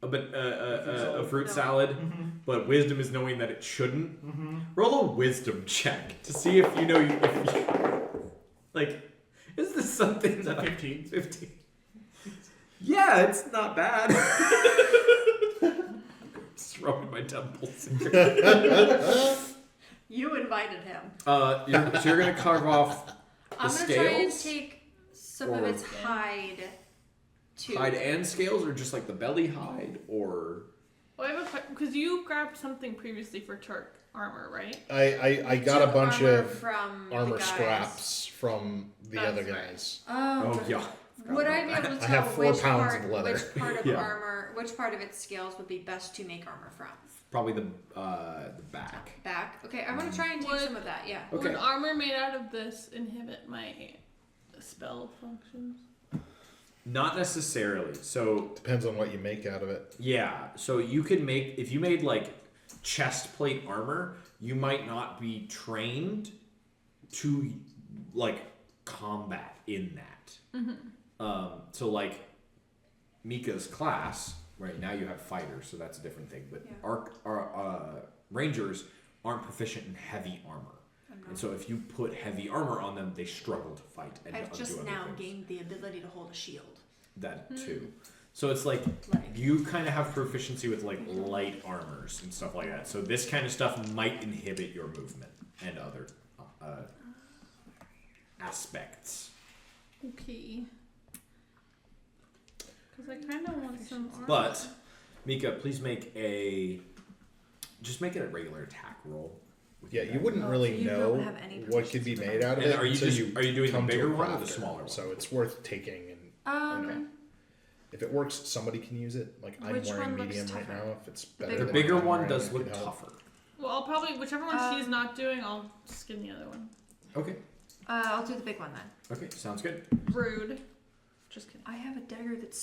a fruit salad, but wisdom is knowing that it shouldn't. Roll a wisdom check to see if you know if you like. Is this something Is that that 15? 15? Yeah, it's not bad. Just rubbing my temples. You invited him. So you're gonna carve off the I'm gonna scales, try and take some of Or- its hide. To hide and scales, or just like the belly hide, or Well, I have a question because you grabbed something previously for Turk armor, right? I got a took bunch armor of from the armor guys. scraps from the That's other right. guys. Oh, yeah. would I be able to I tell have 4 which pounds part, of leather. which part of Yeah. armor, which part of its scales would be best to make armor from? Probably the back. Back. Okay, I'm gonna try and take Would- some of that. Yeah. Okay. Would armor made out of this inhibit my spell functions? Not necessarily. So Depends on what you make out of it. yeah. So you can make if you made like chest plate armor, you might not be trained to like combat in that. So like Meeka's class, right now you have fighters, so that's a different thing. But Yeah. rangers aren't proficient in heavy armor, and so if you put heavy armor on them, they struggle to fight. And I've do just other now things. gained the ability to hold a shield. That too. So it's like Like- you kind of have proficiency with like light armors and stuff like that. So this kind of stuff might inhibit your movement and other aspects. Okay. Because I kind of want some armor. But Meeka, please make a regular attack roll. with Yeah, your you dagger. wouldn't really you don't know have any what could be made out of And it. are you until just- are you doing the come to bigger a one or the crafter. smaller one? So it's worth taking. And if it works, somebody can use it. Like I'm Which wearing one looks medium right tougher? now. If it's The better, bigger The than bigger what I'm one wearing, does it look could help. tougher. Well, I'll probably whichever one she's not doing, I'll skin the other one. Okay. I'll do the big one then. Okay, sounds good. Rude. Just kidding. I have a dagger that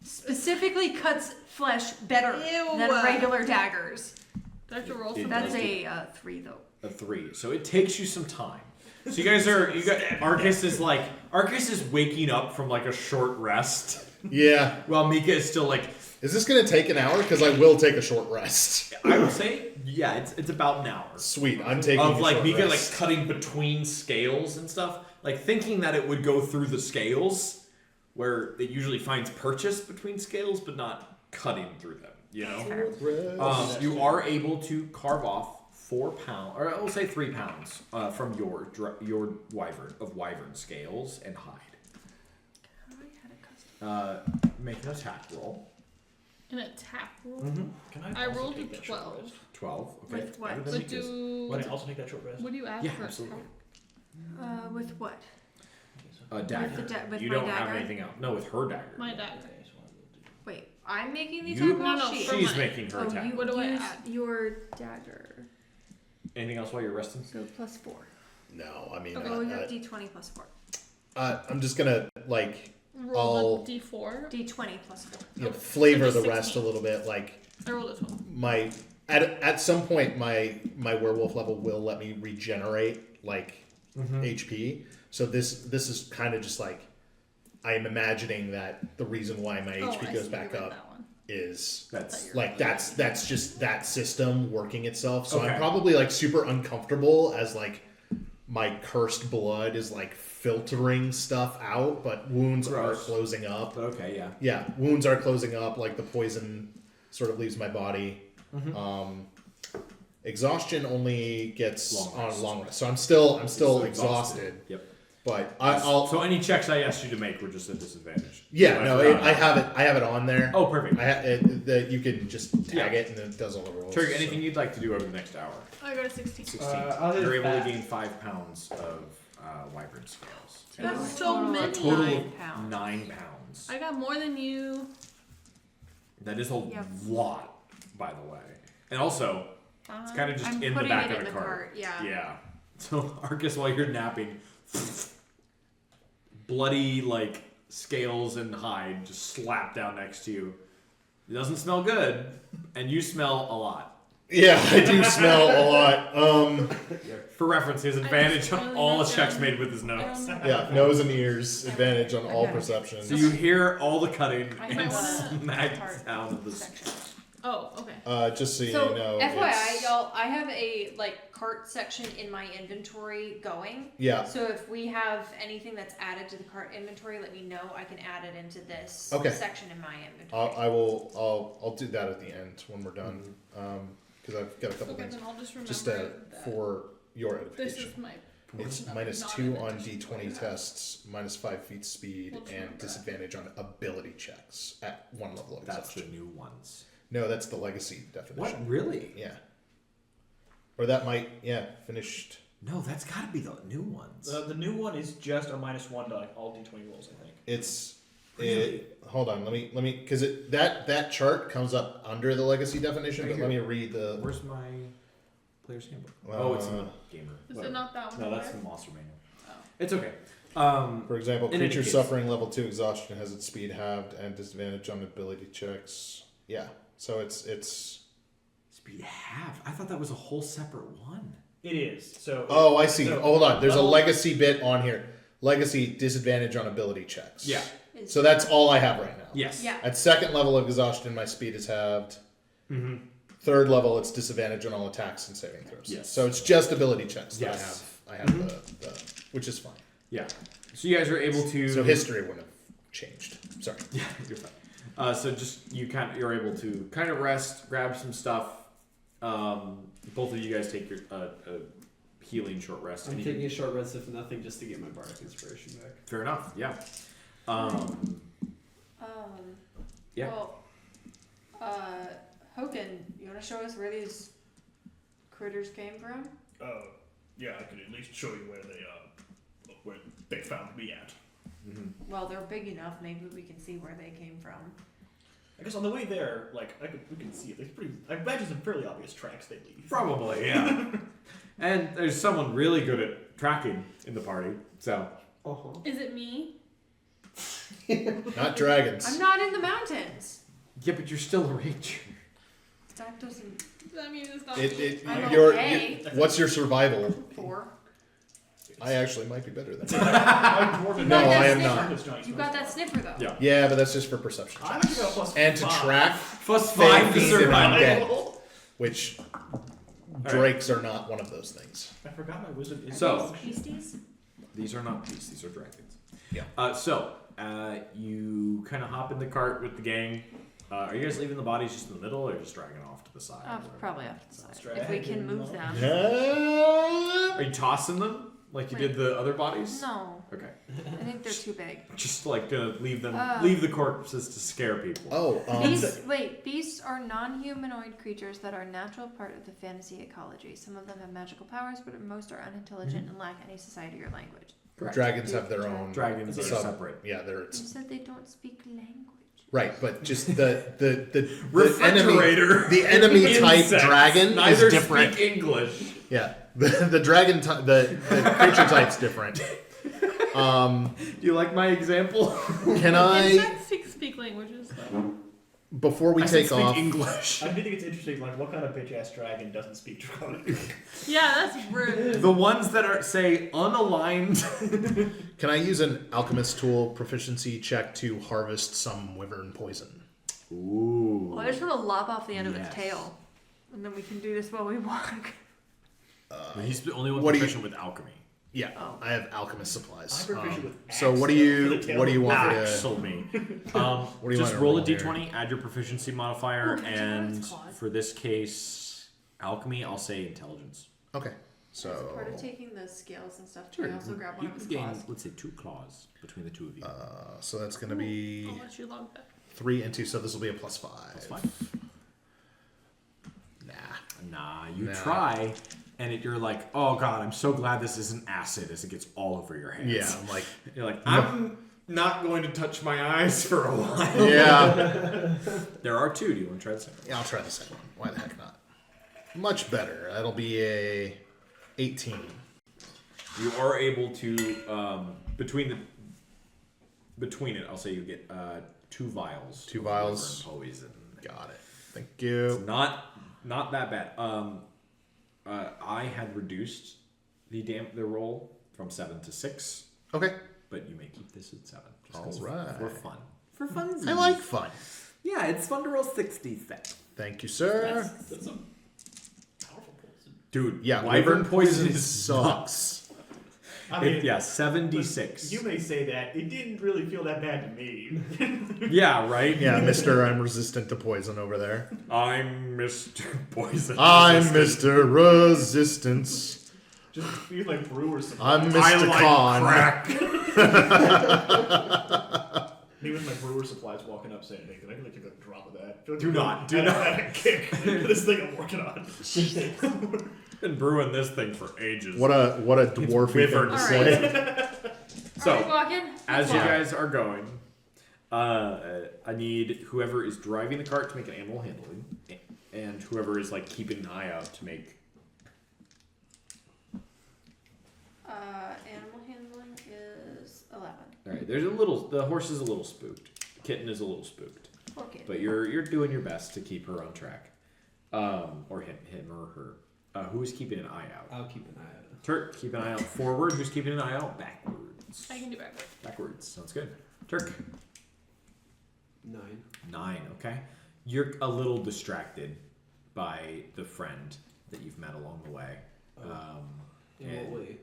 specifically cuts flesh better Ew. than regular daggers. Do I have to roll It something? That's does. a 3 though. A 3. So it takes you some time. So you got Arkus is waking up from like a short rest Yeah. while Meeka is still like, Is this gonna take an hour? Because I will take a short rest. I would say, yeah, it's about an hour. Sweet. I'm taking Of a like short Meeka like rest. cutting between scales and stuff, like thinking that it would go through the scales, where it usually finds purchase between scales, but not cutting through them. You know, Rest. you are able to carve off 4 pounds, or I will say 3 pounds, from your wyvern scales and hide. Make an attack roll. An attack roll? Can I I also rolled take a that short 12. rest? 12. Okay. With what? Better than But Meeka's. Can I do... also take that short rest? What do you ask Yeah, for absolutely. attack? With what? Dagger. with you my don't have dagger? anything else. No, with her dagger. My dagger. Wait, I'm making the You- attack roll. No, She. for She's mine. making her attack. What do I use add? your dagger. Anything else while you're resting? So +4. No, I mean, Oh, you have D20 +4. I'm just gonna like Roll the d4. D20 +4. flavor so the rest a 16. little bit. Like I rolled a 12. my at some point my werewolf level will let me regenerate like HP. So this is kind of just like I am imagining that the reason why my Oh, HP I goes see, back you read up that one. is That's like that's just that system working itself. So Okay. I'm probably like super uncomfortable as like my cursed blood is like filtering stuff out, but wounds Gross. are closing up. But okay, yeah. Yeah, wounds are closing up. Like the poison sort of leaves my body. Exhaustion only gets Long on rest. long rest, so I'm still So exhausted. Yep. But I'll So any checks I asked you to make were just a disadvantage. yeah So no forgot. I have it on there. Oh, perfect. That you can just tag Yeah. it and it does all the rolls. Turk, anything you'd like to do over the next hour? I got a 16. 16. I'll hit You're it able to fast. gain 5 pounds of Wyvern scales. That's so A many. total 9 of pounds. 9 pounds. I got more than you. That is a Yep. lot, by the way. And also, it's kind of just I'm in the putting back it of in the the cart. cart, yeah. Yeah. So Arkus, while you're napping, bloody like scales and hide just slap down next to you. It doesn't smell good, and you smell a lot. Yeah, I do smell a lot. For reference, his advantage on really all not the checks done. made with his nose. Yeah, nose and ears advantage on all Okay. perception. So you hear all the cutting I and might wanna smack cart sound of this. section. Oh, okay. Just so you So, know, FYI, it's- y'all, I have a like cart section in my inventory going. Yeah. So if we have anything that's added to the cart inventory, let me know. I can add it into this Okay. section in my inventory. I'll do that at the end when we're done. Because I've got a couple Okay, things. then I'll just remember Just that for your this edification. is my. It's not- minus not 2 an on addition to what D20 you have. tests, minus 5 feet speed, We'll just and remember that. disadvantage on ability checks at 1 level of That's the exhaustion. new ones. No, that's the legacy What? definition. Really? Yeah. Or that might, finished. No, that's got to be the new ones. The new one is just a -1 to like all D20 rolls, I think. It's Really? hold on, let me because that chart comes up under the legacy definition, Right but here. let me read the Where's my player's handbook? Oh, it's in the Uh, gamer. Is Whatever. it not that one? No, that's over the monster manual. Oh. It's okay. For example, In any creature case. suffering level 2 exhaustion has its speed halved and disadvantage on ability checks. Yeah. So it's Speed half. I thought that was a whole separate one. It is. So. Oh, I see. So, Hold on. There's a level- legacy bit on here. Legacy disadvantage on ability checks. Yeah. So that's all I have right now. Yes. Yeah. At second level of exhaustion, my speed is halved. Mm-hmm. Third level, it's disadvantage on all attacks and saving throws. Yes. So it's just ability checks that Yes. I have the which is fine. Yeah. So you guys are able to. So history wouldn't have changed. Sorry. Yeah, you're fine. So just you're able to kind of rest, grab some stuff. Both of you guys take your healing short rest. I'm And you taking a short rest if nothing just to get my bardic inspiration back. fair enough. Yeah. Yeah. Well, Hoken, you want to show us where these critters came from? Yeah, I could at least show you where they found me at. Well, they're big enough. Maybe we can see where they came from. I guess on the way there, we can see it. It's pretty. I imagine some fairly obvious tracks they leave. Probably. Yeah. And there's someone really good at tracking in the party. So. Uh-huh. Is it me? Not dragons. I'm not in the mountains. Yeah, but you're still a ranger. That doesn't. That means it's not It, me. I'm your, okay. what's your survival? 4. I actually might be better than you. No, No, got that I am sniffer. not. You got that sniffer though. Yeah. Yeah, but that's just for perception. I'm actually got a plus And to 5. track, Plus 5 to Things survive. that I'm dead. which drakes are not one of those things. I forgot my wisdom is. So- Beasties? These are not beasts, these are dragons. Yeah. So, you kind of hop in the cart with the gang. Are you guys leaving the bodies just in the middle or just dragging off to the side? Probably off to the side. Dragon If we can move them. Are you tossing them like you did the other bodies? No, Okay. I think they're too big. Just like gonna leave them, Uh. leave the corpses to scare people. Oh, Beasts are non-humanoid creatures that are a natural part of the fantasy ecology. Some of them have magical powers, but most are unintelligent and lack any society or language. Correct. dragons have their own. Dragons are sub- separate. Yeah, they're You said they don't speak language. Right, but just the Refrigerator. the enemy type Insects. dragon Neither is different. speak English. Yeah, the dragon the creature type's different. Do you like my example? Can I, Insects speak languages, though. before we I said take speak off, English. I think it's interesting, like, what kind of bitch ass dragon doesn't speak Draconic? Yeah, that's rude. The ones that are say unaligned. can I use an alchemist tool proficiency check to harvest some wyvern poison? Ooh. Well, I just want to lop off the end of Yes. its tail, and then we can do this while we walk. He's the only one What do you- proficient with alchemy. Yeah, Oh. I have alchemist supplies. I'm proficient with So axe what do for you the tail. what do you want me to? Actually, do you just want to roll a roll here? d20, add your proficiency modifier, Oh, can I do and its claws? for this case, alchemy, I'll say intelligence. Okay, As a part of so taking the scales and stuff, can I also grab one you of his can gain, claws? let's say 2 claws between the two of you. so that's gonna be I'll let you log that. 3 and 2. So this will be a +5. That's fine. Nah, you Nah. try, and you're like, oh god, I'm so glad this isn't acid as it gets all over your hands. Yeah, I'm like, You're like, I'm not going to touch my eyes for a while. yeah. There are 2. Do you want to try the second one? Yeah, I'll try the second one. Why the heck not? Much better. That'll be a 18. You are able to between it. I'll say you get 2 vials. 2 of vials. wyvern poison. Got it. Thank you. Not that bad. I had reduced the roll from 7 to 6, Okay. but you may keep this at 7. Just 'cause Alright. for fun. For fun. I like fun. Yeah, it's fun to roll 66. Thank you, sir. That's some powerful poison. Dude, Yeah, wyvern poison sucks. I mean, Yeah, 7d6. you may say that. It didn't really feel that bad to me. Yeah, right? Yeah, Mister, I'm resistant to poison over there. I'm Mr. Poison. I'm Resistant. Mr. Resistance. Just feel like brewers. I'm I Mr. like Khan. crack. Me with my brewer supplies walking up saying, "Hey, can I really take a drop of that?" I feel like Do not. I had a kick for this thing I'm working on. Been brewing this thing for ages. What a dwarfy thing wyvern. to All say. So, Are we walking? as Let's you walk. guys are going, I need whoever is driving the cart to make an animal handling, and whoever is like keeping an eye out to make. Animal handling is 11. All right, the horse is a little spooked. Kitten is a little spooked, Okay. but you're doing your best to keep her on track, or him or her. Who's keeping an eye out? I'll keep an eye out. Turk, keep an eye out forward. Who's keeping an eye out backwards? I can do backward. Backwards. Sounds good. Turk. 9. 9. Okay. You're a little distracted by the friend that you've met along the way. In and what way?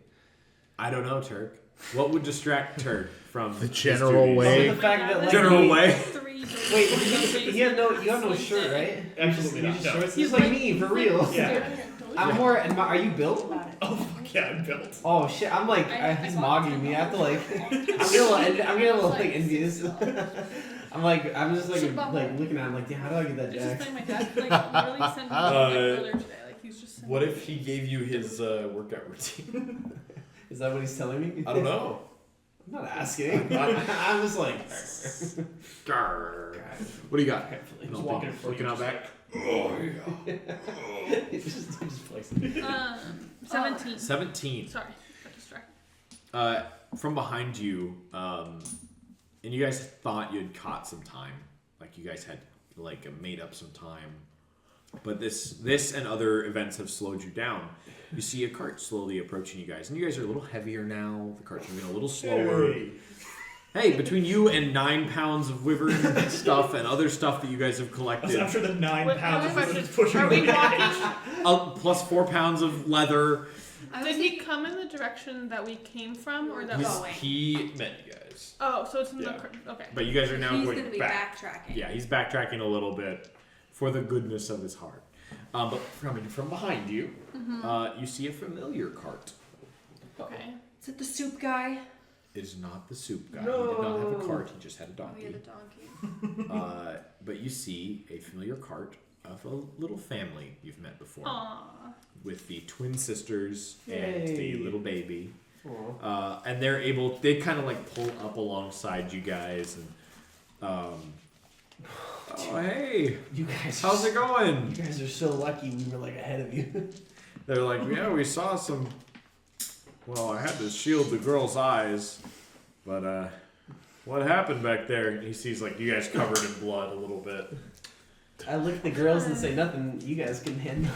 I don't know, Turk. What would distract Turk from The his general duties? way. The fact that, like, General he- way. 3 Wait, you have no shirt, right? Absolutely You're not, just no. shorts. He's He's like like- me, for real. Yeah. I'm more. Are you built? Oh fuck yeah, I'm built. Oh shit! I'm like, he's mogging me. I have to like, I'm getting a little like envious. I'm just like looking at him like, damn, how do I get that It's just jack? funny, my dad like literally sent me earlier today. Like he's just sending What me- if he gave you his workout routine? Is that what he's telling me? I don't know. I'm not asking. I'm just like, Grr. What do you got? Just walking in front of Looking you, out just back. just flexing. 17. 17. Sorry, got distracted. From behind you, and you guys thought you had caught some time, like you guys had like made up some time, but this and other events have slowed you down. You see a cart slowly approaching you guys, and you guys are a little heavier now. The cart's moving a little slower. Hey, between you and 9 pounds of wyvern stuff and other stuff that you guys have collected, I'm sure the 9 Wait, pounds of question. is pushing Are we me. walking? plus 4 pounds of leather. Did he come in the direction that we came from, or that? Going. He met you guys, Oh, so it's in Yeah. the okay. but you guys are now He's going going to be back. backtracking. Yeah, he's backtracking a little bit for the goodness of his heart. But coming from behind you, you see a familiar cart. Okay. Is it the soup guy? It is not the soup guy. He did not have a cart. He just had a Oh, yeah, donkey. the donkey. But you see a familiar cart of a little family you've met before, Aww. with the twin sisters and Yay. the little baby. Aw. And they kind of like pull up alongside you guys, and Oh, hey. You guys. How's it going? You guys are so lucky we were like ahead of you. They're like, yeah, we saw some. Well, I had to shield the girl's eyes, but what happened back there? And he sees like you guys covered in blood a little bit. I look at the girls and say nothing. You guys can handle.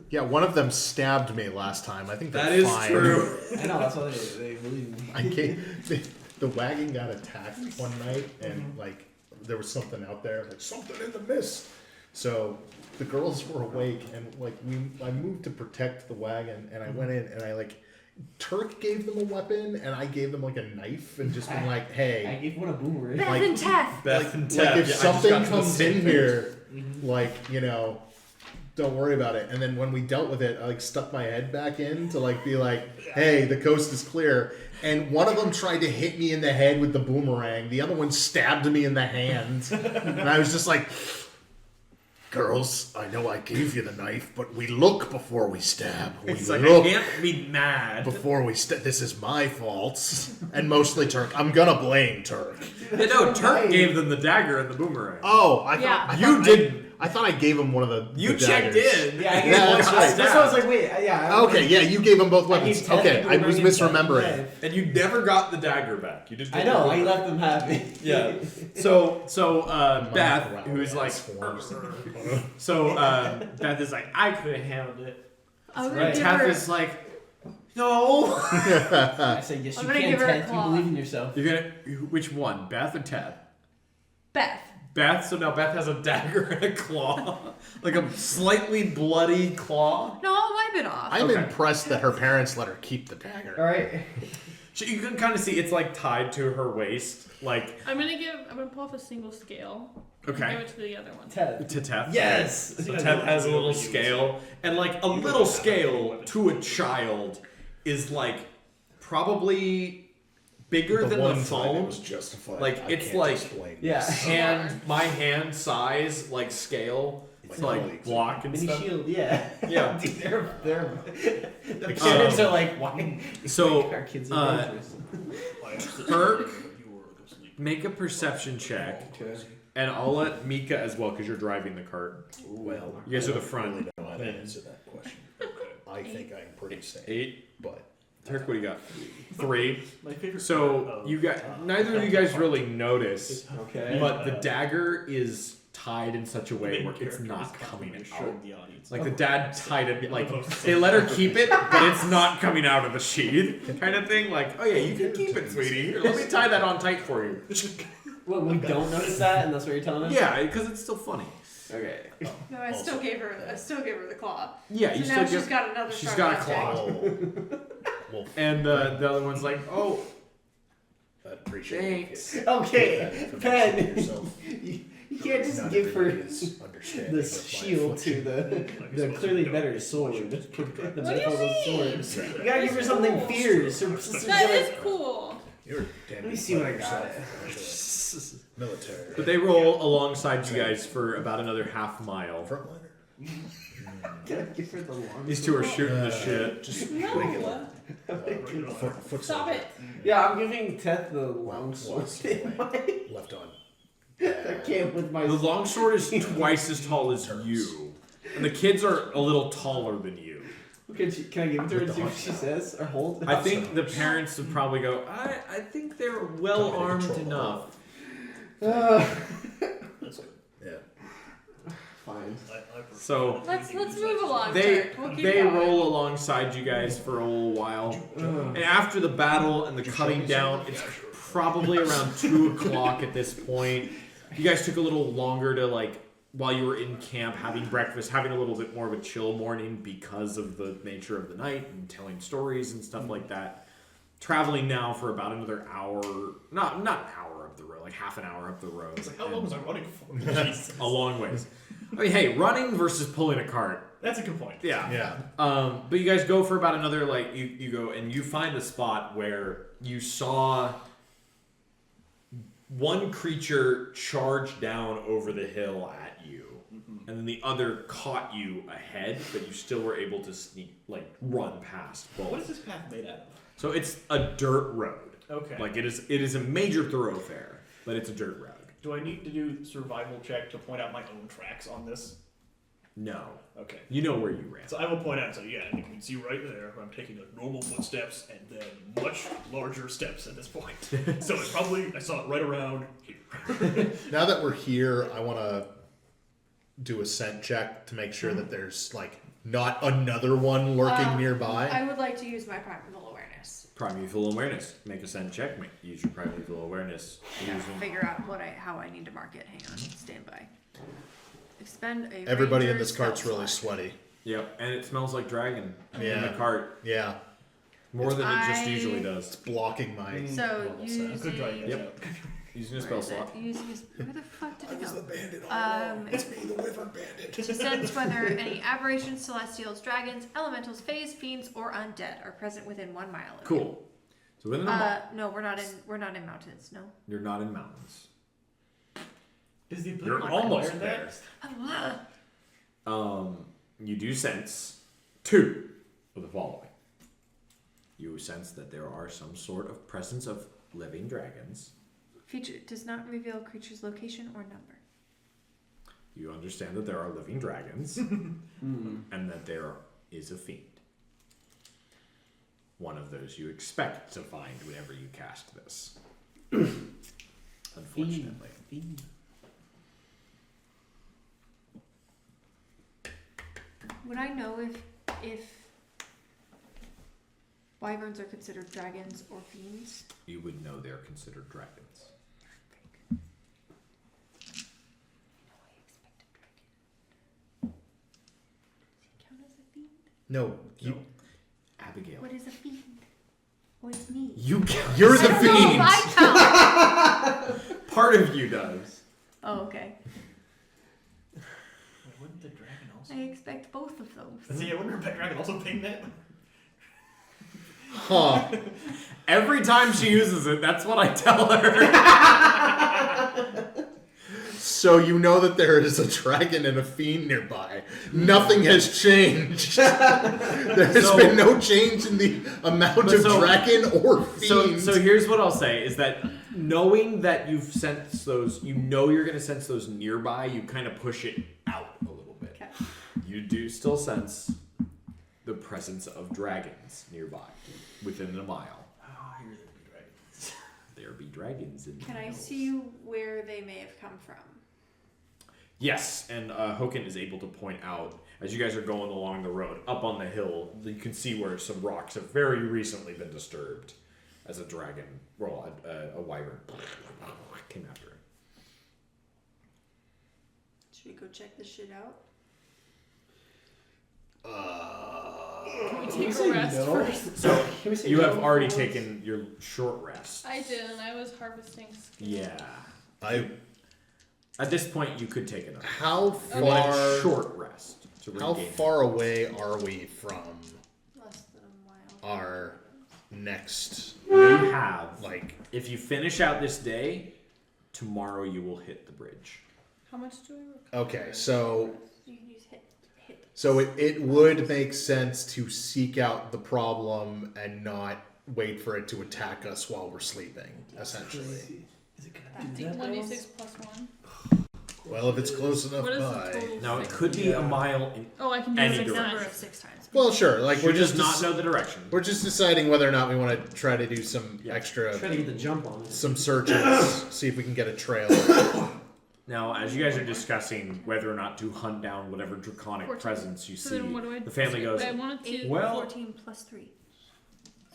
Yeah, one of them stabbed me last time. I think That they're is fine. true. I know that's why they believe me. I the wagon got attacked one night, and like there was something out there, like something in the mist. So the girls were awake, and like I moved to protect the wagon, and I went in, and I like Turk gave them a weapon, and I gave them like a knife, and just been like, I hey, gave one a boomerang. Beth Like- and Teth. Beth and like Ted. if Yeah, I just something got to the comes same in page. here, like don't worry about it. And then when we dealt with it, I like stuck my head back in to like be like, hey, the coast is clear. And one of them tried to hit me in the head with the boomerang. The other one stabbed me in the hand. And I was just like, girls, I know I gave you the knife, but we look before we stab. We It's like, look I can't be mad. before we stab. This is my fault. And mostly Turk. I'm gonna blame Turk. Yeah, no, Turk gave them the dagger and the boomerang. Oh, I thought Yeah. I You thought didn't. I thought I gave him one of the You the checked daggers. in. Yeah, I gave Yeah, one. that's right. That's why I was like, wait, yeah. Okay, yeah, you gave them both I weapons. gave Ted Okay, the I was boomerang and Ted the misremembering. knife. And you never got the dagger back. You just I took the know. I boomerang. let them have it. Yeah. So Beth, who is like, Beth is like, I could have handled it. I'm gonna Right. give Teth her. is like, no. I said, yes, I'm you gonna can, give her a Ted. You claw. believe in yourself. You're gonna which one, Beth or Ted? Beth. Beth. So now Beth has a dagger and a claw, like a slightly bloody claw. No, I'll wipe it off. I'm Okay. impressed that her parents let her keep the All dagger. right. So you can kind of see it's like tied to her waist, like I'm gonna pull off a single scale. And okay. give it to the other one. Ted. To Teth. Yes. So Teth has a little scale, and like a little scale to a child is like probably bigger than the phone. justified. Like, it's like- Yeah. Hand, my hand size, like scale, to like block and Mini stuff. shield. Yeah. Yeah. Dude, they're the parents are like, why? So, Our kids are dangerous. Turk, make a perception check, and I'll let Meeka as well because you're driving the cart. Well, You guys are the I don't front. really know how to answer that question. I think I'm pretty safe, 8. but Turk, what do you got? 3. My favorite So part of, you got neither of you guys really notice, Okay. but the dagger is tied in such a way where it's not coming out. the audience. Like the dad tied it, like they let her keep it, but it's not coming out of the sheath, kind of thing. Like, oh yeah, you can keep it, sweetie. Here, let me tie that on tight for you. Well, we don't notice that, and that's what you're telling us. Yeah, because it's still funny. Okay. No, I still gave her the claw. Yeah, you So now still she's give. got another. she's sharp got a ass claw. tag. well, And the other one's like, oh, I appreciate thanks. Okay, Pen. yourself. You can't just Not give her everybody is understanding the of my shield to the clearly better sword. The What do you metaphorical sword. You gotta give her something fierce. Her sister's That gonna- is cool. You're Let me see what I got. military. But they roll alongside you guys for about another half mile. Frontliner. Gotta give her the long. These two are shooting the shit. Just No. foot Stop soldier. it. Yeah, I'm giving Teth the long Well, sword. left on. I can't with my. The longsword is twice as tall as you, and the kids are a little taller than you. Can I give it to her and see what she says or hold? I think the parents would probably go, I think they're well armed enough. Yeah. Fine. So Let's move along. they Turk. We'll keep they going. roll alongside you guys for a little while, and after the battle and the cutting down, it's probably around 2 o'clock at this point. You guys took a little longer to like while you were in camp having breakfast, having a little bit more of a chill morning because of the nature of the night and telling stories and stuff like that. Traveling now for about another hour, not an hour up the road, like half an hour up the road. How long was I running for? Jesus. A long ways. I mean, hey, running versus pulling a cart. That's a good point. Yeah. Yeah. But you guys go for about another, like, you go and you find a spot where you saw one creature charge down over the hill at you, and then the other caught you ahead, but you still were able to sneak, like, run past both. What is this path made out of? So it's a dirt road. Okay. Like, it is a major thoroughfare, but it's a dirt road. Do I need to do survival check to point out my own tracks on this? No. Okay. You know where you ran. So I will point out, so yeah, you can see right there, I'm taking like normal footsteps and then much larger steps at this point. So I saw it right around here. Now that we're here, I want to do a scent check to make sure that there's like not another one lurking nearby. I would like to use my primeval awareness. Primeval awareness. Make a scent check. Use your primeval awareness. Figure out how I need to mark it. Hang on, stand by. Expend a Everybody in ranger this cart's spell really slot. sweaty. Yep, and it smells like dragon in Yeah. the cart. Yeah, More than it just I- usually it's does. blocking my. So normal sense. Good try, guys. Yep. Using a Where spell is it? slot. Where the fuck did it go? bandit all along. It's me, the Wyvern bandit. To sense whether any aberrations, celestials, dragons, elementals, fays, fiends, or undead are present within 1 mile of you. Cool. So within a No, we're not in mountains. No. you're not in mountains. Is the You're ability almost require there. You do sense 2 of the following. You sense that there are some sort of presence of living dragons. Feature does not reveal creature's location or number. You understand that there are living dragons and that there is a fiend. One of those you expect to find whenever you cast this. Unfortunately. Would I know if wyverns are considered dragons or fiends? You would know they're considered dragons. Count as a fiend? No, you. Abigail. What is a fiend? What is me? You're The I don't know if fiend. I count. Part of you does. Oh, okay. Wouldn't the dragon also? I expect both of those. See, I wonder if that dragon also ping that. Huh. Every time she uses it, that's what I tell her. So you know that there is a dragon and a fiend nearby. Nothing has changed. There's been no change in the amount of dragon or fiend. So here's what I'll say is that knowing that you've sensed those, you know you're going to sense those nearby, you kind of push it out a little bit. Okay. You do still sense the presence of dragons nearby, within a mile. Oh, here there be dragons. There be dragons in Can the I hills. see where they may have come from? Yes, and Hoken is able to point out, as you guys are going along the road, up on the hill, you can see where some rocks have very recently been disturbed as a dragon, well, a wyvern came after it. Should we go check this shit out? Can we Can you take say a rest no? first? So Can we say you no have already before? taken your short rest. I did, and I was harvesting skin. Yeah. At this point, you could take another. How You want a far? short rest to How regain. far away are we from Less than a mile. our next? You have, Like, if you finish out this day, tomorrow you will hit the bridge. How much do I recover? okay, so You can use hit. So it would make sense to seek out the problem and not wait for it to attack us while we're sleeping, essentially. Is it gonna do that? 1d6 plus 1. Well, if it's close enough What is the by. total? Now, it thing? could be a mile in. Oh, I can do Any 6 direction. Number times. of 6 times. Well, sure. Like We're we're just just not know the direction. we're just deciding whether or not we want to try to do some extra Try to get the jump on it. some searches, see if we can get a trail. Now, as you guys are discussing whether or not to hunt down whatever draconic 14. presence you So see, then what do I the family goes, I wanted to. 8, Well- 14 plus 3.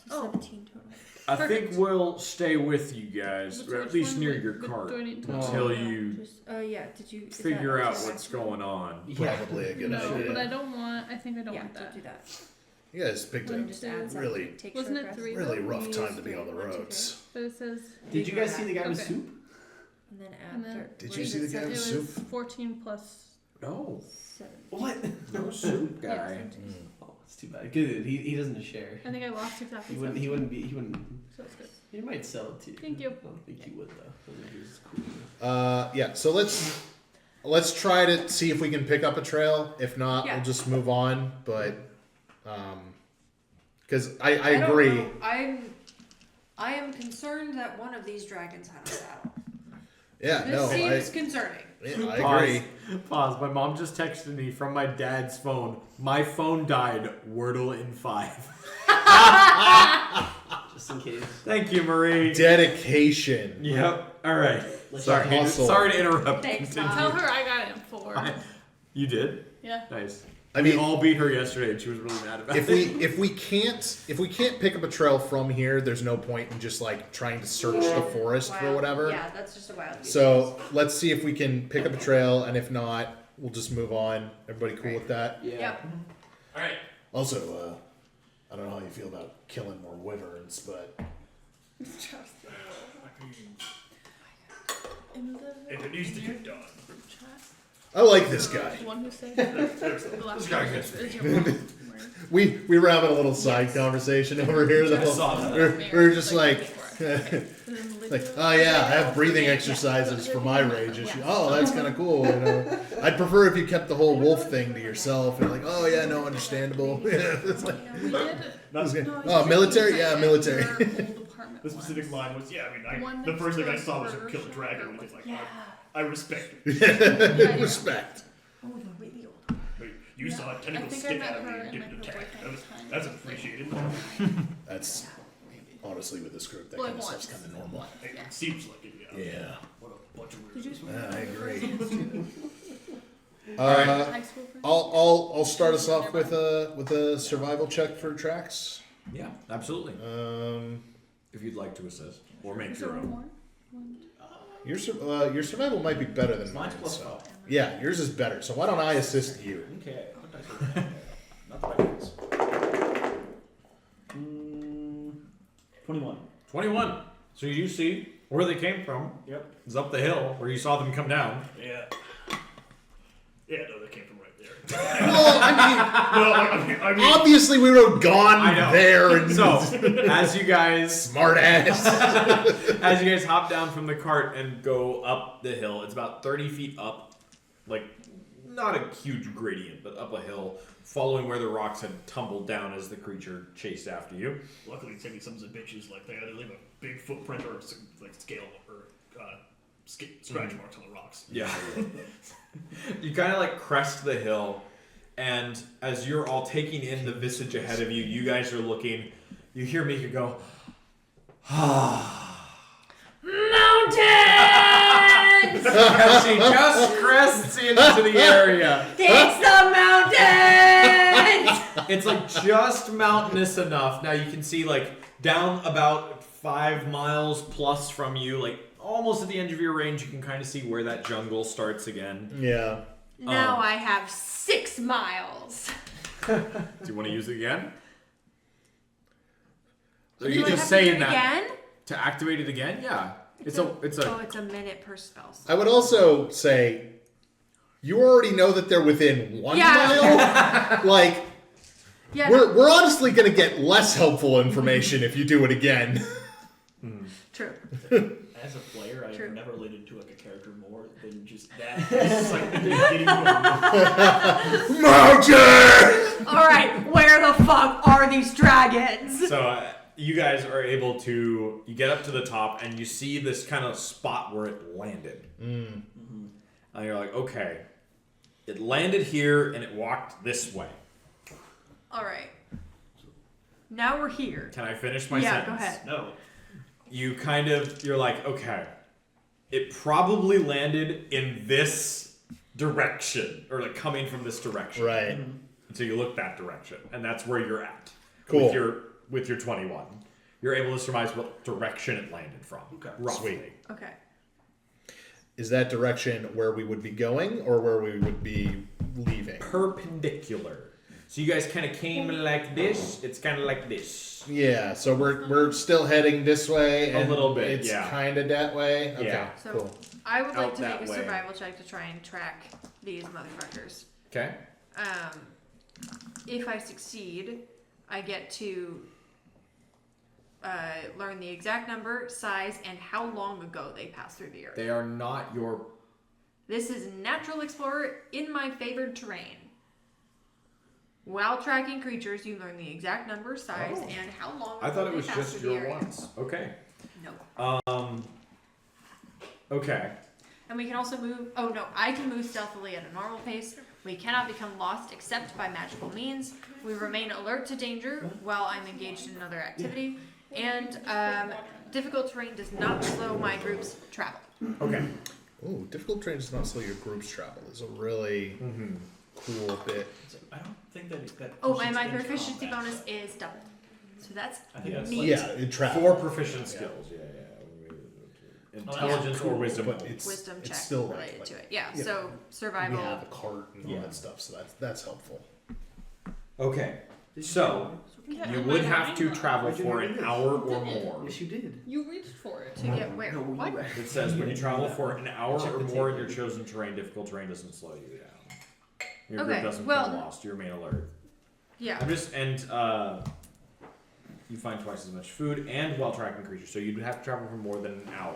So Oh. 17 total. I Perfect. think we'll stay with you guys, Which or at one least do near I- your but cart, do I need to- until Oh. you Just, yeah, did you is figure that out just what's going on. Probably a good No, idea. but I don't want. I think I don't Yeah, want don't that. do that. You guys picked Let me a just add something. really, Take Wasn't short it rest. 3? really though? rough Use time to be three, on the 1, 2, roads. But it says. Did you guys see the guy with Okay. soup? And then add And then- 13. Did What you did see it the say? guy It with was soup? 14 plus. No, 7. What? no soup Yeah, guy. 17. Oh, it's too bad. Good. He doesn't share. I think I lost exactly. He wouldn't. 17. He wouldn't. So it's good. He might sell it to you. Thank you. I don't think he would though. I think he was cool. Yeah. So let's try to see if we can pick up a trail. If not, Yeah. we'll just move on. But because I don't agree. know. I am concerned that one of these dragons had a saddle. Yeah, This no, seems concerning. I agree. Pause. My mom just texted me from my dad's phone. My phone died. Wordle in 5. Just in case. Thank you, Marie. Dedication. Yep. All right. Sorry. Hustle. Sorry to interrupt. Thanks, Continue. Tell her I got it in 4. You did? Yeah. Nice. I We mean, all beat her yesterday, and she was really mad about if it. we can't pick up a trail from here, there's no point in just like trying to search the forest for Wild- whatever. Yeah, that's just a wild. use So let's see if we can pick up a trail, and if not, we'll just move on. Everybody cool with that? case. Yep. All right. Also, I don't know how you feel about killing more wyverns, but In the If it needs to get done. chat, I like this guy. the one who said the last guy one gets is your mom. We were having a little side conversation over here. The I saw that. we're just like, Like, like, oh yeah, I have breathing exercises for my rage issue. Oh, that's kind of cool. You know, I'd prefer if you kept the whole wolf thing to yourself. And like, oh yeah, no, understandable. It's like, we did. oh, military, yeah, military. The specific line was, yeah, I One mean, the first thing I next saw was door a kill a dragon, shop. because like, Yeah. I respect it. Respect. Oh, the really old. Like, you saw a I tentacle think I stick met out of me her and in didn't like her attack. boyfriend's That's time. appreciated. That's honestly with this group, that Well, kind of once. stuff's kind of normal. It seems like it, yeah. Yeah, What a bunch of weird. Did you just I agree. high school friend? I'll start us off with a survival check for tracks. Yeah, absolutely. If you'd like to assist or make Is there your one own. more? Your survival might be better than mine. Mine's plus So. 5. Yeah, yours is better. So why don't I assist you? Okay. Not the right ones. 21. 21. So you see where they came from. Yep. It's up the hill where you saw them come down. Yeah. Yeah, no, they came from right there. Well, I No, I mean, mean, obviously we were gone I know. there and So as you guys smart ass. as you guys hop down from the cart and go up the hill, it's about 30 feet up, like not a huge gradient, but up a hill, following where the rocks had tumbled down as the creature chased after you. luckily, taking some of the bitches, like, they either leave a big footprint or, like, scale or scratch marks on the rocks. Yeah. You kind of like crest the hill, and as you're all taking in the visage ahead of you, you guys are looking. You hear Meeka go, Mountains! as she just crests into the area. It's the mountains! It's like just mountainous enough. Now you can see like down about 5 miles plus from you, like almost at the end of your range, you can kind of see where that jungle starts again. Yeah. Now I have 6 miles. Do you want to use it again? Are Do you I just have to saying do it that again? to activate it again? Yeah. It's Oh, a it's a minute per spell. slot. I would also say you already know that they're within 1 Yeah. mile. Like Yeah, we're honestly gonna get less helpful information if you do it again. true. As a player, I've True. never related to, like, a character more than just that. It's like getting to a Mountain! All right, where the fuck are these dragons? So you guys are able to, you get up to the top and you see this kind of spot where it landed. And you're like, okay, it landed here and it walked this way. All right. Now we're here. Can I finish my Yeah, sentence? go ahead. No. You're like, okay, it probably landed in this direction, or like coming from this direction. Right. And so you look that direction, and that's where you're at. Cool. With your 21. You're able to surmise what direction it landed from. Okay. Roughly. Sweet. Okay. Is that direction where we would be going or where we would be leaving? Perpendicular. So you guys kind of came like this. It's kind of like this. Yeah, so we're still heading this way and little bit, it's yeah. kind of that way. Okay, Yeah. So cool. I would like Out to that make a way. survival check to try and track these motherfuckers. Okay. If I succeed, I get to learn the exact number, size, and how long ago they passed through the area. They are not your. This is Natural Explorer in my favored terrain. While tracking creatures, you learn the exact number, size, Oh. and how long I ago thought it they was passed just through the your area. ones. Okay. No. Okay. And we can also move. Oh no, I can move stealthily at a normal pace. We cannot become lost except by magical means. We remain alert to danger while I'm engaged in another activity. And difficult terrain does not slow my group's travel. Okay. Ooh, difficult terrain does not slow your group's travel. It's a really cool bit. I don't think that. Oh, and my in proficiency combat, bonus so- is doubled. So that's I think that's neat. Yeah, it travels. 4 proficient skills. Yeah. Intelligence or wisdom. But it's Wisdom check still related to it. Yeah, yeah. so We survival. have a cart and all Yeah. that stuff, so that's helpful. Okay. So Yeah, you in would my have mind, to though. travel Why'd you for not an do this? hour or more. Yes, you did. You reached for it. To get where? No, What? It says when you travel for an hour Check or the more in table. your chosen terrain, difficult terrain doesn't slow you down. Your Okay, group doesn't well- feel lost. You remain alert. Yeah. I'm just you find twice as much food and while tracking creatures, so you'd have to travel for more than an hour.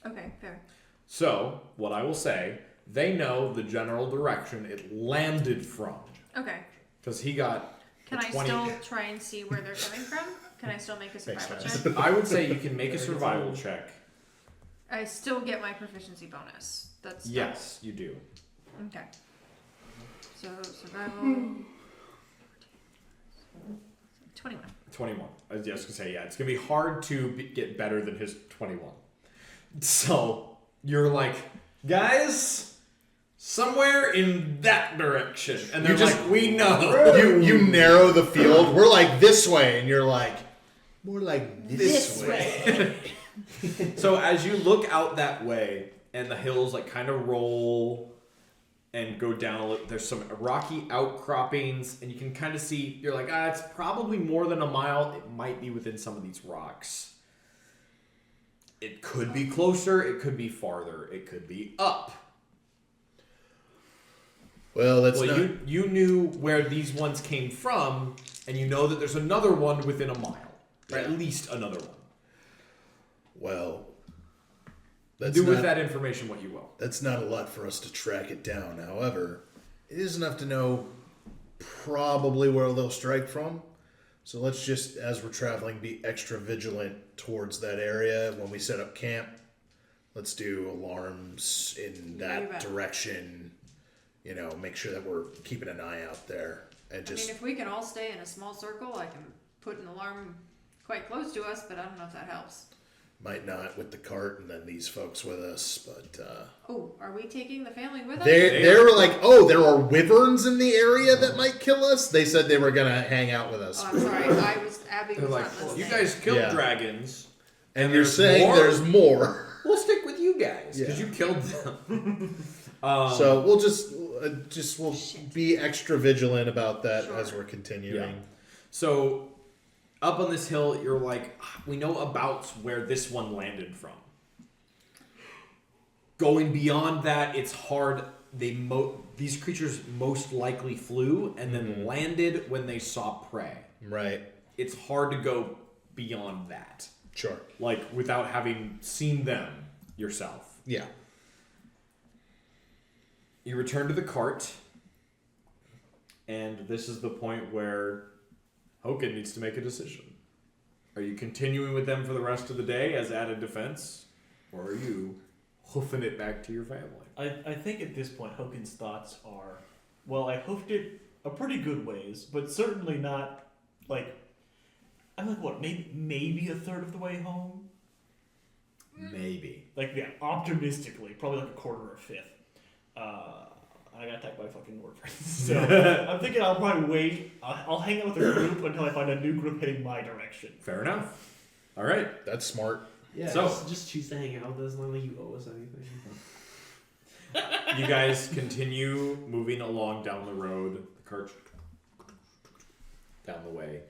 Okay, fair. So what I will say, they know the general direction it landed from Okay. because he got. Can a I 20 still try and see where they're coming from? Can I still make a Thanks, survival guys. check? I would say you can make a survival check. I still get my proficiency bonus. That's Yes, you do. Okay. So survival. 21. 21. I was just gonna say, yeah, it's gonna be hard to get better than his 21. So you're like, guys, somewhere in that direction, and they're You just- like, we know. You narrow the field. We're like this way, and you're like more like this way. So as you look out that way, and the hills like kind of roll and go down a little, there's some rocky outcroppings, and you can kind of see. You're like, it's probably more than a mile. It might be within some of these rocks. It could be closer. It could be farther. It could be up. Well, that's Well, not. you knew where these ones came from, and you know that there's another one within a mile, or at least another one. Well, that's Do not, with that information what you will. That's not a lot for us to track it down. However, it is enough to know probably where they'll strike from. So let's just, as we're traveling, be extra vigilant towards that area when we set up camp. Let's do alarms in You that bet. direction. You know, make sure that we're keeping an eye out there. And I just, mean, if we can all stay in a small circle, I can put an alarm quite close to us, but I don't know if that helps. might not with the cart and then these folks with us, but Oh, are we taking the family with us? they were like, oh, there are wyverns in the area that might kill us. They said they were gonna hang out with us. Oh, I'm sorry. Abby They're was like, not listening. you guys killed Yeah. dragons. And you're there's saying more? there's more. We'll stick with you guys because Yeah. you killed them. So we'll we'll be extra vigilant about that Sure. as we're continuing. Yeah. So up on this hill, you're like, we know about where this one landed from. Going beyond that, it's hard. These creatures most likely flew and then landed when they saw prey. Right. It's hard to go beyond that, Sure. like without having seen them yourself. Yeah. You return to the cart, and this is the point where Hoken needs to make a decision. Are you continuing with them for the rest of the day as added defense, or are you hoofing it back to your family? I think at this point, Hoken's thoughts are, well, I hoofed it a pretty good ways, but certainly not like, I'm like, what, maybe a third of the way home? Maybe. Like, yeah, optimistically, probably like a quarter or a fifth. I got attacked by a fucking Wyvern. So I'm thinking I'll probably wait. I'll hang out with the group until I find a new group heading my direction. Fair enough. All right. That's smart. Yeah, So- just choose to hang out with us as long as you owe us anything. You guys continue moving along down the road. The cart down the way.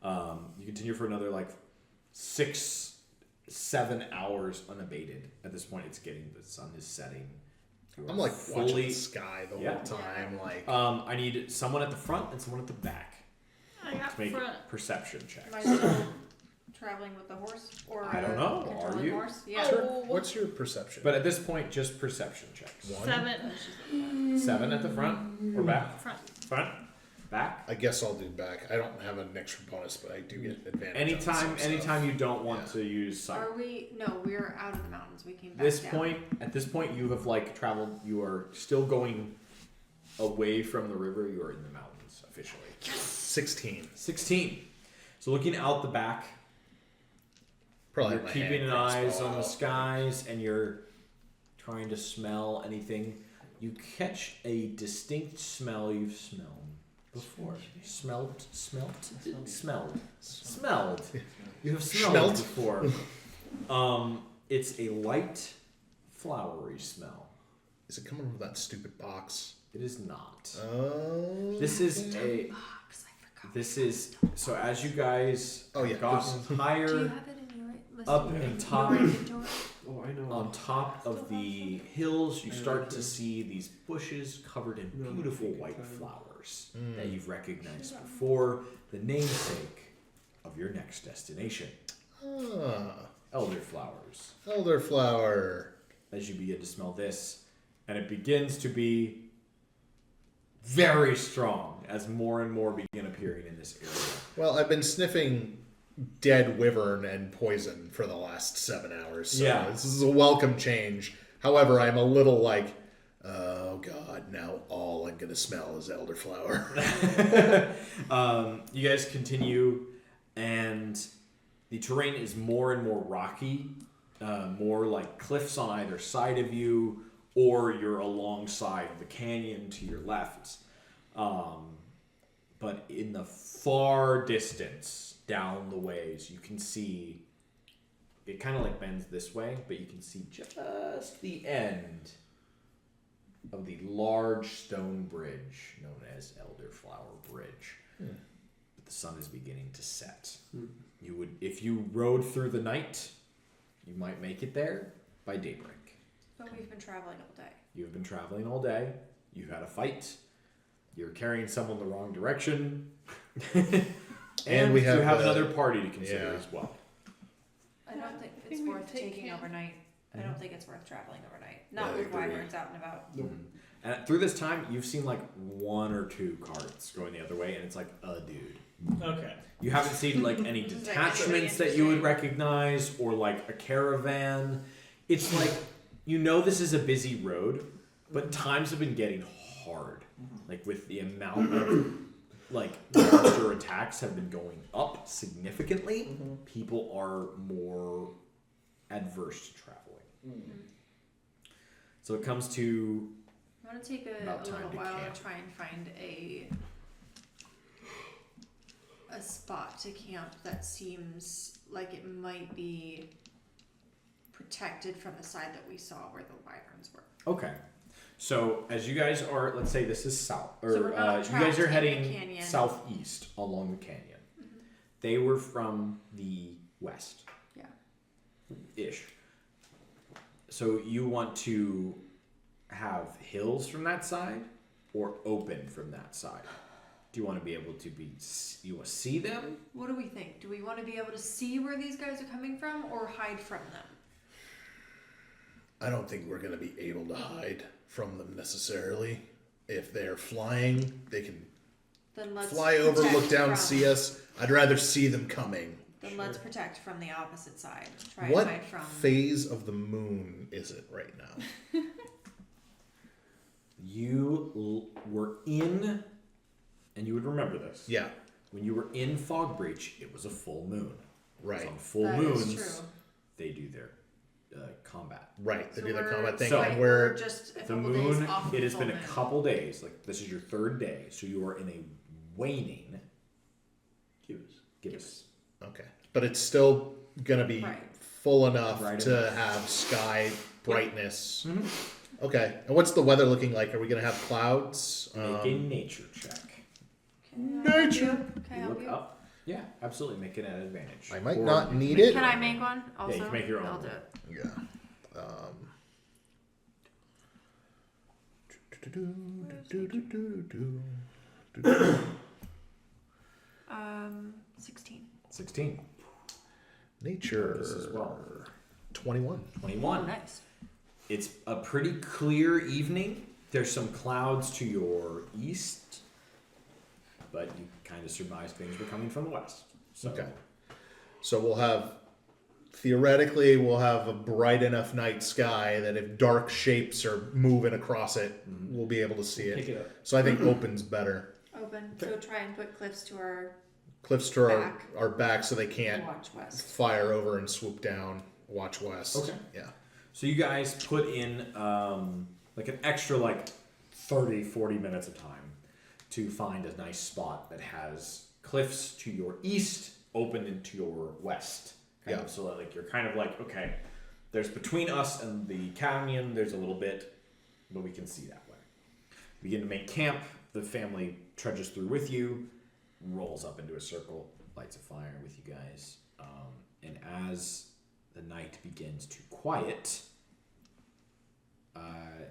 You continue for another like 6-7 hours unabated. At this point, it's getting the sun is setting. You are I'm like watching the sky the Yeah. whole time. Like, I need someone at the front and someone at the back I got to make front. perception checks. Am I still traveling with the horse? Or I don't know. Are controlling you? Horse? Yeah. Oh, what's your perception? But at this point, just perception checks. 7. 7 at the front or back? Front. Front. back. I guess I'll do back. I don't have an extra bonus, but I do get advantage. Anytime you don't want to use sight. Are we? No, we're out of the mountains. We came back At this point, you have like traveled. You are still going away from the river. You are in the mountains officially. 16. 16. So looking out the back, Probably you're keeping an eyes on the skies, and you're trying to smell anything. You catch a distinct smell you've smelled before. Smelled. You have smelled before. It's a light, flowery smell. Is it coming from that stupid box? It is not. Oh. This is a. box. I forgot. This is so as you guys Oh, yeah. gotten Do you higher have it in your list? up and top Oh, I know. on top of the hills, you start to see these bushes covered in beautiful white flowers that you've recognized before, the namesake of your next destination. Elderflowers. Elderflower. As you begin to smell this, and it begins to be very strong as more and more begin appearing in this area. Well, I've been sniffing dead wyvern and poison for the last 7 hours. So Yeah. this is a welcome change. However, I'm a little like, oh god, now all I'm gonna smell is elderflower. You guys continue, and the terrain is more and more rocky, more like cliffs on either side of you, or you're alongside the canyon to your left. But in the far distance, down the ways, you can see it kind of like bends this way, but you can see just the end of the large stone bridge known as Elderflower Bridge. But the sun is beginning to set. You would, if you rode through the night, you might make it there by daybreak. But we've been traveling all day. You've been traveling all day. You've had a fight. You're carrying someone the wrong direction. and we have you have the- another party to consider yeah. as well. I don't think I it's think we worth take taking camp. overnight. I don't think it's worth traveling overnight. Not I with agree. wyverns out and about. And through this time, you've seen like 1 or 2 carts going the other way, and it's like a dude. Okay. You haven't seen like any This is detachments actually that you would interesting. recognize, or like a caravan. It's like, you know, this is a busy road, but times have been getting hard. Like with the amount of like monster attacks have been going up significantly. People are more adverse to traveling. So it comes to I'm gonna take a About time little to while camp. to try and find a spot to camp that seems like it might be protected from the side that we saw where the wyverns were. okay. So as you guys are, let's say this is south, or So we're not you guys trapped are in the heading canyon. southeast along the canyon. They were from the west. Yeah. Ish. So you want to have hills from that side or open from that side? Do you want to be able to you want to see them? What do we think? Do we want to be able to see where these guys are coming from or hide from them? I don't think we're going to be able to hide from them necessarily. If they're flying, they can Then let's fly over, protect look down, from, see us. I'd rather see them coming. Then let's protect from the opposite side. Try What and hide from. phase of the moon is it right now? You were in, and you would remember this. Yeah, When you were in Fog Breach, it was a full moon. right, On full That is moons, true. they do their combat. right. They So do the we're- combat thing, So- and we're we're just a The couple moon, days off it the has full been a moon. couple days. Like, this is your 3rd day, so you are in a waning gibbous. okay, but it's still gonna be Right. full enough Bright to enough. have sky brightness. Mm-hmm. Okay, and what's the weather looking like? Are we gonna have clouds? Make a nature check. Can I help Nature. you? Can I You help look you? up. Yeah, absolutely. Make it an advantage. I might Or not you need can it. Can I make one? Also, you can make your own I'll one. do it. Yeah. 16. 16. Nature. This as well. 21. 21. Oh, nice. It's a pretty clear evening. There's some clouds to your east. but you kind of surmised things were coming from the west. So. Okay. So theoretically, we'll have a bright enough night sky that if dark shapes are moving across it, we'll be able to see Pick it. it up. So I think open's better. Open. So try and put cliffs to our Cliffs to Back. our back so they can't watch west. fire over and swoop down. Watch west. Okay. Yeah. So you guys put in like an extra 30, 40 minutes of time to find a nice spot that has cliffs to your east open into your west. Kind of, so that you're kind of okay, there's between us and the canyon, there's a little bit, but we can see that way. Begin to make camp. The family trudges through with you, rolls up into a circle, lights a fire with you guys. And as the night begins to quiet,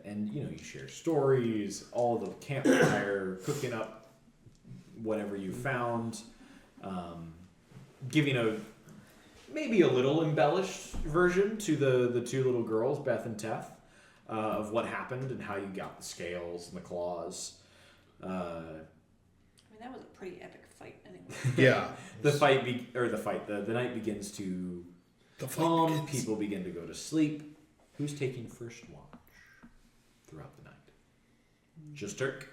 and you share stories, all the campfire, cooking up whatever you found, giving maybe a little embellished version to the two little girls, Beth and Teth, of what happened and how you got the scales and the claws. I mean, that was a pretty epic fight anyway. Yeah. The night begins to calm. People begin to go to sleep. Who's taking first watch throughout the night? Just Turk.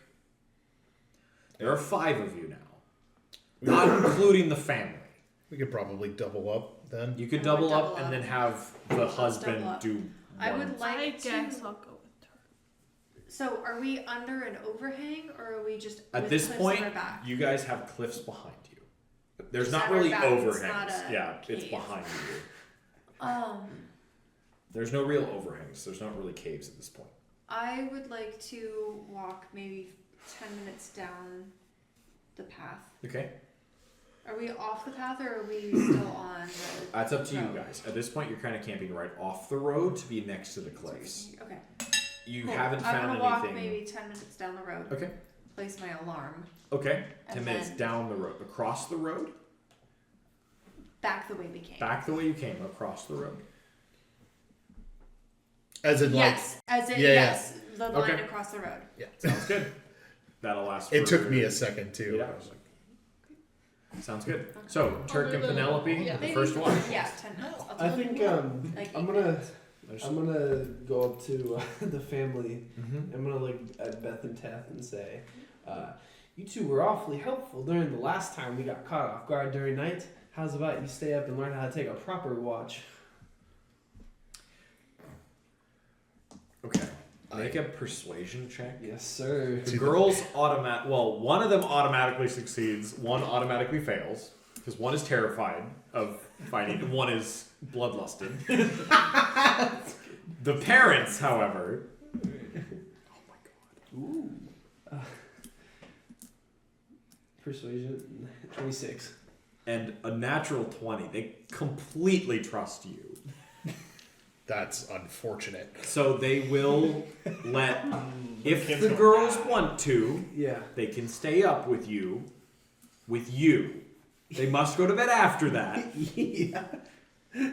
There are 5 of you now, not including the family. We could probably double up then. You could I would double double up up. and then have the husband double up. do I one. would like to. I'll go with Turk. So are we under an overhang or are we just At with this cliffs point, on our back? you guys have cliffs behind you. There's Just not at our really back, it's overhangs. not a Yeah, it's cave. behind you. Um, There's no real overhangs. There's not really caves at this point. I would like to walk maybe 10 minutes down the path. Okay, Are we off the path or are we still on the that's up to you road? guys. At this point, you're kind of camping right off the road to be next to the cliffs. Okay. You Cool. haven't I'm found gonna walk anything. maybe 10 minutes down the road. Okay. Place my alarm. Okay. And 10 minutes then- down the road, across the road, Back the way we came. back the way you came, across the road. As in Yes, as in Yeah, yeah. yes, the line Okay. across the road. Sounds good. That'll last. it took for- me a second too. Yeah. I was like, Sounds good. So Turk and do the- Penelope, yeah. the first one. Yeah, 10 minutes. I'll I tell think you. I'm Like gonna There's- I'm gonna go up to the family. Mhm. I'm gonna look at Beth and Teth and say, "You two were awfully helpful during the last time we got caught off guard during night. How's about you stay up and learn how to take a proper watch?" Okay. Make a persuasion check. Yes, sir. The girls one of them automatically succeeds, one automatically fails, because one is terrified of fighting and one is bloodlusted. The parents, however, Ooh. Persuasion 26. and a natural 20, they completely trust you. that's unfortunate. So they will let, if Kids the don't girls die. want to, Yeah. they can stay up with you. They must go to bed after that. Yeah.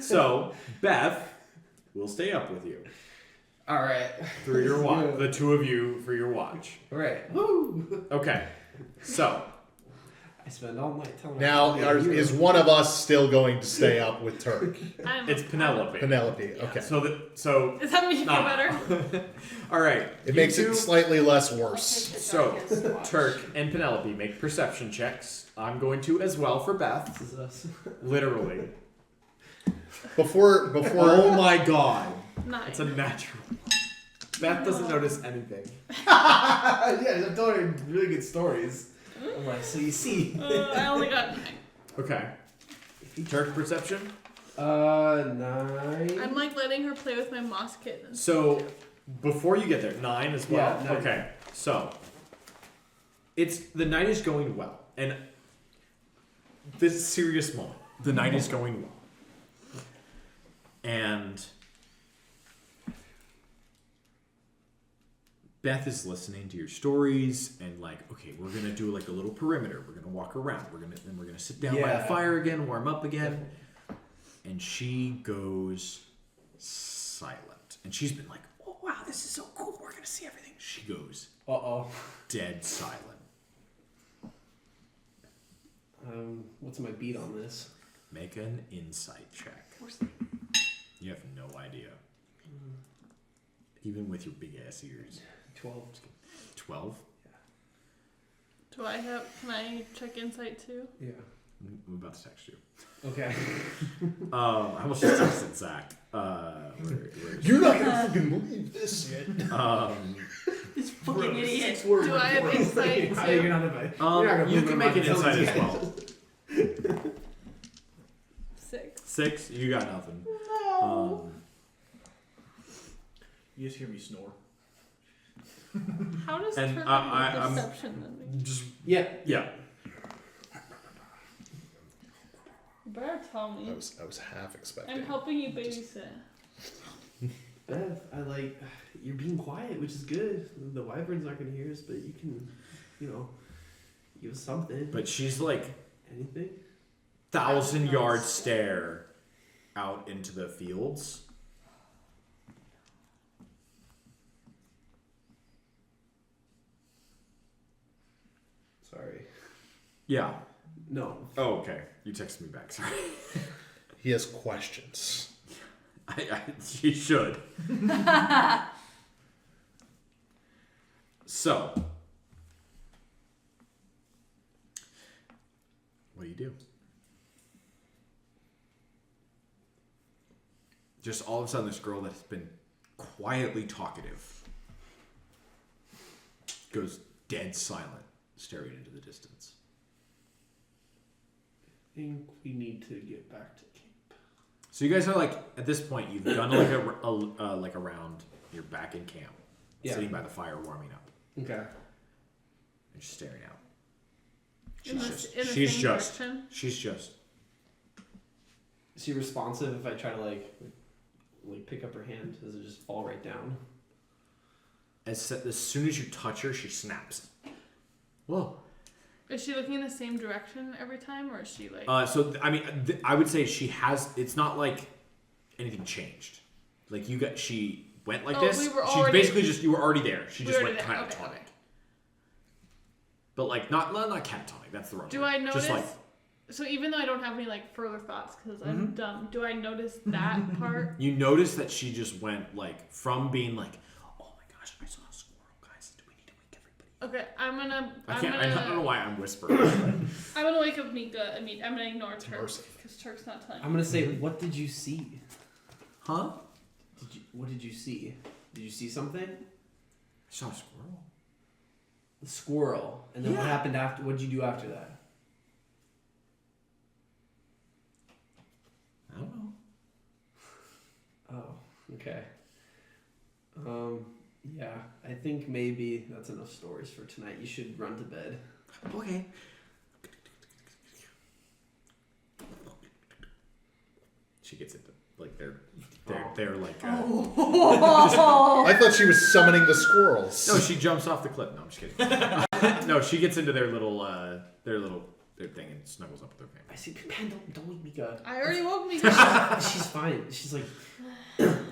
So Beth will stay up with you All right. through your watch. Yeah. The two of you for your watch. All right. Woo. Okay. So I spend all night telling Now, is one of us still going to stay up with Turk? it's Penelope. Penelope. Okay. So Does that make you feel Nah. better? all right. It you makes two, it slightly less I'll worse. take the So darkest watch. Turk and Penelope make perception checks. I'm going to as well for Beth. This is us. Literally. Before Oh my god. 9. It's a natural. Beth doesn't notice anything. Yeah, I'm telling her really good stories. I'm like, so you see. I only got 9. Okay. Turk perception. 9. I'm like letting her play with my moss kitten. So before you get there, 9 as well. Yeah, 9. Okay. So the night is going well, and this is a serious moment. The night is going well, and Beth is listening to your stories and okay, we're gonna do like a little perimeter. We're gonna walk around. We're gonna sit down by the Yeah. fire again, warm up again, and she goes silent. And she's been like, "Oh wow, this is so cool. We're gonna see everything." She goes Uh-oh. dead silent. What's my beat on this? Make an insight check. You have no idea. Even with your big ass ears. 12. 12? Can I check insight too? Yeah. I'm about to text you. Okay. I almost just texted Zach. Where is You're not gonna fucking believe this shit. This fucking idiot. Do I have insight You're too? not invited. you can make an insight as well. 6. 6? You got nothing. No. You just hear me snore. How does And Turk I'm perception then? just Yeah. yeah. You better tell me. I was half expecting. I'm helping you babysit. Bev, you're being quiet, which is good. The Wyvern's not gonna hear us, but you can, give us something. But she's like Anything? 1,000-yard stare out into the fields. Sorry. Yeah. No. Oh, okay. You texted me back. Sorry. He has questions. You should. So, what do you do? Just all of a sudden, this girl that's been quietly talkative goes dead silent, staring into the distance. I think we need to get back to camp. So you guys are like, at this point, you've done like a round. You're back in camp, sitting by the fire, warming up, Okay. and just staring out. In the She's same just. direction? She's just. Is she responsive if I try to like pick up her hand? Does it just fall right down? As soon as you touch her, she snaps. Whoa. Is she looking in the same direction every time, or is she like? I would say she has. It's not like anything changed. Like she went like this. We were She's already, basically just. You were already there. She we just were went already there. catatonic. Okay. But like not catatonic. That's the wrong Do word. I notice? Just like So even though I don't have any like further thoughts because I'm dumb, do I notice that part? you notice that she just went like from being like, oh my gosh, I saw a squirrel, guys. Do we need to wake everybody? Okay, I'm gonna. I don't know why I'm whispering. I'm gonna wake up Meeka. I'm gonna ignore Turk Mercy. because Turk's not telling. I'm gonna say, what did you see? Huh? What did you see? Did you see something? I saw a squirrel. The squirrel. And then what Yeah. happened after? What did you do after that? I don't know. Oh, okay. Yeah, I think maybe that's enough stories for tonight. You should run to bed. Okay. She gets into like they're like. I thought she was summoning the squirrels. No, she jumps off the cliff. No, I'm just kidding. No, she gets into their thing and snuggles up with their family. I said, Pen, don't wake Meeka. I already woke Meeka. She's fine. She's like,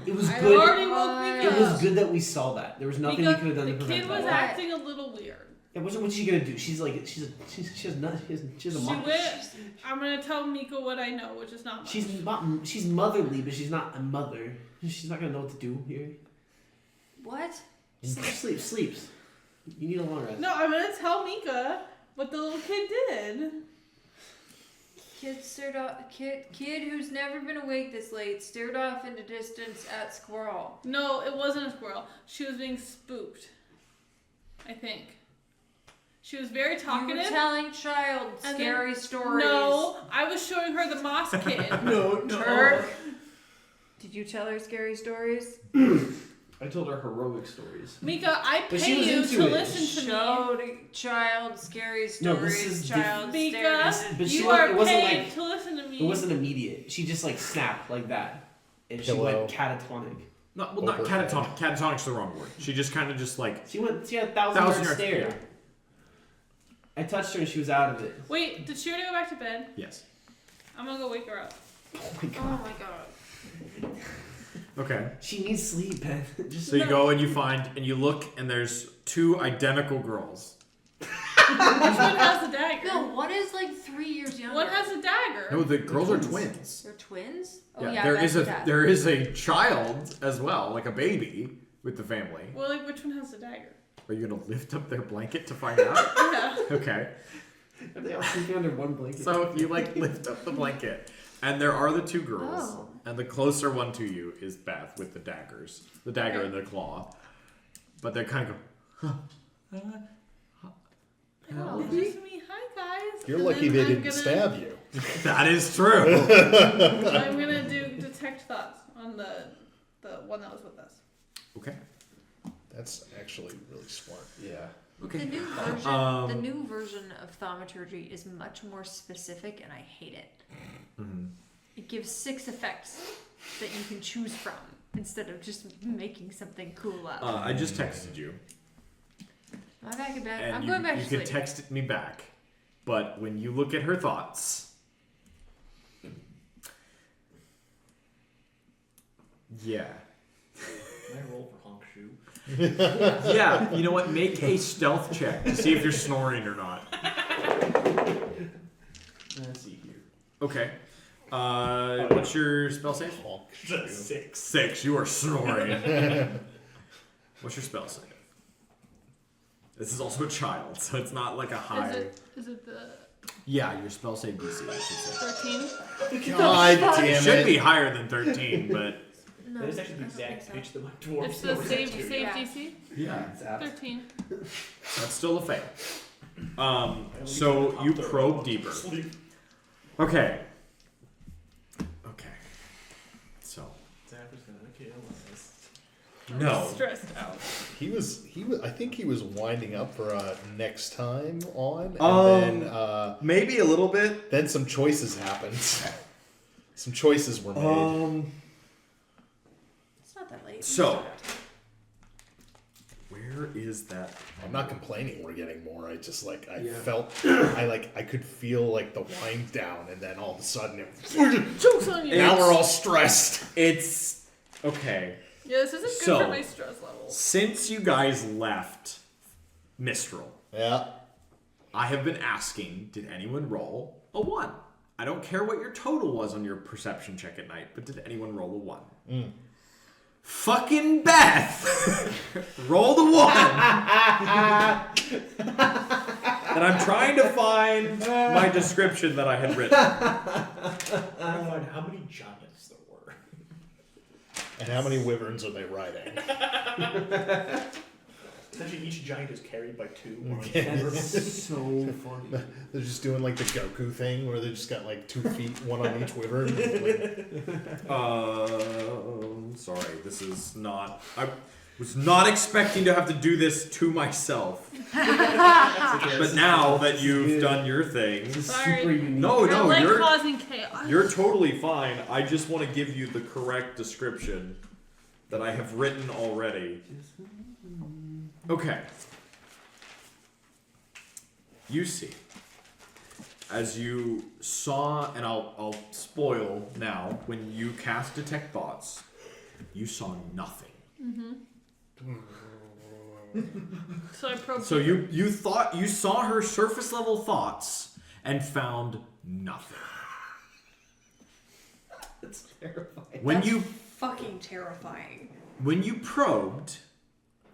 it was I good. already woke Meeka. It was good that we saw that. There was nothing we could have done to The prevent kid was that. acting a little weird. Yeah, what's she gonna do? She has a She mom. went. I'm gonna tell Meeka what I know, which is not much. She's motherly, but she's not a mother. She's not gonna know what to do here. What? Sleeps. You need a long rest. No, I'm gonna tell Meeka what the little kid did. Kid who's never been awake this late stared off into distance at squirrel. No, it wasn't a squirrel. She was being spooked. I think. She was very You talkative. were telling child And scary then- stories. No, I was showing her the moss kid. No. Turk. Did you tell her scary stories? I told her heroic stories. Meeka, I But she pay was you into to it. listen to me. Showed child scary No, stories. this is child Meeka, stared. But she you wasn't- are it wasn't paid like- to listen to me. It wasn't immediate. She just like snapped like that, and she Pillow. went catatonic. Not Over catatonic. Catatonic's the wrong word. She just kind of just like. She had a 1,000-yard 1,000-yard stare. stare. I touched her and she was out of it. Wait, did she already go back to bed? Yes. I'm gonna go wake her up. Oh my Oh god. my god. Okay. She needs sleep, man. Just So you go and you find and you look and there's two identical girls. one has a dagger? No, one is like 3 years younger. One has a dagger. No, the girls are twins. They're twins? Oh, Yeah, yeah, there that's is a the dad. there is a child as well, like a baby with the family. Well, like, which one has the dagger? Are you gonna lift up their blanket to find out? Yeah. Okay. Are they all sleeping under one blanket? So you like lift up the blanket, and there are the two girls, Oh. and the closer one to you is Beth with the daggers, the dagger and the claw. But they're kind of go. Oh, it's just me. Hi, guys. You're And lucky then they I'm didn't gonna, stab you. That is true. I'm gonna do detect thoughts on the one that was with us. Okay. That's actually really smart. Yeah. Okay. The new version of thaumaturgy is much more specific, and I hate it. Mhm. It gives 6 effects that you can choose from instead of just making something cool up. I just texted you, Am I back in bed? and I'm you, going back you to could sleep. text me back. But when you look at her thoughts, yeah. Can I roll for honk shoe? Yeah, you know what? Make a stealth check to see if you're snoring or not. Let's see here. Okay. What's your spell save? It's a 6. 6. You are snoring. What's your spell save? This is also a child, so it's not like a high. Is it the Yeah, your spell save DC, I should say. 13? God It damn should it. be higher than 13, but No, That is actually the I don't think exact so. pitch that my dwarf It's the save Yeah. DC? yeah, It's apt. 13. that's still a fail. So you probe deeper. Okay. Okay. So Zapper's gonna kill us. no. Stressed out. He was. I think he was winding up for next time on, and Maybe a little bit. then some choices happened. Some choices were made. It's not that late. So where is that? I'm not complaining. We're getting more. I just like I Yeah. felt. I could feel like the wind down, and then all of a sudden it. Joke's on you. Now we're all stressed. It's okay. Yeah, this isn't good So- for my stress level. Since you guys left Mistral, Yeah. I have been asking, did anyone roll a 1? I don't care what your total was on your perception check at night, but did anyone roll a 1? Fucking Beth! Roll the 1! And I'm trying to find my description that I had written. I'm trying to find how many giants there were. And how many wyverns are they riding? Essentially, each giant is carried by 2. That's so funny. They're just doing like the Goku thing, where they just got like 2 feet, one on each wyvern. Like, Sorry, this is not. I was not expecting to have to do this to myself. But now that you've done your thing, Sorry. Super unique. no, I like you're causing chaos. you're totally fine. I just want to give you the correct description that I have written already. Okay. You see, as you saw, and I'll spoil now, when you cast Detect Thoughts, you saw nothing. So I probed. So you thought you saw her surface level thoughts and found nothing. That's terrifying. When you Fucking terrifying. probed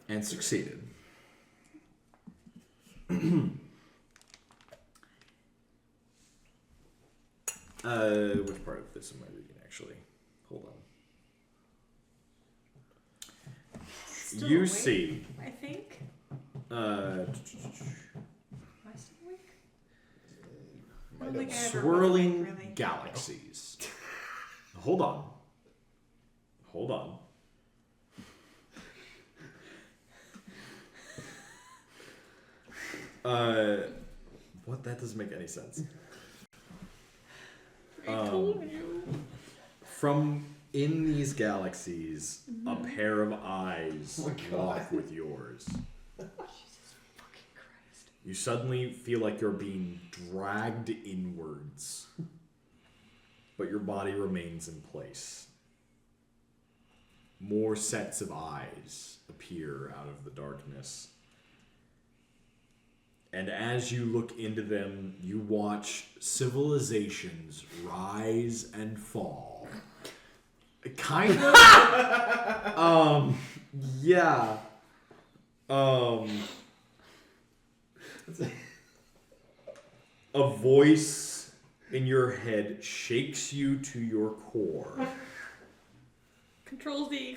and succeeded. Which part of this am I reading actually? Hold on. Still You awake, see, I think. uh, Am I still awake? I don't think I ever was swirling awake, really. galaxies. Hold on. What? That doesn't make any sense. I told you. From in these galaxies, a pair of eyes walk with yours. Jesus fucking Christ. You suddenly feel like you're being dragged inwards, but your body remains in place. More sets of eyes appear out of the darkness. And as you look into them, you watch civilizations rise and fall. Kind of. Yeah. A voice in your head shakes you to your core. Control Z.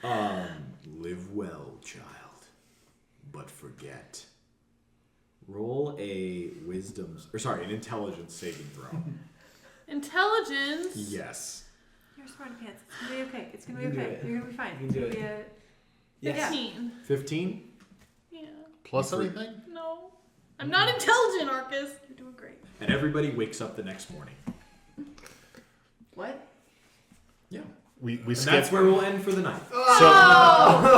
Live well, child. But forget. Roll a an intelligence saving throw. Intelligence. Yes. You're smart pants. It's gonna be okay. It's gonna be You can do okay. it. You're gonna be fine. You It's can gonna do be it. a Yes. 15. 15? Yeah. Plus anything? No. I'm not intelligent, Arkus. You're doing great. And everybody wakes up the next morning. What? Yeah. We And skip. that's where we'll end for the night.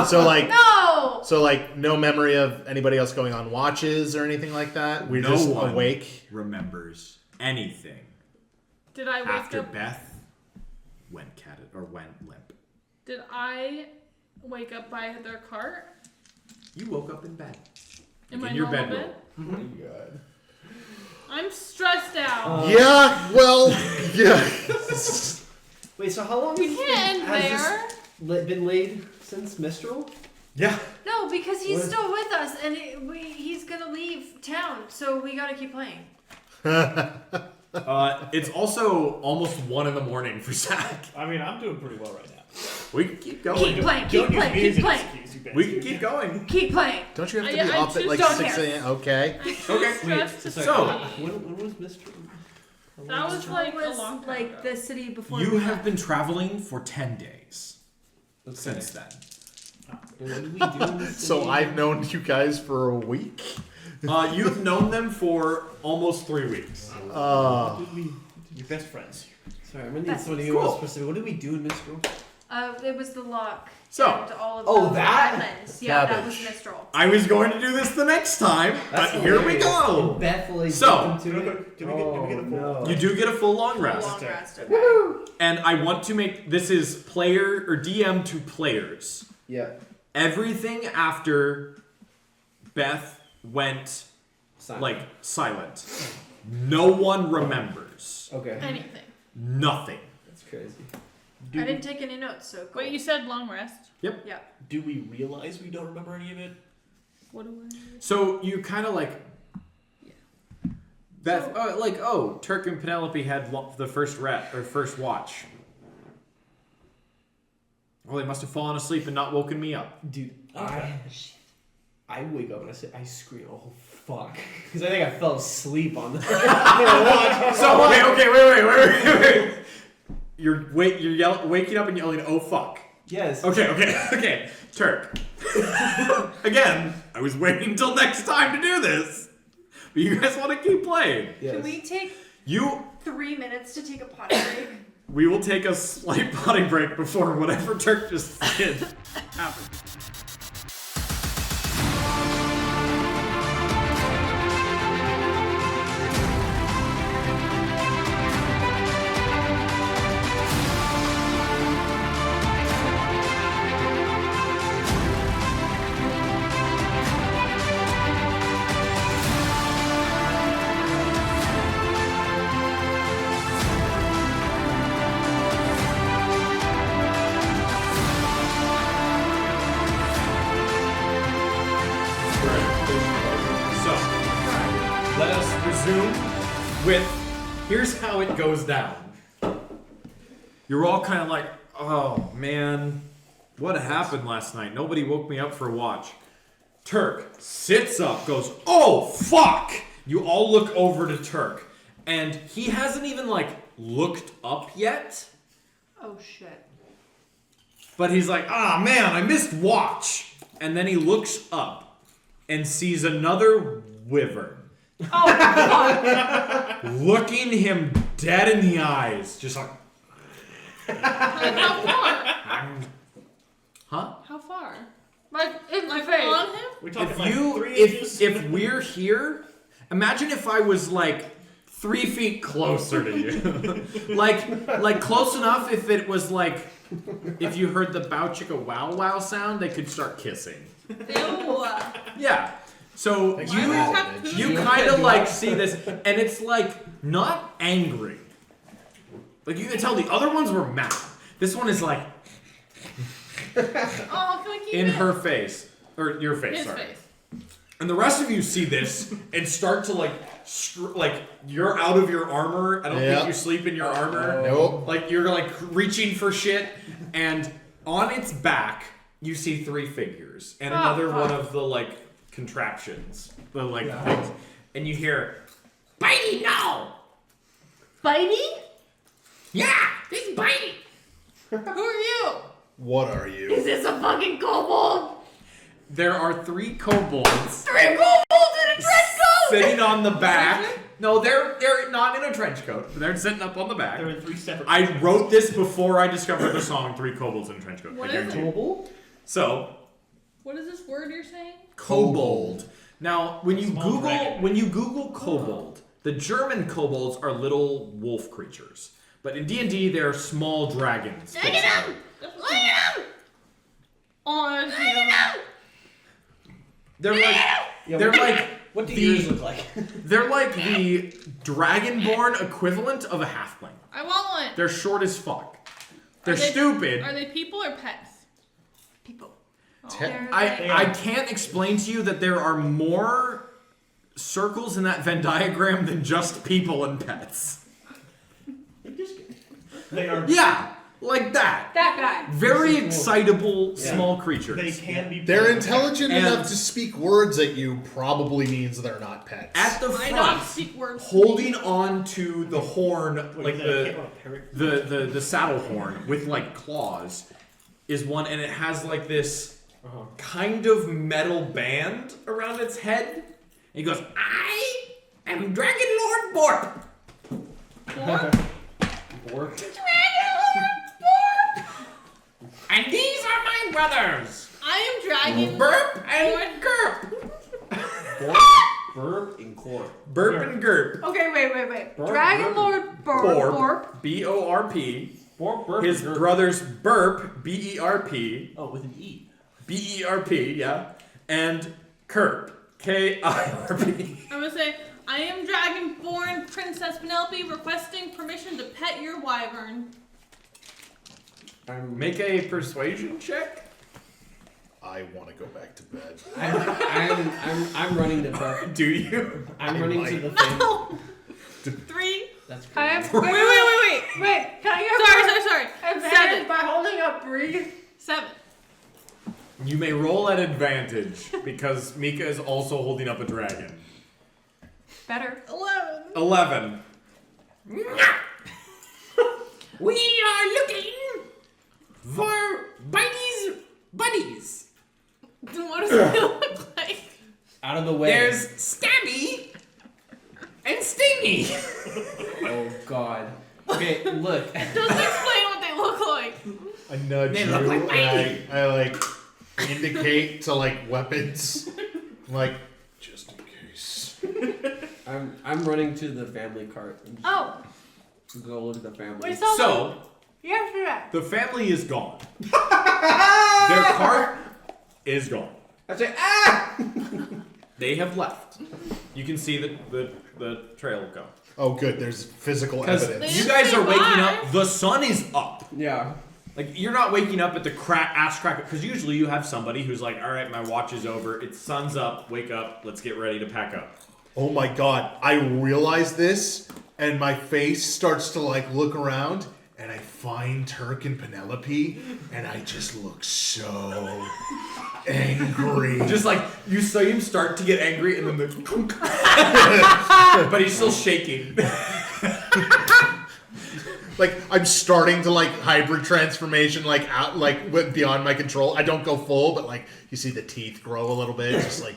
So like No! so like no memory of anybody else going on watches or anything like that. We're No just one awake. remembers anything Did I wake after up? Beth went limp. Did I wake up by their cart? You woke up in bed. In Like my in your normal bedroom. bed? Oh my god. I'm stressed out. Yeah, well, yeah. Wait, so how long We has can't end this there. been laid since Mistral? Yeah. No, because he's What? still with us, and he's gonna leave town, so we gotta keep playing. It's also almost 1 a.m. for Zach. I mean, I'm doing pretty well right now. We can keep going. Keep playing, keep Don't use playing, me keep as an playing. excuse, you bastard. We can keep going. Keep playing. Don't you have to I be up just at like don't 6 care. a.m.? Okay. Okay. Stressed to So- When was Mistral? That was like a was long time like ago. the city before. You we have left. been traveling for 10 days Okay. since then. And what did we do in this So city? I've known you guys for a week. You've known them for almost 3 weeks. Your best friends. Sorry, I'm gonna need That's somebody cool. more specific. What did we do in Mistral? It was the lock. So- and all of Oh, the that? islands. Yeah, that was Cabbage. Mistral. I was going to do this the next time, but here we hilarious. go. And Beth like So- beat them to it. Did we get a full- no. You do get a full long rest. Long Okay. rest. Okay. And I want to make this is player or DM to players. Yeah. Everything after Beth went Silent. silent. No one remembers. Okay. Anything. Nothing. That's crazy. Do, I didn't take any notes, so cool. Wait, you said long rest. Yeah. do we realize we don't remember any of it? What do I? So you kind of Beth, Turk and Penelope had the first first watch. Well, they must have fallen asleep and not woken me up. Dude, I wake up and I scream, oh fuck. Because I think I fell asleep on the So wait. You're waking up and yelling, "Oh fuck!" Yes. Okay. Turk. Again, I was waiting until next time to do this, but you guys want to keep playing. Yes. Can we take You, 3 minutes to take a potty break? we will take a slight potting break before whatever Turk just did happens. So, let us resume with here's how it goes down. You're all kind of like, oh man, what happened last night? Nobody woke me up for a watch. Turk sits up, goes, oh fuck! You all look over to Turk, and he hasn't even looked up yet, Oh shit. but he's like, ah man, I missed watch. And then he looks up and sees another wyvern. Oh god. Looking him dead in the eyes, just like, How far? huh? How far? Like in my Like face. on him? We're talking If like you, 3 inches. if we're here, imagine if I was 3 feet closer to you, like close enough. If it was if you heard the bow chicka wow wow sound, they could start kissing. Ew. Yeah. So Thanks Why you does it have poop? you kind of like see this, and it's like not angry. Like you can tell the other ones were mad. This one is like Oh, can I keep in it? her face or your face. His sorry. face. And the rest of you see this and start to like you're out of your armor. I don't Yeah. think you sleep in your armor. Nope. Like you're like reaching for shit, and on its back you see 3 figures and another one of the like contraptions, the like things, and you hear, "Bitey now!" Bitey? Yeah, he's biting. Who are you? What are Is you? this a fucking kobold? There are 3 kobolds 3 kobolds in a trench coat! sitting on the back. No, they're not in a trench coat. They're sitting up on the back. They're in 3 separate. I wrote this before I discovered the song 3 kobolds in a trench coat. What I is guarantee you. Kobold? So, What is this word you're saying? kobold. Now, when you Small dragon. Google kobold, the German kobolds are little wolf creatures. But in D&D, they're small dragons. Look at him! Look at him! Oh, Look at him! They're like Yeah, they're what- like What do the- yours look like? they're like the dragonborn equivalent of a halfling. I want one. They're short as fuck. They're Are they- stupid. Are they people or pets? People. Te- They're like- I can't explain to you that there are more circles in that Venn diagram than just people and pets. They are. Yeah, like that. that guy. Very excitable Yeah. small They creatures. can be. They're intelligent And- enough to speak words at you. Probably means they're not pets. At the I don't front, speak words. holding on to the horn, like the. the saddle horn with like claws, is one, and it has like this kind of metal band around its head. And he goes, "I am Dragon Lord Borp." Bork? And these are my brothers, I am dragon. Burp and Gerp. Bork? Burp and Corp. Burp and Gerp. Okay, wait. Borp, Dragon Borp. Lord Borp. Borp. B-O-R-P. Bork, burp, His and Gerp. brothers Burp, B-E-R-P. Oh, with an E. B-E-R-P, yeah. And Kerp, K-I-R-P. I'm gonna say, I am dragonborn Princess Penelope requesting permission to pet your wyvern. Make a persuasion check. I want to go back to bed. I'm running to Burp. Do you? I'm I running to might. the thing. No! 3. That's crazy. I have. Wait. Wait. Can I get Sorry. advantage 7. by holding up breathe? 7. You may roll at advantage because Meeka is also holding up a dragon. Better. 11. 11. We are looking for Bitey's buddies. What does it look like? Out of the way. There's Stabby and Stingy. Oh, God. Okay, look. Doesn't explain what they look like. I nudge They you look like and I like indicate to like weapons. Like, just in case. I'm running to the family cart. And just Oh, go look at the family. we saw So, yesterday. the family is gone. Their cart is gone. I say, ah! They have left. You can see the trail go. Oh, good. There's physical Because evidence. you guys are waking Bye. up. The sun is up. Yeah. Like you're not waking up at the ass crack. Because usually you have somebody who's like, all right, my watch is over. It's sun's up. Wake up. Let's get ready to pack up. Oh my god. I realize this, and my face starts to like look around, and I find Turk and Penelope, and I just look so angry. Just like you see him start to get angry, and then the but he's still shaking. Like I'm starting to like hybrid transformation, like out, like beyond my control. I don't go full, but like you see the teeth grow a little bit, just like.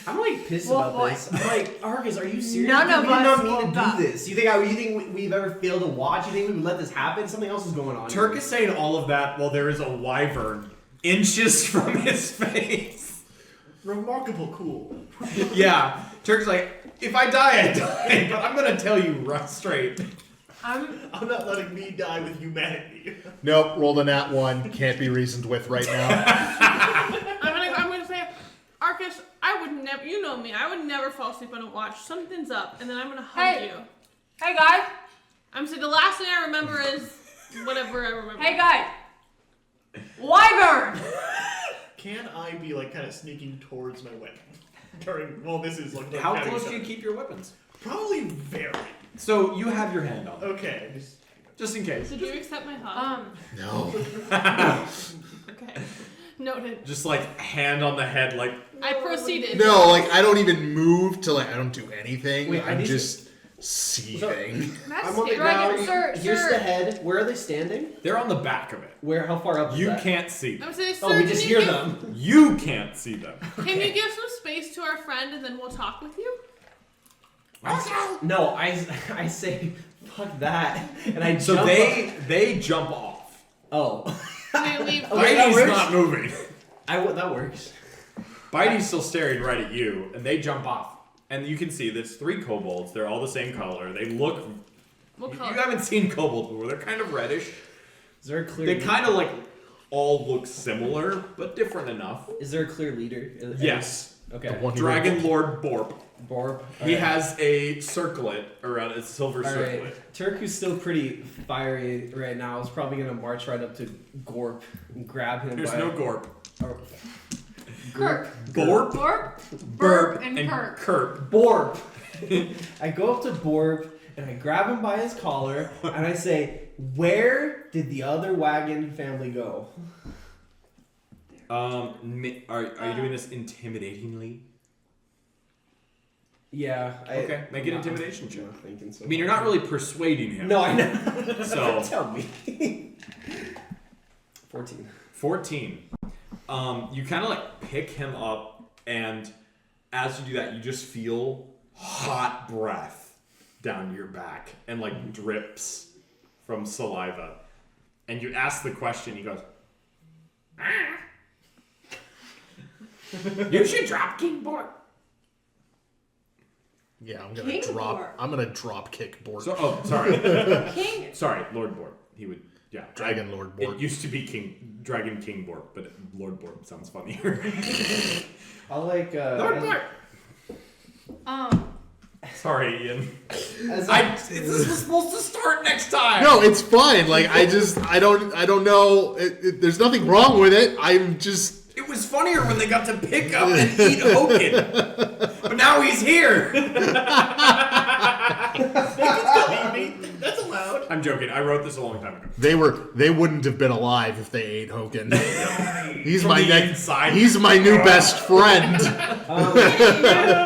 I'm like pissed Well, about boy. this. I'm like, Arkus, are you serious? None of we did us not mean woke to up. do this. You think we've ever failed to watch? You think we would let this happen? Something else is going on. Turk here. is saying all of that while there is a wyvern inches from his face. Remarkable cool. Yeah, Turk's like, if I die, I die, but I'm gonna tell you right straight. I'm not letting me die with humanity. Nope, rolled a nat 1. Can't be reasoned with right now. I'm gonna say asleep on a watch. Something's up, and then I'm gonna hug Hey. you. Hey guys. I'm saying the last thing I remember is whatever I remember. Hey guys. Wyvern. Can I be like kind of sneaking towards my weapon during? Well, this is like How having close do fun. you keep your weapons? Probably very. So you have your hand on them, Okay. just in case. Did you accept my hug? No. Okay. Noted. Just like hand on the head, like I proceeded. No, like I don't even move to like I don't do anything. Wait, I I'm need just seething. That's I'm on the Dragon, ground. sir, Here's sir. the head. Where are they standing? they're on the back of it. Where? How far up? Is You that? can't see them. I'm saying, sir, Oh, we can just you hear give, them. You can't see them. Can you give some space to our friend, and then we'll talk with you? No, I say fuck that, and I So jump they jump off. up. Oh. Can we leave? Okay, that Bitey's works. not moving. That works. Bitey's still staring right at you, and they jump off. And you can see there's 3 kobolds. They're all the same color. They look. What You color? haven't seen kobolds before. They're kind of reddish. Is there a clear? They kind of like all look similar, but different enough. Is there a clear leader? Yes. Okay. The one who Dragon Lord Borp. Borb. He Alright. has a circlet around a silver circlet. Alright. Turk, who's still pretty fiery right now, is probably gonna march right up to Gorp and grab him. There's by no Gorp. or- Kirk. Borp, Borp. Burp and Kirk. Kirk. Borb. I go up to Borb and I grab him by his collar and I say, "Where did the other wagon family go?" Are you doing this intimidatingly? Yeah. Okay, make an intimidation check. I'm not thinking so. I mean, you're not really persuading him. No, I know. So Tell me. 14. 14. You kind of like pick him up, and as you do that, you just feel hot breath down your back and like drips from saliva. And you ask the question, he goes, "Ah." You should drop King Bork. Yeah, I'm gonna King drop. Bork. I'm gonna drop kick Bork. So, oh, sorry. King. Sorry, Lord Bork. He would, yeah. Dragon Lord Bork. It used to be Dragon King Bork, but Lord Bork sounds funnier. I'll like. Lord Bork! Sorry, Ian. As This was supposed to start next time! No, it's fine. Like I don't know. There's nothing wrong with it. I'm just. It was funnier when they got to pick up and eat Hoken. But now he's here! That's allowed. I'm joking. I wrote this a long time ago. They wouldn't have been alive if they ate Hoken. He's From my the next. inside. He's my new best friend.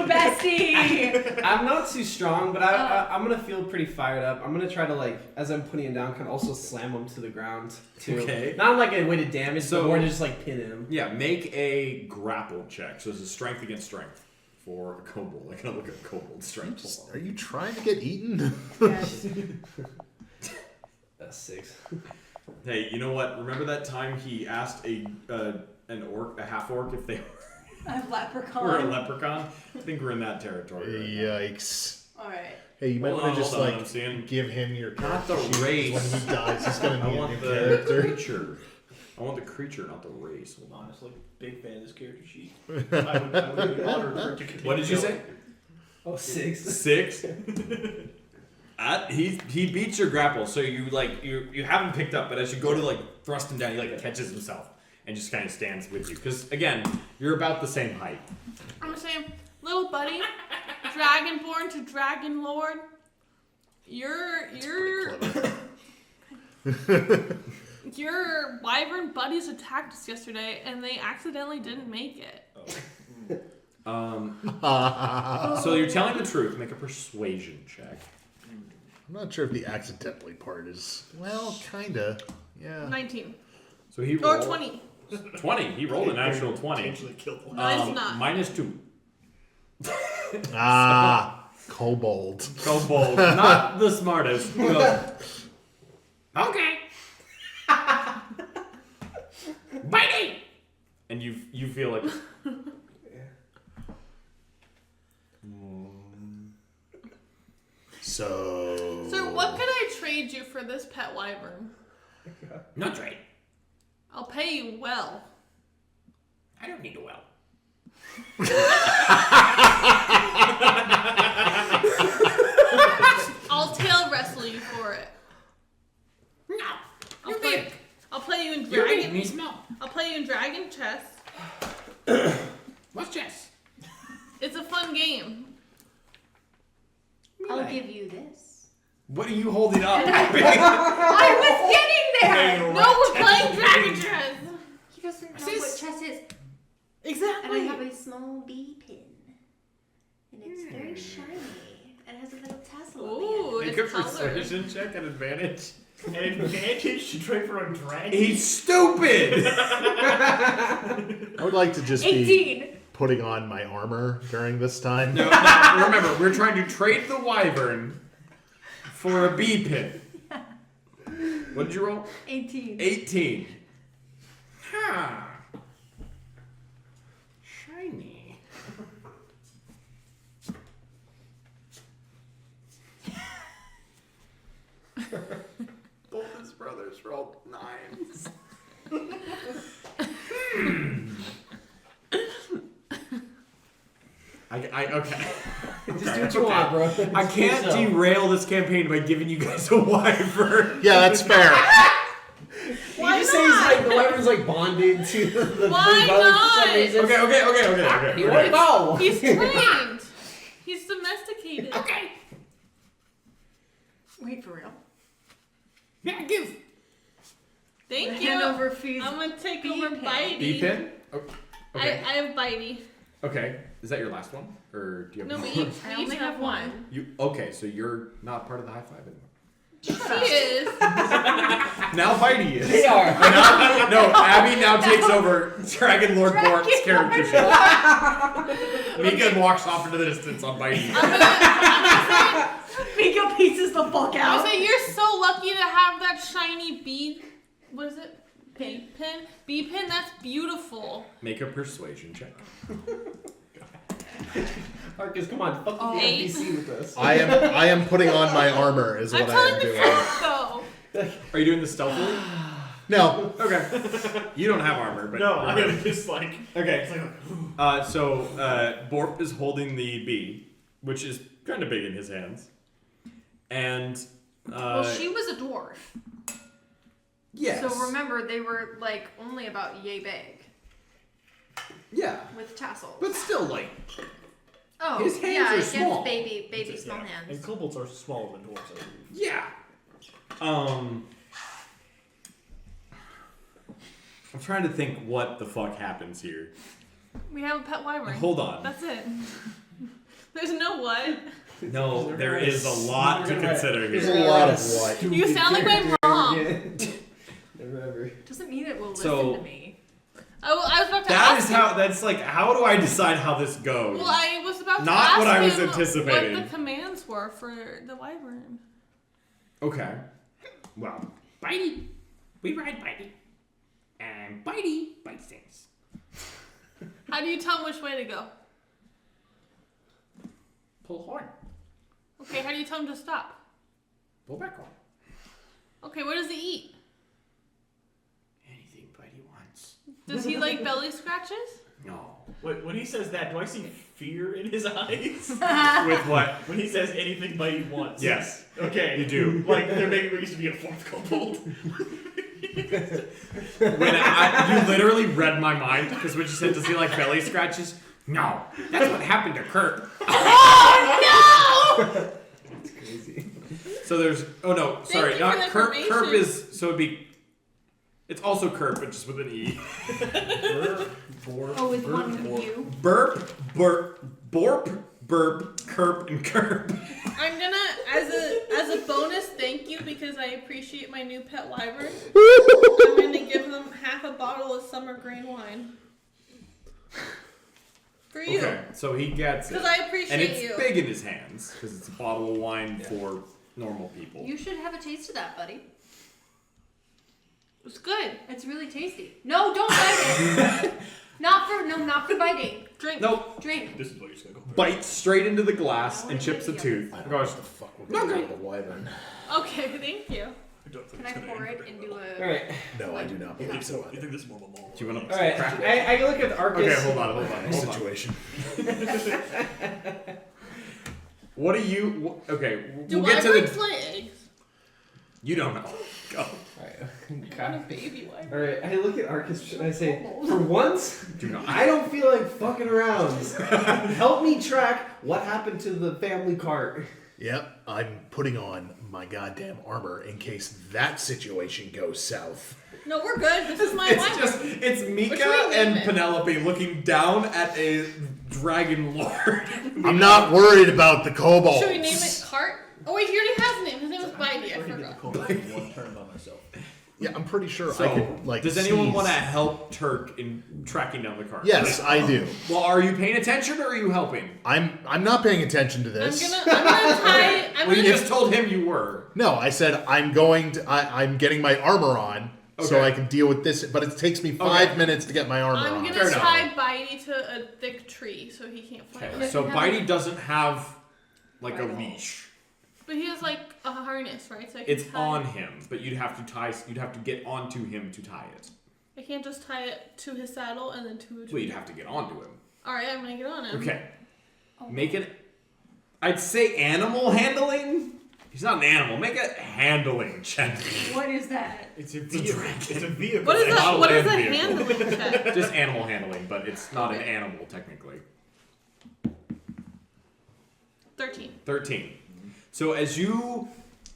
Bestie. I'm not too strong, but I'm gonna feel pretty fired up. I'm gonna try to like, as I'm putting him down, kind of also slam him to the ground too. Okay. Not like a way to damage, So- but more to just like pin him. Yeah, make a grapple check. So it's a strength against strength for a kobold. I gotta look at kobold strength. Are you trying to get eaten? Yes. 6. Hey, you know what? Remember that time he asked a half orc, if they A were a leprechaun. leprechaun? I think we're in that territory. Right now. Yikes. Alright. Hey, you might Hold want on, to just hold on, like I'm seeing- give him your Not the character sheet, race. when he dies. He's gonna I need a want new the character. creature. I want the creature, not the race. Hold on. Honestly, big fan of this character sheet. I would be honored for it to continue. What did you say? Oh, 6. 6? He beats your grapple, so you have him picked up, but as you go to like thrust him down, he like catches himself and just kind of stands with you. Because again, you're about the same height. I'm saying, little buddy, dragonborn to dragon lord. Your wyvern buddies attacked us yesterday, and they accidentally didn't make it. So you're telling the truth. Make a persuasion check. I'm not sure if the accidentally part is. Well, kinda. Yeah. 19 So he or rolled 20. 20. He rolled a natural 20. Potentially killed one. Mine's not. -2. Kobold. Kobold, not the smartest. Okay. Bitey! And you feel like So. Sir, what could I trade you for this pet wyvern? no trade. I'll pay you well. I don't need a well. I'll tail wrestle you for it. No. I'll play you in You're making dragon. me smell. I'll play you in dragon chess. What's chess? It's a fun game. I'll give you this. What are you holding up? I was getting there! No, we're playing dragon chess. He doesn't know Sis. what chess is. And I Exactly. have a small bee pin. And it's very shiny. And it has a little tassel on Ooh, Make a it's colored. persuasion check at advantage. An advantage to try for a dragon. He's stupid! I would like to just the end. be 18! putting on my armor during this time. No, remember, we're trying to trade the Wyvern for a bee pin. What did you roll? 18. 18. Huh. Shiny. Both his brothers rolled 9s. Okay. Just do what you want, bro. I can't derail this campaign by giving you guys a Wyvern. Yeah, that's fair. Why You just say he's like the wyvern's like bonded to the Why brothers not? for some reason. Okay. He won't go. He's trained. He's domesticated. Okay. Wait, for real? Yeah, give. Thank you. Hand over fees. I'm gonna take Bee over pin. Bitey. Bee pin? Okay. I have Bitey. Okay. Is that your last one? Or do you have No, more? we each, I we only each have one. Okay, so you're not part of the high five anymore. She is. Now Bitey is. They are. No, Abby now takes over Dragon Lord Bork's character sheet. Meeka walks off into the distance on Bitey. Meeka pieces the fuck I out. would say you're so lucky to have that shiny bee. What is it? Pin. Pin? Bee pin? That's beautiful. Make a persuasion check. Arkus, come on, fuck Oh. the NPC with us. I am putting on my armor is I'm what I telling am the doing. truth though. Are you doing this stealthily? No. Okay. You don't have armor, but No, I'm just like. Okay. It's like Borp is holding the bee, which is kind of big in his hands, and Well, she was a dwarf. yes. So remember, they were like only about yay big yeah, with tassels. but still, like, Oh, his hands yeah, are against small. baby small And hands. kobolds are smaller than dwarves, I believe. yeah. I'm trying to think what the fuck happens here. We have a pet wyvern. Hold on. That's it. There's no what. No, there is a lot to consider There's here. a lot of what. You sound like my mom. Never ever. Doesn't mean it will listen So- to me. Oh, I was about to That ask is him. how. That's like. How do I decide how this goes? Well, I was about to Not ask what I was him anticipating. what the commands were for the wyvern. Okay. Well, Bitey. We ride Bitey. And Bitey bites things. How do you tell him which way to go? Pull horn. Okay, how do you tell him to stop? Pull back horn. Okay, what does he eat? Anything Bitey wants. Does he like belly scratches? No. When he says that, do I see fear in his eyes? With what? When he says anything Bitey wants. Yes. Okay. You do. Like there used to be a fourth kobold. When you literally read my mind because when you said, "Does he like belly scratches?" No. That's what happened to Kirk. It's crazy. So there's. Oh no, sorry, you not for the Kerp. Kerp information. is so it'd be. It's also Kerp, but just with an E. Oh, with one with you. Burp, burp, borp, burp, Kerp, and Kerp. I'm gonna, as a bonus thank you because I appreciate my new pet wyvern. I'm gonna give them half a bottle of summer grain wine. For you. Okay, so he gets it. Because I appreciate And it's you. big in his hands because it's a bottle of wine for normal people. You should have a taste of that, buddy. It's good. It's really tasty. No, don't bite it. Not for biting. Drink. Nope. Drink. This is what you're just gonna go. Bites straight into the glass and chips a tooth. I don't Gosh, know what the fuck we're doing with the wyvern. Okay, thank you. Can I pour it into a? All right. No, I do not believe so. You think this is more of a mole? Do you want to? All right. I look at Arkus. Okay, hold on. Situation. What do you? Okay, Do we'll get to wyverns the. lay eggs? You don't know. Go. All right. I want a baby wyvern. All right. I look at Arkus and I say, for once, Do not. I don't feel like fucking around. Help me track what happened to the family cart. Yep, I'm putting on my goddamn armor in case that situation goes south. No, we're good. This is my It's wyvern. just it's Meeka Which way and women? Penelope looking down at a dragon lord. I'm not worried about the kobolds. Should we name it Cart? Oh wait, he already has a name. His name was Bitey. I I can get the forgot. kobold in one turn by myself. Yeah, I'm pretty sure So, I could like. does anyone sneeze. want to help Turk in tracking down the cart? Yes, I do. Well, are you paying attention or are you helping? I'm not paying attention to I'm this. gonna tie. I'm Well, you gonna. just told him you were. No, I said I'm going to. I'm getting my armor on so Okay. I can deal with this. But it takes me 5 Okay. minutes to get my armor I'm on. gonna Fair enough. tie Bitey to a thick tree so he can't fly Okay, away. so have Bitey doesn't have like a Bridle. leash. But he has like a harness, right? So I can It's tie. on him, but you'd have to get onto him to tie it. I can't just tie it to his saddle and then to a tree. Well, you'd have to get onto him. All right, I'm gonna get on him. Okay. Oh. Make it. I'd say animal handling. He's not an animal. Make a handling check. What is that? It's a vehicle. vehicle. It's a vehicle. What is It's not that? a What is a land vehicle. handling check? Just animal handling, but it's not an Okay. animal technically. 13. 13. So as you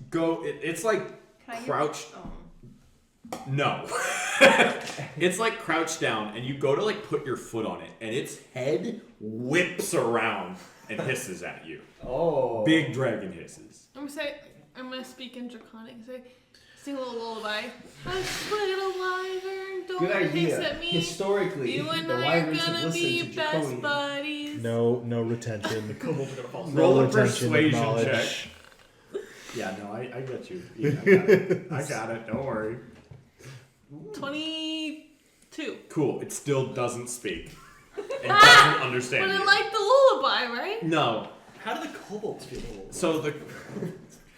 go, it's like Can I use- crouched. Oh. No. It's like crouched down, and you go to like put your foot on it, and its head whips around and hisses at you. Oh. Big dragon hisses. I'm gonna speak in Draconic. Sing a little lullaby. Hush, little wyvern, don't Good hiss idea. at me. Historically, You and the I are wyverns have gonna listened be to best Draconian. buddies. No retention. The kobolds are gonna fall asleep. Roll a retention of persuasion knowledge. check. Yeah, no, I get you. Yeah, I got it. I got it. Don't worry. 22. Cool. It still doesn't speak. It doesn't understand But you. it liked the lullaby, right? No. How do the kobolds feel? So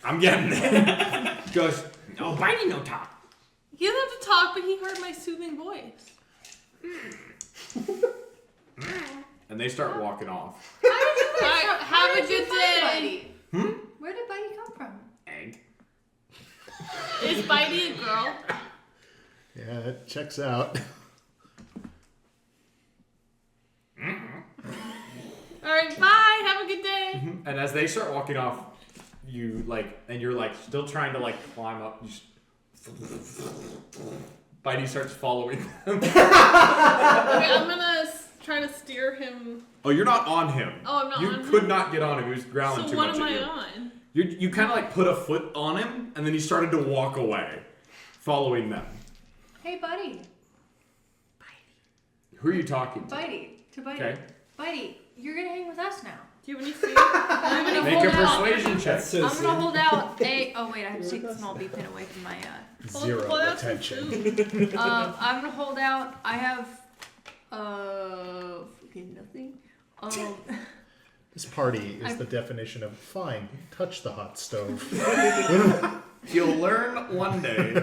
I'm getting there. Goes. Oh, Bitey no talk. He doesn't have to talk, but he heard my soothing voice. And they start walking off. Alright, have a good day. Where did Bitey come from? Egg. Is Bitey a girl? Yeah, it checks out. Alright, bye. Have a good day. And as they start walking off, you're still trying to climb up. Bitey starts following them. Okay, I'm gonna try to steer him. Oh, you're not on him. Oh, I'm not you on him? could not get on him. He was growling So too what much am at I you. on? You kind of put a foot on him, and then he started to walk away, following them. Hey, buddy. Who are you talking to? Bitey. To Bitey. Okay. Bitey, you're gonna hang with us now. Do you have any food? I'm gonna Make hold a out. persuasion check. That's so I'm sick. gonna hold out a. Oh wait, I have to take the small beacon away from my. Zero Hold out some retention. food. I'm gonna hold out. I have. Fucking nothing. This party is the definition of fine. Touch the hot stove. You'll learn one day.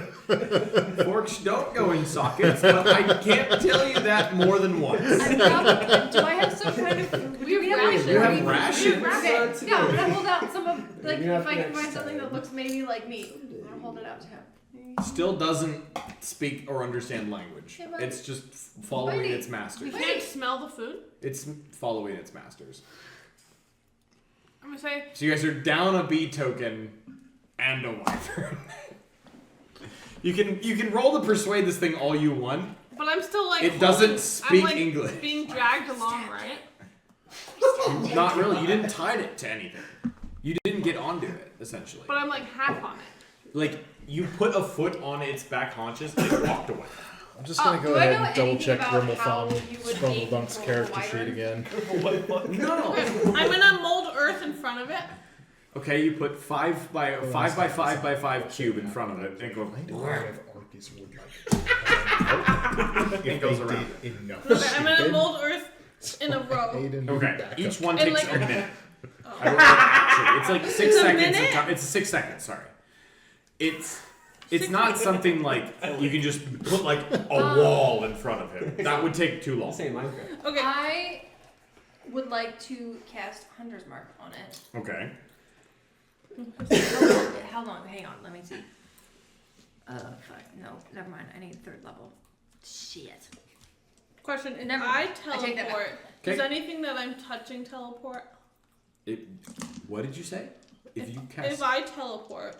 Forks don't go in sockets, but I can't tell you that more than once. I'm probably, do I have some kind of food? We have rations. You have We rations? have rations. Yeah, I'm gonna hold out some of, like, Maybe not if I can next find something time. that looks maybe like meat. I'm gonna hold it out to him. Still doesn't speak or understand language. Yeah, but- It's just following Buddy. its You masters. can't smell the food? It's following its masters. I'm gonna say, So you guys are down a bee token and a wyvern. You can roll to persuade this thing all you want. but I'm still like. It doesn't holding- speak I'm, like, English. Being dragged along, right? Not really. You didn't tie it to anything. You didn't get onto it, essentially. But I'm like half on it. Like, you put a foot on its back haunches and it walked away. I'm just gonna go do I ahead know and double anything check about how Grimmelthal you would make Grumbledunk's control character a sheet wyvern? again. No. I'm gonna mold earth in front of it. Okay, you put 5 by 5 by 5 by 5 cube in front of it and go. I don't know if Arkus would like It goes around. enough. Okay, I'm gonna mold earth in a row. Okay, each one And takes like- a minute. I don't know, actually, it's like 6 It's a seconds. minute? It's 6 seconds. Sorry. It's It's not something like you can just put like a wall in front of him. That would take too long. Same Minecraft. Okay. I would like to cast Hunter's Mark on it. Okay. How long? Hang on, let me see. Fuck. No, never mind. I need 3rd level. Shit. Question: If Never I mind. I take that back. teleport, does anything that I'm touching teleport? What did you say? If I teleport,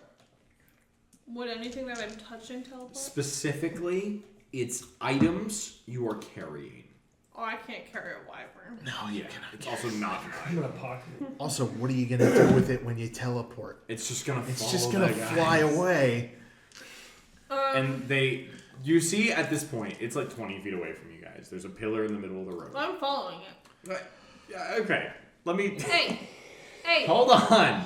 would anything that I'm touching teleport? Specifically, it's items you are carrying. Oh, I can't carry a wyvern. No, Yeah, it's also not an I'm item. gonna pocket it. Also, what are you gonna do with it when you teleport? It's just gonna It's follow just gonna that guy. fly away. And you see at this point, it's like 20 feet away from you guys. There's a pillar in the middle of the road. I'm following it. Yeah, okay. Let me. Hey. Hold on.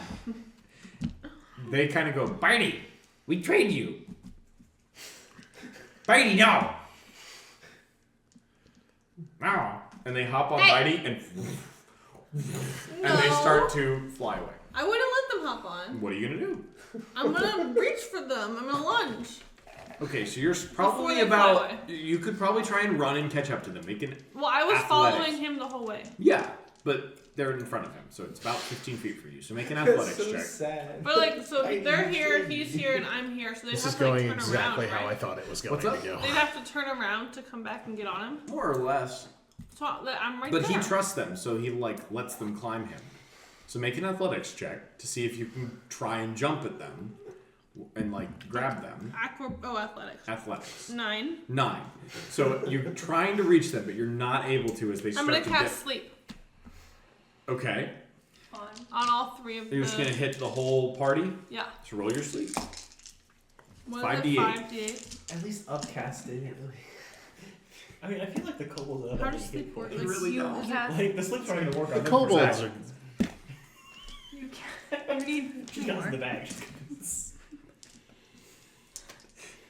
They kind of go, Bitey, we trade you. Bitey, no. no. And they hop on Hey. Bitey and they start to fly away. I wouldn't let them hop on. What are you gonna do? I'm gonna reach for them. I'm gonna lunge. Okay, so you're probably they fly about. away. You could probably try and run and catch up to them. Make an. Well, I was Athletics. following him the whole way. Yeah, but they're in front of him, so it's about 15 feet for you. So make an That's athletics so check. sad. But like, so I they're here, betrayed he's you. here, and I'm here, so they This have is to like, going turn exactly around, how I right? thought it was going What's to up? go. They'd have to turn around to come back and get on him. More or less. So I'm right But there. he trusts them, so he like lets them climb him. So make an athletics check to see if you can try and jump at them and like grab them. Athletics. Athletics. 9. 9. So you're trying to reach them, but you're not able to as they I'm start gonna to cast sleep Okay. on all 3 of You're just gonna hit the whole party. Yeah. So roll your sleep. What 5d8. 5d8. At least upcast it. I mean, I feel like the kobolds are How does sleep work? You Like, really you don't. cast. Like the sleep's not gonna work on The them. kobolds are. You need She's got us in the bag.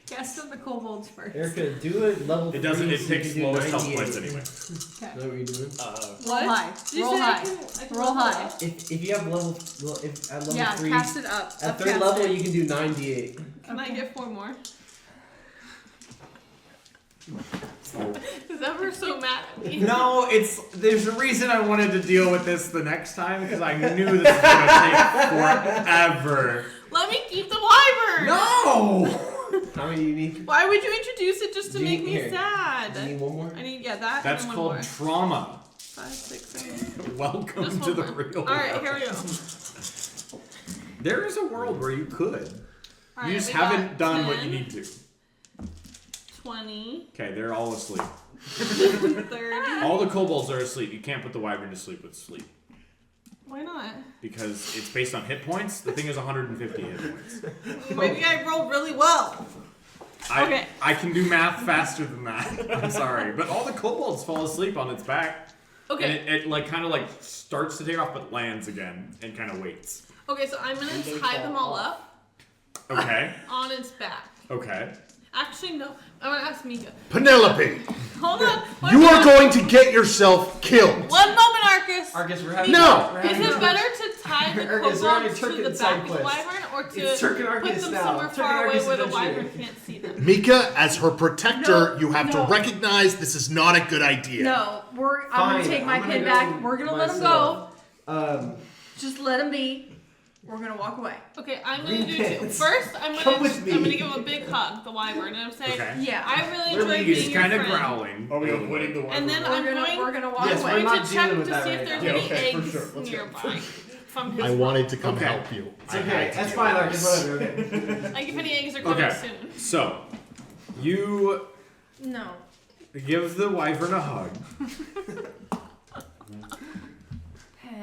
cast on the kobolds first. Erica, do it level 3. It doesn't. It so you takes can do lowest health 98. points anyway. Is that what you're doing? Roll high. Did you Roll say high. I can Roll level high. up? If you have if at level Yeah, 3, cast it up. at 3rd Upcast level it. you can do 98. Can I get 4 more? Is ever so mad at me? No, there's a reason I wanted to deal with this the next time because I knew this was gonna take forever. Let me keep the wyvern! No. How many do you need? Why would you introduce it just to Do you make need- me here, Do you sad? need one more? I need, that. That's and one called more. trauma. 5, 6, 7. Welcome Just to one the more. real world. Alright, here we go. There is a world where you could. Alright, You just we haven't got done what 10, you need to. 20, Okay, they're all asleep. 30. All the kobolds are asleep. You can't put the wyvern to sleep with sleep Why not? because it's based on hit points. The thing is 150 hit points. Maybe I rolled really well. Okay. I can do math faster than that. I'm sorry, but all the kobolds fall asleep on its back. Okay. And it like kind of like starts to take off, but lands again and kind of waits. Okay, so I'm gonna tie them all up Okay. on its back. Okay. Actually, no. I'm gonna ask Meeka. Penelope, Hold on. you are going to get yourself killed. One moment, Arkus. Argus, we're having No! we're Is having it a- better to tie the Argus, we're having kobolds Turk to the and side back of the quest. wyvern, or to It's Turk and put Argus them now. somewhere Turk far and away Argus where the adventure. wyvern can't see them? Mika, as her protector, No, you have no. to recognize this is not a good idea. No, I'm Fine, gonna take my I'm gonna pin go back. We're gonna let him go. myself. Just let him be. We're gonna walk away. Okay, I'm gonna Green do 2. pants. First, I'm Come gonna with me. I'm gonna give him a big hug, the wyvern, and I'm saying, Okay. Yeah. I really We're enjoy leaving. being He's your kind of friend. growling. Are we avoiding the wyvern? And then We're gonna walk Yes, away. we're not to check dealing with to that see right if there's now. any Yeah, okay, for eggs sure. Let's go. nearby. From his I wanted to come Okay. help you. It's I okay. had to That's do fine, this. Argus. Whatever. Okay. Like if any eggs are coming Okay. soon. So, you No. give the wyvern a hug.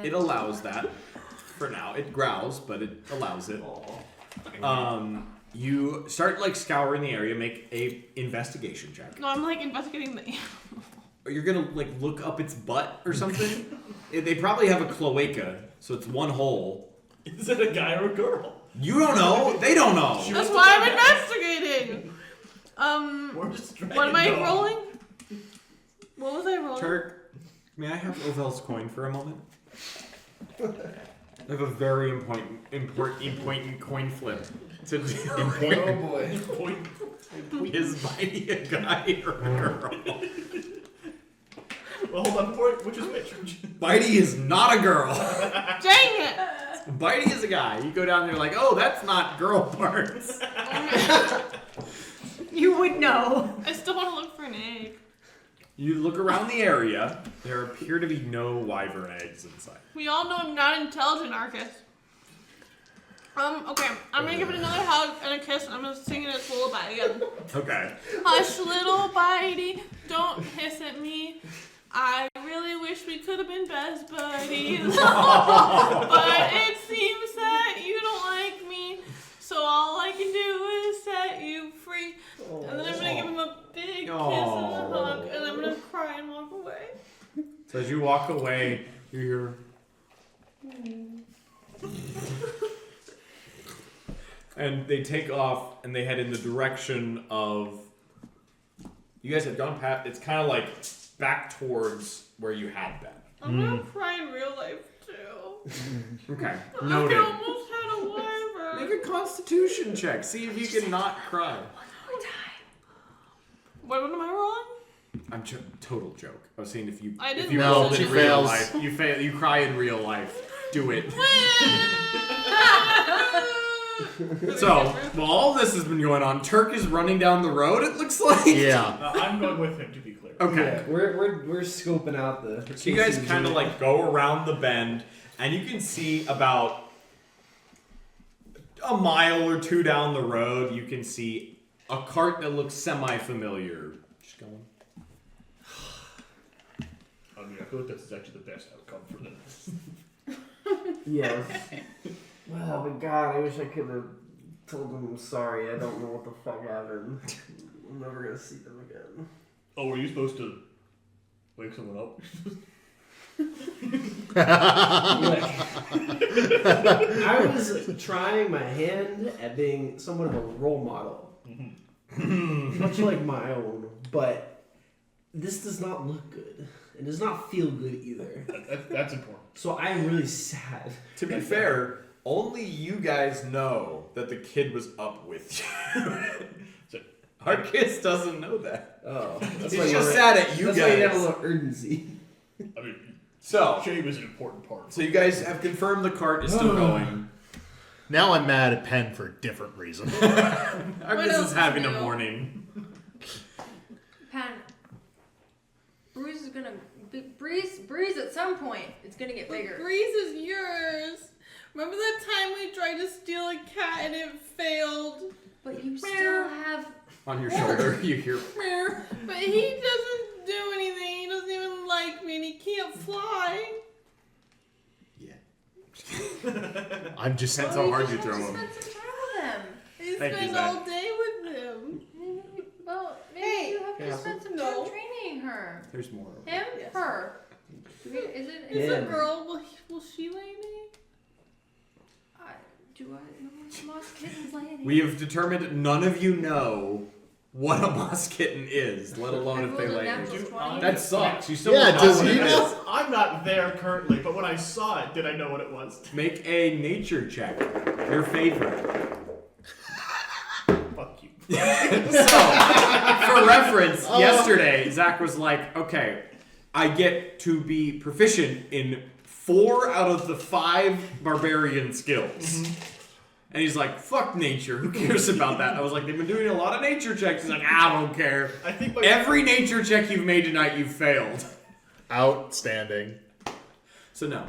It allows that for now. It growls, but it allows it. You start like scouring the area. Make a investigation check. No, I'm like investigating the. Or you're gonna like look up its butt or something. They probably have a cloaca, so it's one hole. Is it a guy or a girl? You don't know. They don't know. That's why I'm investigating. We're just dragging What am I dog. rolling? What was I rolling? Turk, may I have Ovel's coin for a moment? I have a very important coin flip. to do. Oh boy. Is Bitey a guy or a girl? Well, hold on. Which is which? Bitey is not a girl. Dang it! Bitey is a guy. You go down there like, oh, that's not girl parts. You would know. I still want to look for an egg. You look around the area. There appear to be no wyvern eggs inside. We all know I'm not intelligent, Arkus. Okay, I'm gonna give it another hug and a kiss, and I'm gonna sing it as lullaby again. Okay. Hush, little bitey, don't hiss at me. I really wish we could have been best buddies. But it seems that you don't like me, so all I can do is set you free. And then I'm gonna give him a big kiss and a hug, and I'm gonna cry and walk away. So as you walk away, you hear. And they take off and they head in the direction of. You guys have gone past. It's kind of like back towards where you had been. I'm gonna cry in real life too. Okay. I Noted. almost had a wyvern. Make a constitution check. See if you can not cry. What am I wrong? I'm total joke. I was saying if you I didn't if you No, rolled she in real fails. life, you fail. You cry in real life. Do it. So while all this has been going on, Turk is running down the road. It looks like. Yeah. I'm going with him, to be clear. Okay. Yeah, we're scoping out the. So you guys kind of like go around the bend, and you can see about a mile or two down the road. You can see a cart that looks semi-familiar. Just going. I mean, I feel like that's actually the best outcome for them. Yes. Well, but God, I wish I could have told them I'm sorry. I don't know what the fuck happened. I'm never gonna see them again. Oh, were you supposed to wake someone up? I was trying my hand at being somewhat of a role model, much like my own, but this does not look good. It does not feel good either. That's important. So I am really sad. To be fair, only you guys know that the kid was up with you. Arkus doesn't know that. Oh, that's He's why just you're- sad at you that's why you have a guys. little urgency. I mean, So, shame is an important part. so you guys have confirmed the cart is still going. Now I'm mad at Penn for a different reason. Arkus else is having a do? morning. Pan. Breeze is gonna breeze at some point. It's gonna get But bigger. Breeze is yours. Remember that time we tried to steal a cat and it failed? But you still have. On your shoulder, you hear. But he doesn't do anything. He doesn't even like me and he can't fly. Yeah. I'm just Depends Well, how hard you just throw have to him. spend some time with them. He Thank you, spent Zach. all day with him. Well, maybe Hey. you have to Yeah. spend some No. time training her. There's more. Him? Yes. Her? Is it? It's Yeah. a girl. Will she lay me? Do I know moss kittens lady? We have determined none of you know what a moss kitten is, let alone if they rolled a lay natural you. 20. That sucks. You still Yeah, don't know does what he it know? is. I'm not there currently, but when I saw it, did I know what it was? Make a nature check. Your favorite. Fuck you. So, for reference, yesterday, Zach was like, okay, I get to be proficient in 4 out of the 5 barbarian skills. And he's like, fuck nature, who cares about that? I was like, they've been doing a lot of nature checks. He's like, I don't care. I think my Every nature check you've made tonight, you've failed. Outstanding. So no.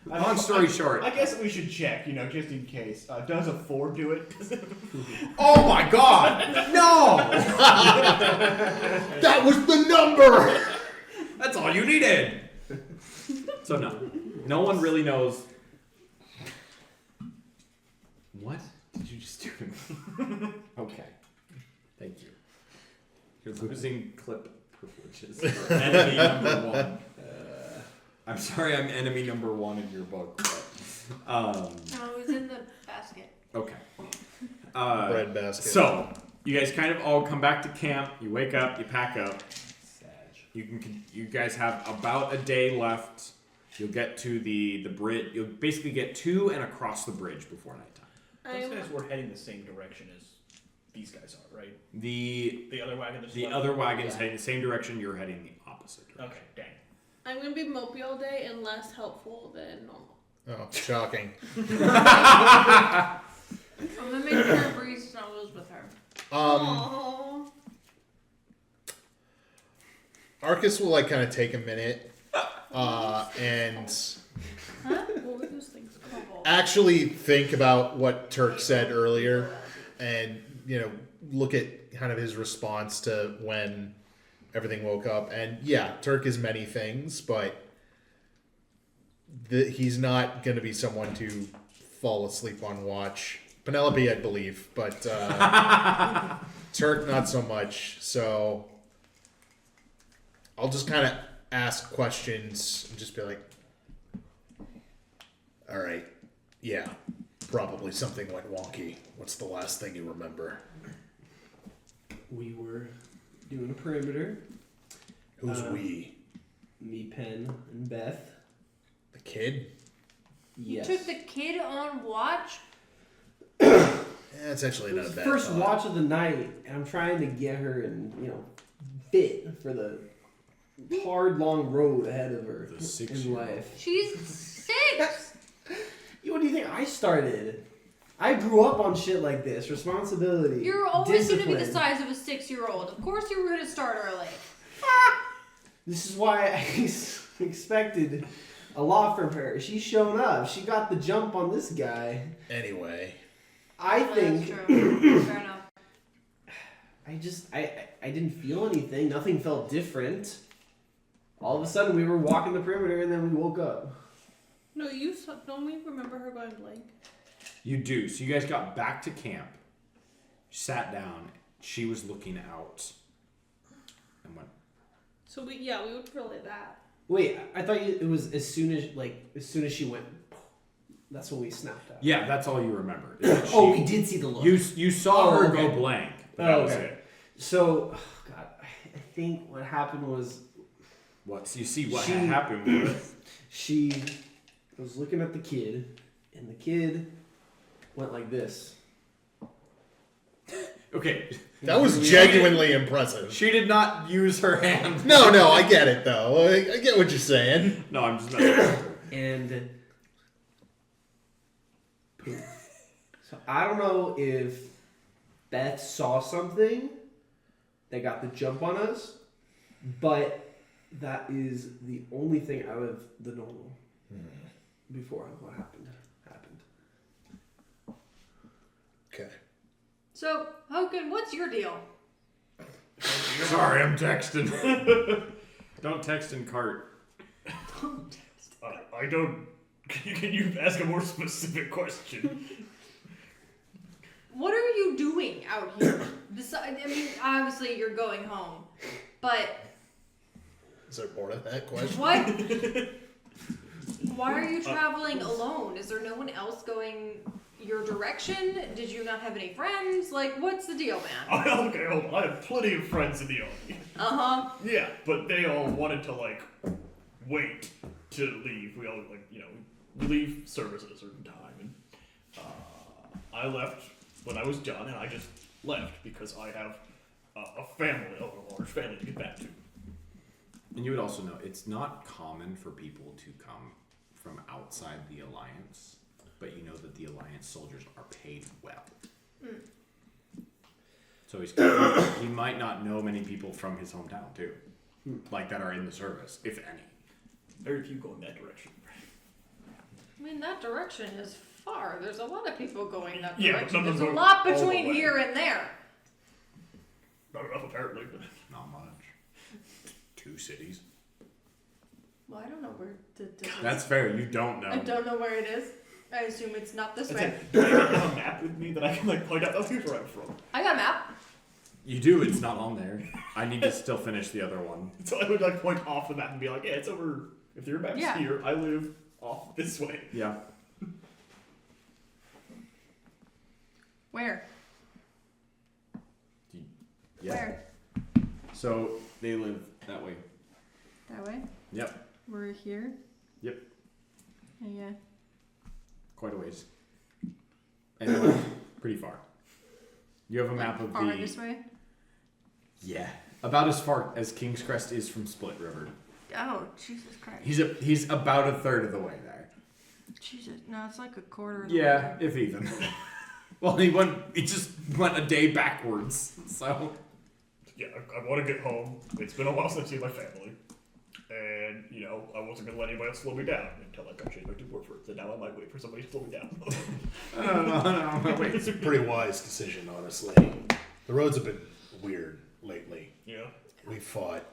Long story short. I guess we should check, just in case. Does a 4 do it? Oh my god! No! That was the number! That's all you needed! So no. No one really knows. What did you just do to me? Okay. Thank you. You're losing clip privileges. You're enemy number 1. I'm sorry I'm enemy number 1 in your book. But, No, it was in the basket. okay. Bread basket. So, you guys kind of all come back to camp. You wake up, you pack up. You guys have about a day left. You'll get to the bridge. You'll basically get to and across the bridge before nighttime. Those guys were heading the same direction as these guys are, right? The other wagon. other wagon's heading the same direction. You're heading the opposite direction. Okay, dang. I'm gonna be mopey all day and less helpful than normal. Oh, shocking. I'm gonna make sure Bree snuggles with her. Aww. Arkus will like kind of take a minute and What were those things called? actually think about what Turk said earlier, and look at kind of his response to when everything woke up. And yeah, Turk is many things, but he's not going to be someone to fall asleep on watch. Penelope, I believe, but Turk not so much. So I'll just kind of ask questions and just be like, all right, yeah, probably something went wonky. What's the last thing you remember? We were doing a perimeter. Who's we? Me, Pen, and Beth. The kid? Yes. You took the kid on watch? Yeah, it's actually It not was a the bad first thought. watch of the night, and I'm trying to get her in, fit for the hard, long road ahead of her The 6 in year old. life. She's 6! What do you think I started? I grew up on shit like this. Responsibility. You're always going to be the discipline. size of a 6-year-old. Of course you were going to start early. This is why I expected a lot from her. She's shown up. She got the jump on this guy. Anyway. I Well, think that's true. Fair enough. I didn't feel anything. Nothing felt different. All of a sudden, we were walking the perimeter, and then we woke up. No, don't we remember her going blank? You do. So you guys got back to camp, sat down. She was looking out, and went. So we would relay that. Wait, I thought it was as soon as she went. That's when we snapped out. Yeah, that's all you remember. is that Oh, she- we did see the look. You saw Oh, her okay. go blank. But Oh, that was okay. it. So, God, I think what happened was What? You see what She- happened was she was looking at the kid, and the kid went like this. okay. That was genuinely impressive. She did not use her hand. No, I get it, though. I get what you're saying. No, I'm just messing with her. And poof. So I don't know if Beth saw something that got the jump on us, but that is the only thing out of the normal before what happened. Okay. So, Hogan, what's your deal? Sorry, I'm texting. Don't text in cart. I don't. Can you ask a more specific question? What are you doing out here? Obviously you're going home, but Is there more to that question? what? Why are you traveling alone? Is there no one else going your direction? Did you not have any friends? Like, what's the deal, man? Okay, hold on. I have plenty of friends in the army. Uh-huh. Yeah, but they all wanted to wait to leave. We all we leave service at a certain time, and I left when I was done, and I just left because I have a family, a large family to get back to. And you would also know it's not common for people to come from outside the Alliance, but you know that the Alliance soldiers are paid well. So he might not know many people from his hometown too, like that are in the service, if any. Very few go in that direction. I mean, that direction is far. There's a lot of people going that Yeah, direction. but There's some a of them lot go all the between way. here and there. Not enough, apparently. But Not much. 2 cities. Well, I don't know where That's fair. You don't I know. don't know where it is. I assume it's not this way. do I have a map with me that I can point out? Oh, here's where I'm from. I got a map. You do. It's not on there. I need to still finish the other one. So I would point off the map and be like, yeah, it's over. If your map's Yeah. here, I live off this way. Yeah. Where? Yeah. Where? So they live that way. That way? Yep. We're here? Yep. Yeah. Quite a ways. and left pretty far. You have a map of Far the... this way? Yeah. About as far as King's Crest is from Split River. Oh, Jesus Christ. He's about a third of the way there. Jesus. No, it's like a quarter of the Yeah, way. if even. Well, he just went a day backwards, so... Yeah, I want to get home. It's been a while since I've seen my family. And, you know, I wasn't going to let anybody else slow me down until I got changed back to dwarven. So now I might wait for somebody to slow me down. No, wait. It's a pretty wise decision, honestly. The roads have been weird lately. Yeah. We fought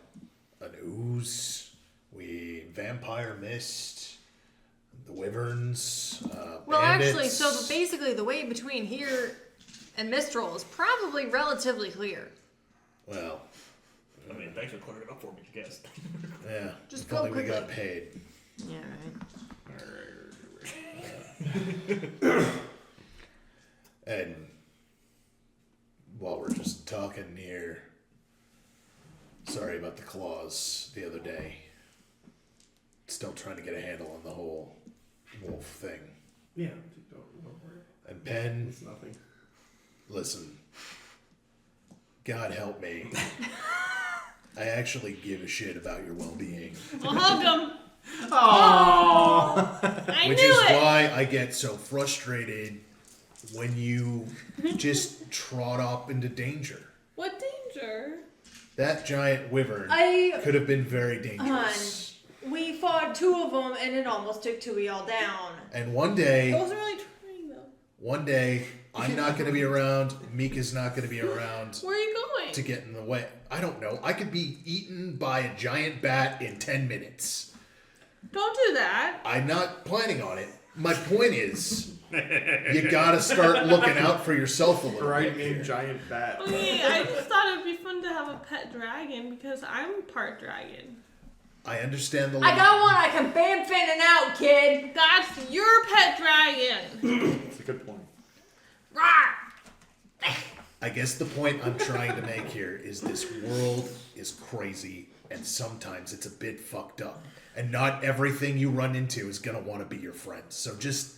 an ooze. We vampire mist. The wyverns. Well, bandits. actually, so basically the way between here and Mistral is probably relatively clear. Well, I mean, thanks for clearing it up for me, I guess. yeah. Just if go only we quickly. got paid. Yeah, right. And while we're just talking here, sorry about the claws the other day. Still trying to get a handle on the whole wolf thing. Yeah, don't worry. And Pen, It's nothing. listen. God help me. I actually give a shit about your well-being. Well, hug him. Aww. I Which knew is it. why I get so frustrated when you just trot up into danger. What danger? That giant wyvern I could have been very dangerous. we fought 2 of them and it almost took 2 of y'all down. And one I day, wasn't really trying though. I'm not going to be around. Meeka's not going to be around Where are you going? to get in the way. I don't know. I could be eaten by a giant bat in 10 minutes. Don't do that. I'm not planning on it. My point is, you got to start looking out for yourself a little Right bit here. named giant bat. Okay, I just thought it'd be fun to have a pet dragon because I'm part dragon. I understand the I got one I can bam fanning out, kid. That's your pet dragon. That's a good point. Rawr. I guess the point I'm trying to make here is this world is crazy and sometimes it's a bit fucked up. And not everything you run into is gonna want to be your friend. So just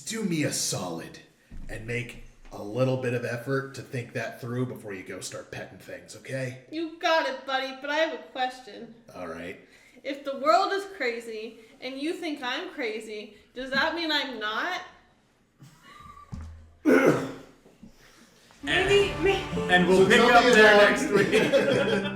do me a solid and make a little bit of effort to think that through before you go start petting things, okay? You got it, buddy, but I have a question. All right. If the world is crazy and you think I'm crazy, does that mean I'm not? Maybe. And we'll pick tell up me there about- next week.